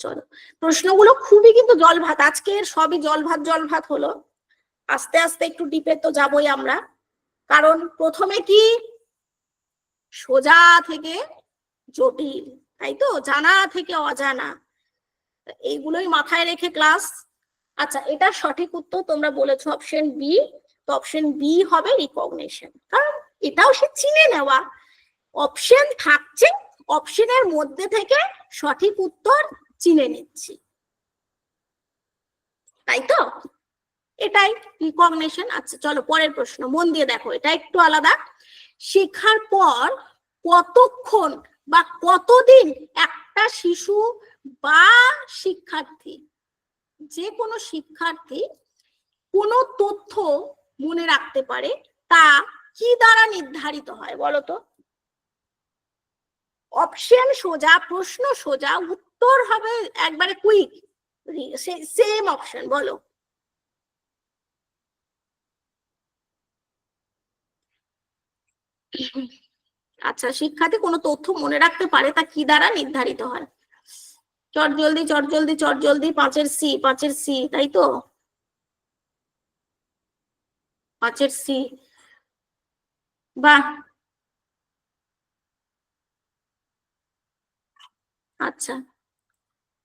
চলো প্রশ্নগুলো খুবই কিন্তু জল ভাত, আজকের সবই জল ভাত জল ভাত হলো। আস্তে আস্তে একটু ডিপে তো যাবই আমরা, কারণ প্রথমে কি সোজা থেকে জটিল, তাই তো, জানা থেকে অজানা, এইগুলোই মাথায় রেখে ক্লাস। আচ্ছা এটা সঠিক উত্তর তোমরা বলেছো অপশন বি, তো অপশন বি হবে রিকগনিশন, কারণ এটাও সে চিনে নেওয়া। অপশন থাকছে, অপশনের মধ্যে থেকে সঠিক উত্তর চিনে নিচ্ছি, তাই তো, এটাই রিকগনিশন। আচ্ছা চলো পরের প্রশ্ন, মন দিয়ে দেখো, এটা একটু আলাদা। শেখার পর কতক্ষণ বা কতদিন একটা শিশু বা শিক্ষার্থী, যে কোনো শিক্ষার্থী কোনো তথ্য মনে রাখতে পারে তা কি দ্বারা নির্ধারিত হয় বলো তো? অপশন সোজা, প্রশ্ন সোজা, উত্তর হবে একবারে কুইক, সেম অপশন, বলো। আচ্ছা শিক্ষার্থী কোনো তথ্য মনে রাখতে পারে তা কি দ্বারা নির্ধারিত হয়? চট জলদি চট জলদি চট জলদি, 5-এর সি, 5-এর সি, তাই তো, 5-এর সি, বাহ। আচ্ছা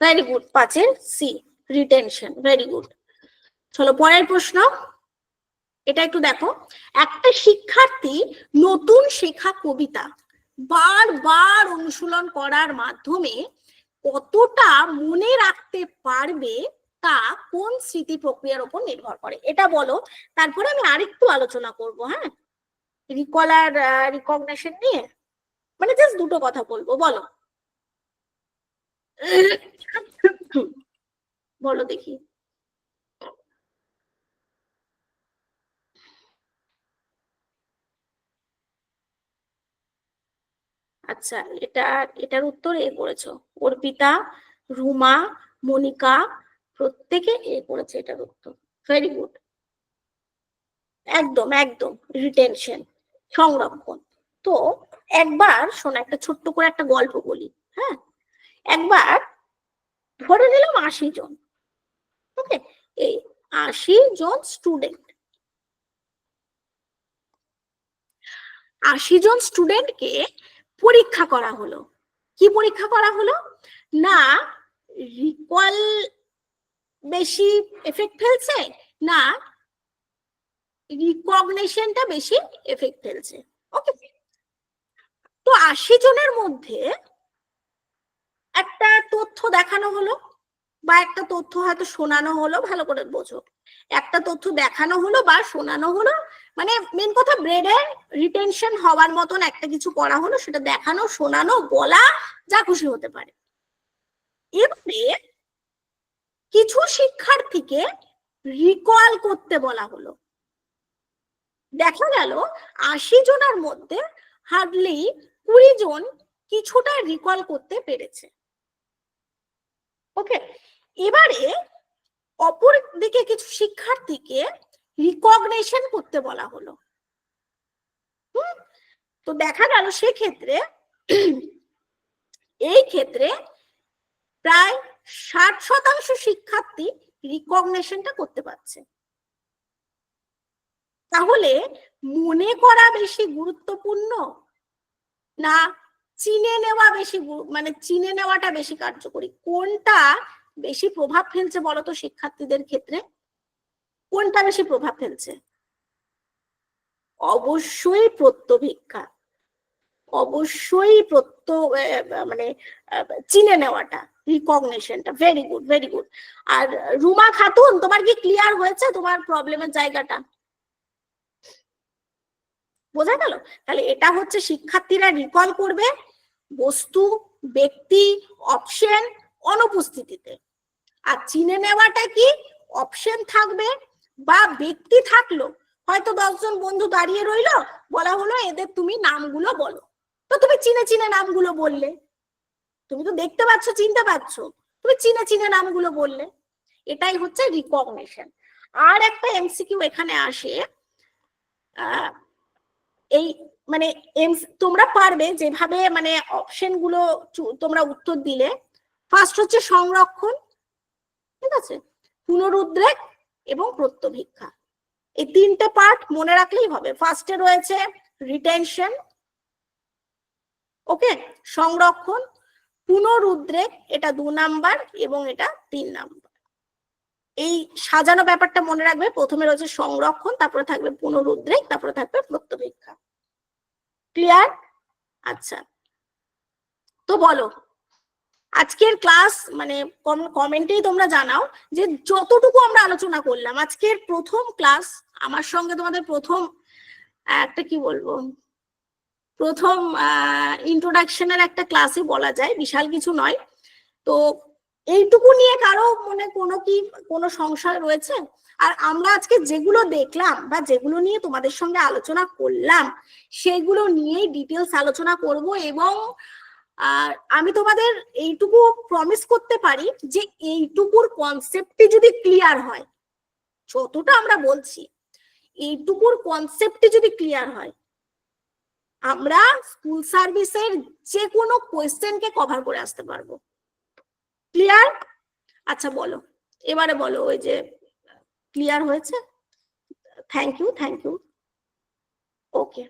ভেরি গুড, 5-এর সি, রিটেনশন, ভেরি গুড। চলো পরের প্রশ্ন, এটা একটু দেখো। একটা শিক্ষার্থী নতুন শেখা কবিতা বারবার অনুশীলন করার মাধ্যমে কতটা মনে রাখতে পারবে তা কোন স্মৃতি প্রক্রিয়ার উপর নির্ভর করে, এটা বলো। তারপরে আমি আরেকটু আলোচনা করব, হ্যাঁ, রিকল আর রিকগনিশন নিয়ে, মানে জাস্ট দুটো কথা বলবো, বলো। বলো দেখি। আচ্ছা এটার উত্তর এ করেছো, অর্পিতা, রুমা, মনিকা, প্রত্যেকে এ করেছে এটার উত্তর, ভেরি গুড। একদম একদম রিটেনশন, সংরক্ষণ। তো একবার শোনা, একটা ছোট্ট করে একটা গল্প বলি। হ্যাঁ, একবার ধরে নিলাম 80 জন, ওকে, এই 80 জন স্টুডেন্ট, 80 জন স্টুডেন্টকে পরীক্ষা করা হলো। কি পরীক্ষা করা হলো? না রিকল বেশি এফেক্ট ফেলছে, না রিকগনিশনটা বেশি এফেক্ট ফেলছে। ওকে, তো 80 জনের মধ্যে একটা তথ্য দেখানো হলো বা একটা তথ্য হয়তো শোনানো হলো, ভালো করে বোঝো, একটা তথ্য দেখানো হলো বা শোনানো হলো, মানে মেন কথা ব্রেডের রিটেনশন হওয়ার মতন একটা কিছু করা হলো, সেটা দেখানো, শোনানো, বলা, যা খুশি হতে পারে। এবারে কিছু শিক্ষার্থীকে রিকল করতে বলা হলো। দেখা গেল 80 জনের মধ্যে হার্ডলি 20 জন কিছুটা রিকল করতে পেরেছে। ওকে, এবারে অপর দিকে কিছু শিক্ষার্থীকে রিকগনিশন করতে বলা হলো। তো দেখা গেল সেক্ষেত্রে এই ক্ষেত্রে প্রায় 60% শিক্ষার্থী রিকগনিশনটা করতে পারছে। তাহলে মনে করা বেশি গুরুত্বপূর্ণ না চিনে নেওয়া বেশি, মানে চিনে নেওয়াটা বেশি কার্যকরী? কোনটা বেশি প্রভাব ফেলছে বলতো শিক্ষার্থীদের ক্ষেত্রে? কোনটা বেশি প্রভাব ফেলছে? অবশ্যই প্রত্যভিজ্ঞা, অবশ্যই মানে চিনে নেওয়াটা, রিকগনিশনটা। Very good, very good. আর রুমা খাতুন, তোমার কি ক্লিয়ার হয়েছে তোমার প্রবলেমের জায়গাটা? বোঝা গেল? তাহলে এটা হচ্ছে শিক্ষার্থীরা রিকল করবে বস্তু, ব্যক্তি, অপশন অনুপস্থিতিতে। আর চিনে নেওয়াটা কি? অপশন থাকবে বা ব্যক্তি থাকলো, হয়তো 10 জন বন্ধু দাঁড়িয়ে রইলো, বলা হলো এদের তুমি নামগুলো বলো, তো তুমি চিনে চিনে নামগুলো বললে, তুমি তো দেখতে পাচ্ছ, চিনতে পারছো, তুমি চিনে চিনে নামগুলো বললে, এটাই হচ্ছে রিকগনিশন। আর একটা এমসিকিউ এখানে আসে, এই মানে তোমরা পারবে যেভাবে মানে অপশন গুলো তোমরা উত্তর দিলে। ফার্স্ট হচ্ছে সংরক্ষণ, ঠিক আছে, পুনরুদ্রেক এবং প্রত্যভিজ্ঞা, এই তিনটে পার্ট মনে রাখলেই হবে। ফার্স্টে রয়েছে রিটেনশন, ওকে, সংরক্ষণ, পুনরুদ্রেক এটা 2 নাম্বার এবং এটা 3 নাম্বার। এই সাজানো ব্যাপারটা মনে রাখবে, প্রথমে রয়েছে সংরক্ষণ, তারপরে থাকবে পুনরুদ্রেক, তারপরে থাকবে প্রত্যভিজ্ঞা। ক্লিয়ার? আচ্ছা, তো বলো আজকের ক্লাস মানে কমেন্টেই তোমরা জানাও যে যতটুকু আমরা আলোচনা করলাম আজকের প্রথম ক্লাস আমার সঙ্গে, তোমাদের প্রথম একটা কি বলবো, প্রথম ইন্ট্রোডাকশনের একটা ক্লাসই বলা যায়, বিশাল কিছু নয়। তো এইটুকু নিয়ে কারো মনে কোনো সংশয় রয়েছে? আর আমরা আজকে যেগুলো দেখলাম বা যেগুলো নিয়ে তোমাদের সঙ্গে আলোচনা করলাম সেগুলো নিয়েই ডিটেলস আলোচনা করব। এবং আমি তোমাদের এইটুকু প্রমিস করতে পারি যে এইটুকুর কনসেপ্টটি যদি ক্লিয়ার হয়, যতটা আমরা বলছি এইটুকুর কনসেপ্টটি যদি ক্লিয়ার হয়, আমরা স্কুল সার্ভিসের যে কোনো কোয়েশ্চেনকে কভার করে আসতে পারবো। ক্লিয়ার? আচ্ছা বলো, এবারে বলো ওই যে ক্লিয়ার হয়েছে? Thank you, thank you. Okay,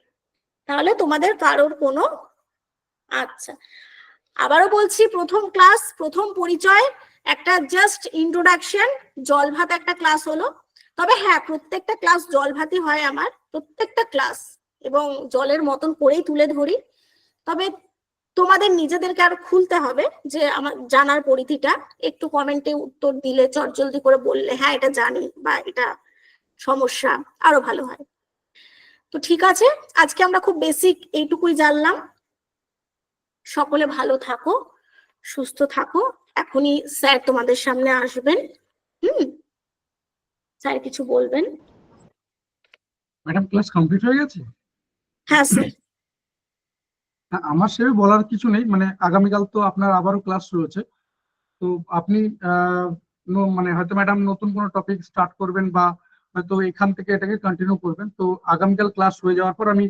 তাহলে তোমাদের কারোর কোনো, আচ্ছা আবারও বলছি, প্রথম ক্লাস, প্রথম পরিচয়, একটা জাস্ট ইন্ট্রোডাকশন, জল ভাত একটা ক্লাস হলো। তবে হ্যাঁ, প্রত্যেকটা ক্লাস জল ভাতই হয় আমার, প্রত্যেকটা ক্লাস, এবং জলের মতন করেই তুলে ধরি। তবে তোমাদের নিজেদেরকে আরো খুলতে হবে যে আমার জানার পরিধিটা, একটু কমেন্টে উত্তর দিলে, চটজলদি করে বললে হ্যাঁ এটা জানি বা এটা সমস্যা, আরো ভালো হয়। তো ঠিক আছে, আজকে আমরা খুব বেসিক এইটুকুই জানলাম। সকলে ভালো থাকো, সুস্থ থাকো। এখনই স্যার তোমাদের সামনে আসবেন। স্যার কিছু বলবেন? ম্যাডাম ক্লাস কমপ্লিট হয়ে গেছে? হ্যাঁ স্যার। আমার সেভাবে বলার কিছু নেই, মানে আগামীকাল তো আপনার আবারও ক্লাস রয়েছে। তো আপনি মানে হয়তো ম্যাডাম নতুন কোনো টপিক স্টার্ট করবেন বা হয়তো এখান থেকে এটাকে কন্টিনিউ করবেন। তো আগামীকাল ক্লাস হয়ে যাওয়ার পর আমি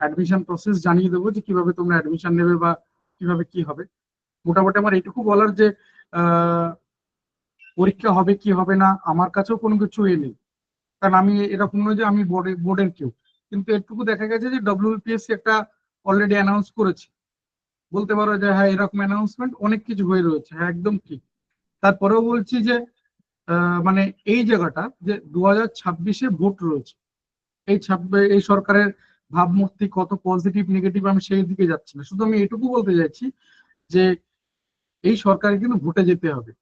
অ্যাডমিশন প্রসেস জানিয়ে দেবো যে কিভাবে তোমরা অ্যাডমিশন নেবে বা কিভাবে কি হবে। মোটামুটি আমার এটুকু বলার যে পরীক্ষা হবে কি হবে না আমার কাছেও কোনো কিছু নেই, কারণ আমি এরকম নয় যে আমি বোর্ডের কেউ, কিন্তু এটুকু দেখা গেছে যে ডব্লিউবিপিএসসি একটা অলরেডি অ্যানাউন্স করেছে। বলতে পারো যে হ্যাঁ এরকম অ্যানাউন্সমেন্ট অনেক কিছু হয়ে রয়েছে, হ্যাঁ একদম ঠিক। তারপরেও বলছি যে মানে এই জায়গাটা যে 2026-এ ভোট রয়েছে, এই সরকারের ভাবমূর্তি কত পজিটিভ নেগেটিভ আমি সেই দিকে যাচ্ছি না, শুধু আমি এটুকু বলতে চাইছি যে এই সরকারকে কিন্তু ভোটে যেতে হবে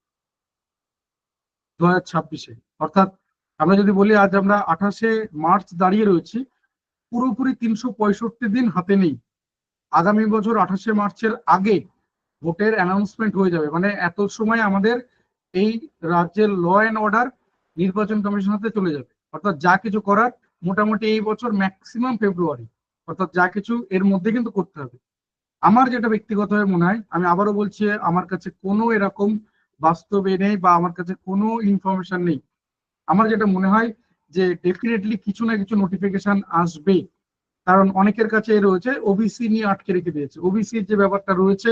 2026-এ। অর্থাৎ আমরা যদি বলি আজ আমরা 28শে মার্চ দাঁড়িয়ে রয়েছি, পুরোপুরি 365 দিন হাতে নেই। আগামী বছর 28শে মার্চের আগে ভোটের অ্যানাউন্সমেন্ট হয়ে যাবে, মানে এত সময় আমাদের এই রাজ্যের ল অ্যান্ড অর্ডার নির্বাচন কমিশন হাতে চলে যাবে। অর্থাৎ যা কিছু করার মোটামুটি এই বছর ম্যাক্সিমাম ফেব্রুয়ারি, অর্থাৎ যা কিছু এর মধ্যে কিন্তু করতে হবে। আমার যেটা ব্যক্তিগতভাবে মনে হয়, আমি আবারও বলছি আমার কাছে কোনো এরকম বাস্তবে নেই বা আমার কাছে কোনো ইনফরমেশন নেই, আমার যেটা মনে হয় যে ডেফিনেটলি কিছু না কিছু নোটিফিকেশন আসবে। কারণ অনেকের কাছে রয়েছে ওবিসি নিয়ে আটকে রেখে দিয়েছে, ওবিসির যে ব্যাপারটা রয়েছে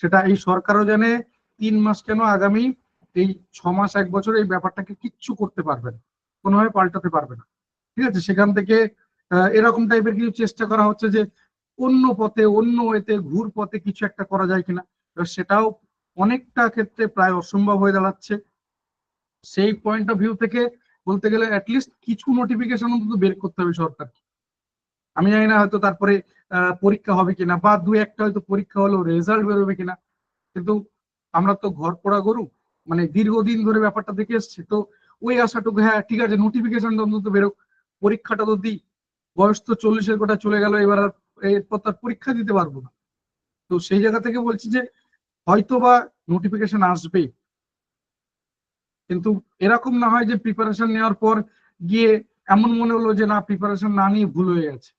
সেটা এই সরকারও জানে। 3 মাস কেন, আগামী এই 6 মাস 1 বছর এই ব্যাপারটাকে কিচ্ছু করতে পারবে না, কোনোভাবে পাল্টাতে পারবে না। ঠিক আছে, সেখান থেকে এরকম টাইপের কিছু চেষ্টা করা হচ্ছে যে অন্য পথে অন্য এতে ঘুর পথে কিছু একটা করা যায় কিনা, সেটাও অনেকটা ক্ষেত্রে প্রায় অসম্ভব হয়ে দাঁড়াচ্ছে। সেই পয়েন্ট অফ ভিউ থেকে বলতে গেলে অ্যাটলিস্ট কিছু নোটিফিকেশন অন্তত বের করতে হবে সরকার। আমি জানি না হয়তো তারপরে পরীক্ষা হবে কিনা বা দু একটা হয়তো পরীক্ষা হলো রেজাল্ট বেরোবে কিনা, কিন্তু আমরা তো ঘর পড়া গরু, মানে দীর্ঘদিন ধরে ব্যাপারটা দেখে এসছি, তো ওই আশাটুকু হ্যাঁ ঠিক আছে নোটিফিকেশন অন্তত বেরোক, পরীক্ষাটা তো দিই। বয়স তো 40-এর কোটা চলে গেল, এবার আর এরপর তার পরীক্ষা দিতে পারবো না। তো সেই জায়গা থেকে বলছি যে হয়তো বা নোটিফিকেশন আসবে, কিন্তু এরকম না হয় যে প্রিপারেশন নেওয়ার পর গিয়ে এমন মনে হলো যে না প্রিপারেশন না নিয়ে ভুল হয়ে গেছে,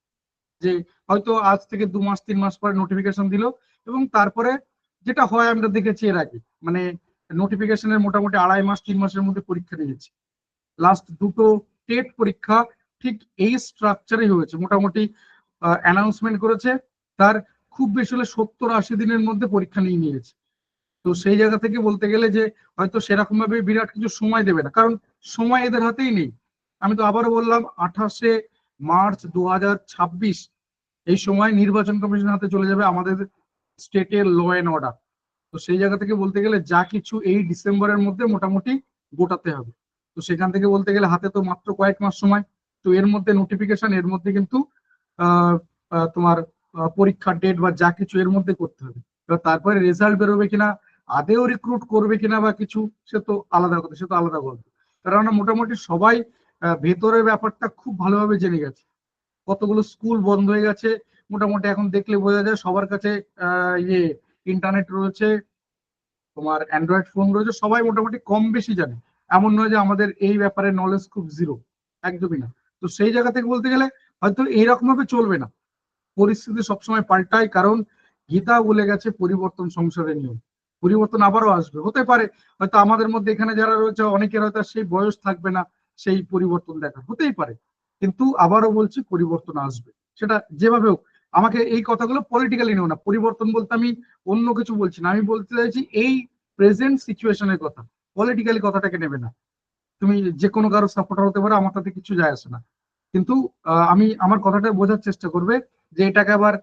যে হয়তো আজ থেকে 2 মাস 3 মাস পরে নোটিফিকেশন দিল এবং তারপরে যেটা হয় আমরা দেখেছি এর আগে, মানে নোটিফিকেশনের মোটামুটি 2.5 মাস 3 মাসের মধ্যে পরীক্ষা দিয়েছি। লাস্ট দুটো টেট পরীক্ষা ঠিক এই স্ট্রাকচারে হয়েছে, মোটামুটি অ্যানাউন্সমেন্ট করেছে, তার খুব বেশি হলে 70-80 দিনের মধ্যে পরীক্ষা নিয়ে নিয়েছে। তো সেই জায়গা থেকে বলতে গেলে যে হয়তো সেরকম ভাবে বিরাট কিছু সময় দেবে না, কারণ সময় এদের হাতেই নেই। আমি তো আবারও বললাম 28শে মার্চ 2026 এই সময় নির্বাচন কমিশন হাতে চলে যাবে আমাদের স্টেটের ল অ্যান্ড অর্ডার। তো সেই জায়গা থেকে বলতে গেলে যা কিছু এই ডিসেম্বরের মধ্যে মোটামুটি গোটাতে হবে। তো সেখান থেকে বলতে গেলে হাতে তো মাত্র কয়েক মাস সময়, তো এর মধ্যে নোটিফিকেশন, এর মধ্যে কিন্তু তোমার পরীক্ষার ডেট বা যা কিছু এর মধ্যে করতে হবে। এবার তারপরে রেজাল্ট বেরোবে কিনা, আদেও রিক্রুট করবে কিনা বা কিছু, সে তো আলাদা কথা, সে তো আলাদা গল্প। কারণ মোটামুটি সবাই ভেতরের ব্যাপারটা খুব ভালোভাবে জেনে গেছে। কতগুলো স্কুল বন্ধ হয়ে গেছে, মোটামুটি এখন দেখলে বোঝা যায় সবার কাছে ইয়ে ইন্টারনেট রয়েছে, তোমার অ্যান্ড্রয়েড ফোন রয়েছে, সবাই মোটামুটি কম বেশি জানে। এমন নয় যে আমাদের এই ব্যাপারে নলেজ খুব জিরো, একদমই না। তো সেই জায়গা থেকে বলতে গেলে হয়তো এইরকম ভাবে চলবে না, পরিস্থিতি সবসময় পাল্টায়, কারণ গীতা বলে গেছে পরিবর্তন সংসারের নিয়ম। পরিবর্তন আবারও আসবে, হতে পারে হয়তো আমাদের মধ্যে এখানে যারা রয়েছে অনেকের হয়তো সেই বয়স থাকবে না সেই পরিবর্তন দেখা, হতেই পারে, কিন্তু আবারও বলছি পরিবর্তন আসবে, সেটা যেভাবে হোক। আমাকে এই কথাগুলো পলিটিক্যালি নিও না, পরিবর্তন বলতে আমি অন্য কিছু বলছি না, আমি বলতে চাইছি এই প্রেজেন্ট সিচুয়েশনের কথা, পলিটিক্যালি কথাটাকে নেবে না। তুমি যে কোনো কারো সাপোর্টার হতে পারো, আমার তাতে কিছু যায় আসে না, কিন্তু আমি আমার কথাটা বোঝার চেষ্টা করবে যে এটাকে আবার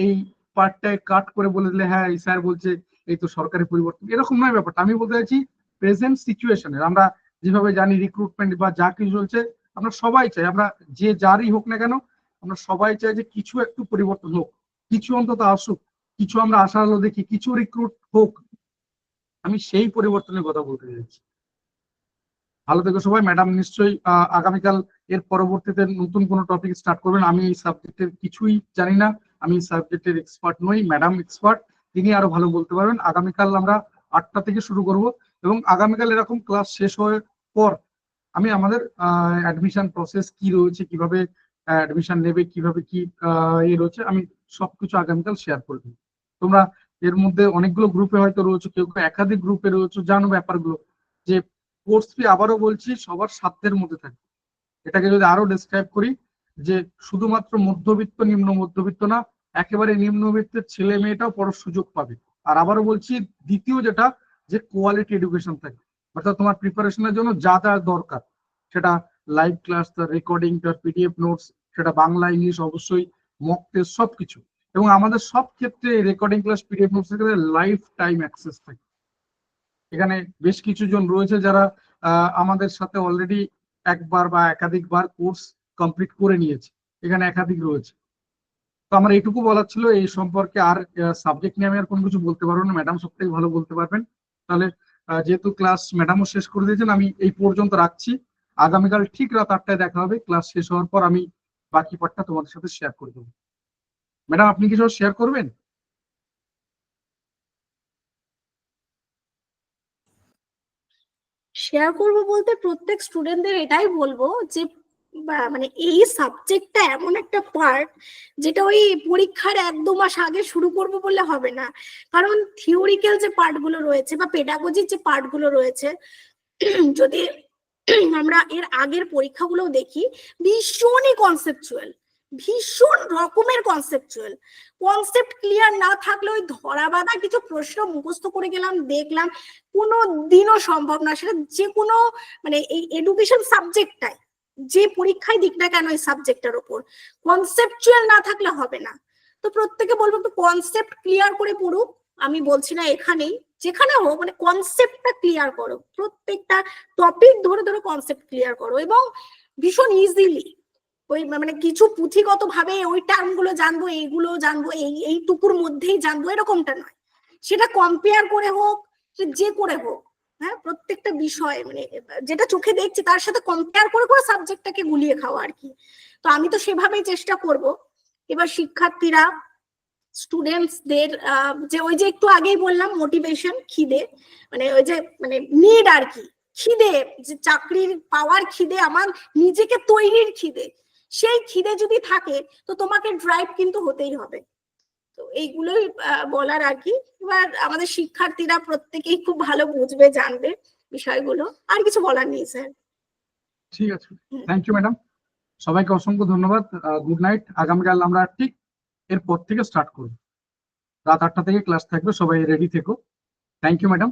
এই পার্টটায় কাট করে বলে দিলে হ্যাঁ এই স্যার বলছে এই তো সরকারি পরিবর্তন, এরকম নয় ব্যাপারটা। আমি বলতে চাইছি প্রেজেন্ট সিচুয়েশনের আমরা যেভাবে জানি রিক্রুটমেন্ট বা যা কিছু চলছে, আমরা সবাই চাই, আমরা যে যারই হোক না কেন, আমরা সবাই চাই যে কিছু একটু পরিবর্তন হোক, কিছু অন্তত আসুক, কিছু আমরা আশার আলো দেখি, কিছু রিক্রুট হোক। আমি সেই পরিবর্তনের কথা বলতে চাইছি। ভালো থেকো সবাই। ম্যাডাম নিশ্চয়ই আগামীকাল এর পরবর্তীতে নতুন কোনো টপিক স্টার্ট করবেন। আমি এই সাবজেক্টের কিছুই জানি না, আমি সাবজেক্টের এক্সপার্ট নই, ম্যাডাম এক্সপার্ট, তিনি আরো ভালো বলতে পারবেন। আগামীকাল আমরা 8টা থেকে শুরু করব এবং আগামীকাল এরকম ক্লাস শেষ হওয়ার পর আমি আমাদের অ্যাডমিশন প্রসেস কি রয়েছে, কিভাবে অ্যাডমিশন নেবে, কিভাবে কি রয়েছে, আমি সবকিছু আগামীকাল শেয়ার করে দেবো। তোমরা এর মধ্যে অনেকগুলো গ্রুপে হয়তো রয়েছে, কেউ কেউ একাধিক গ্রুপে রয়েছে, জানো ব্যাপারগুলো যে কোর্স ফি আবারও বলছি সবার সাধ্যের মধ্যে থাকে। এটাকে যদি আরো ডিসক্রাইব করি, যে শুধুমাত্র মধ্যবিত্ত নিম্ন মধ্যবিত্ত না, একেবারে নিম্নবিত্তের ছেলে মেয়েটাও পড়ার সুযোগ পাবে। আর আবারও বলছি, দ্বিতীয় যেটা, যে কোয়ালিটি এডুকেশন থাকে, অর্থাৎ তোমার প্রিপারেশনের জন্য যা যা দরকার, সেটা লাইভ ক্লাস, তার রেকর্ডিং, তার পিডিএফ নোটস, সেটা বাংলা ইংলিশ অবশ্যই, মক টেস্ট, সবকিছু। এবং আমাদের সব ক্ষেত্রে রেকর্ডিং ক্লাস, পিডিএফ নোটস এর লাইফ টাইম অ্যাক্সেস থাকে। এখানে বেশ কিছু জন রয়েছে যারা আমাদের সাথে অলরেডি একবার বা একাধিকবার কোর্স কমপ্লিট করে নিয়েছে, এখানে একাধিক রয়েছে। তো আমার এইটুকু বলার ছিল এই সম্পর্কে। আর সাবজেক্ট নিয়ে আমি আর কোনো কিছু বলতে পারবো না, ম্যাডাম সব থেকে ভালো বলতে পারবেন। তাহলে যেহেতু ক্লাস ম্যাডামও শেষ করে দিয়েছেন, আমি এই পর্যন্ত রাখছি। আগামীকাল ঠিক রাত 8টায় দেখা হবে। ক্লাস শেষ হওয়ার পর আমি বাকি পার্টটা তোমাদের সাথে শেয়ার করে দেবো। ম্যাডাম, আপনি কিছু শেয়ার করবেন? শেয়ার করবো বলতে প্রত্যেক স্টুডেন্টদের এটাই বলবো যে মানে এই সাবজেক্টটা এমন একটা পার্ট যেটা ওই পরীক্ষার 1-2 মাস আগে শুরু করবো বললে হবে না। কারণ থিওরিক্যাল যে পার্ট গুলো রয়েছে বা পেডাগজির যে পার্ট গুলো রয়েছে, যদি আমরা এর আগের পরীক্ষাগুলো দেখি, ভীষণই কনসেপচুয়াল, ভীষণ রকমের কনসেপচুয়াল। কনসেপ্ট ক্লিয়ার না থাকলে ওই ধরা বাঁধা কিছু প্রশ্ন মুখস্থ করে গেলাম, দেখলাম, কোনো দিনও সম্ভব না। সেটা যে কোনো মানে এই এডুকেশন সাবজেক্টটাই, যে পরীক্ষায় দিক না কেন এই সাবজেক্টের ওপর কনসেপচুয়াল না থাকলে হবে না। তো প্রত্যেকে বলবো একটু কনসেপ্ট ক্লিয়ার করে পড়ুক। আমি বলছি না এখানেই, যেখানে হোক, মানে কনসেপ্টটা ক্লিয়ার করো, প্রত্যেকটা টপিক ধরে ধরে কনসেপ্ট ক্লিয়ার করো, এবং ভীষণ ইজিলি। ওই মানে কিছু পুঁথিগত ভাবে ওই টার্ম গুলো জানবো, এইগুলো জানবো, এইটুকুর মধ্যেই জানবো, এরকমটা নয়। সেটা কম্পেয়ার করে হোক, যে করে হোক, হ্যাঁ, প্রত্যেকটা বিষয় মানে যেটা চোখে দেখছি তার সাথে কম্পেয়ার করে করে সাবজেক্টটাকে গুলিয়ে খাওয়া আর কি। তো আমি তো সেভাবেই চেষ্টা করব। এবার শিক্ষার্থীরা, স্টুডেন্টসদের যে ওই যে একটু আগেই বললাম মোটিভেশন, খিদে, মানে ওই যে মানে নিড আর কি, খিদে, যে চাকরির পাওয়ার খিদে, আমার নিজেকে তৈরির খিদে, সেই খিদে যদি থাকে তো তোমাকে ড্রাইভ কিন্তু হতেই হবে। তো এইগুলোই বলার আর কি। এবার আমাদের শিক্ষার্থীরা প্রত্যেকেই খুব ভালো বুঝবে, জানবে বিষয়গুলো। আর কিছু বলার নেই স্যার। ঠিক আছে, থ্যাংক ইউ ম্যাডাম। সবাইকে অসংখ্য ধন্যবাদ। Good night. আগামীকাল আমরা ঠিক এরপর থেকে স্টার্ট করব। রাত 8টা থেকে ক্লাস থাকবে, সবাই রেডি থেকো। Thank you madam.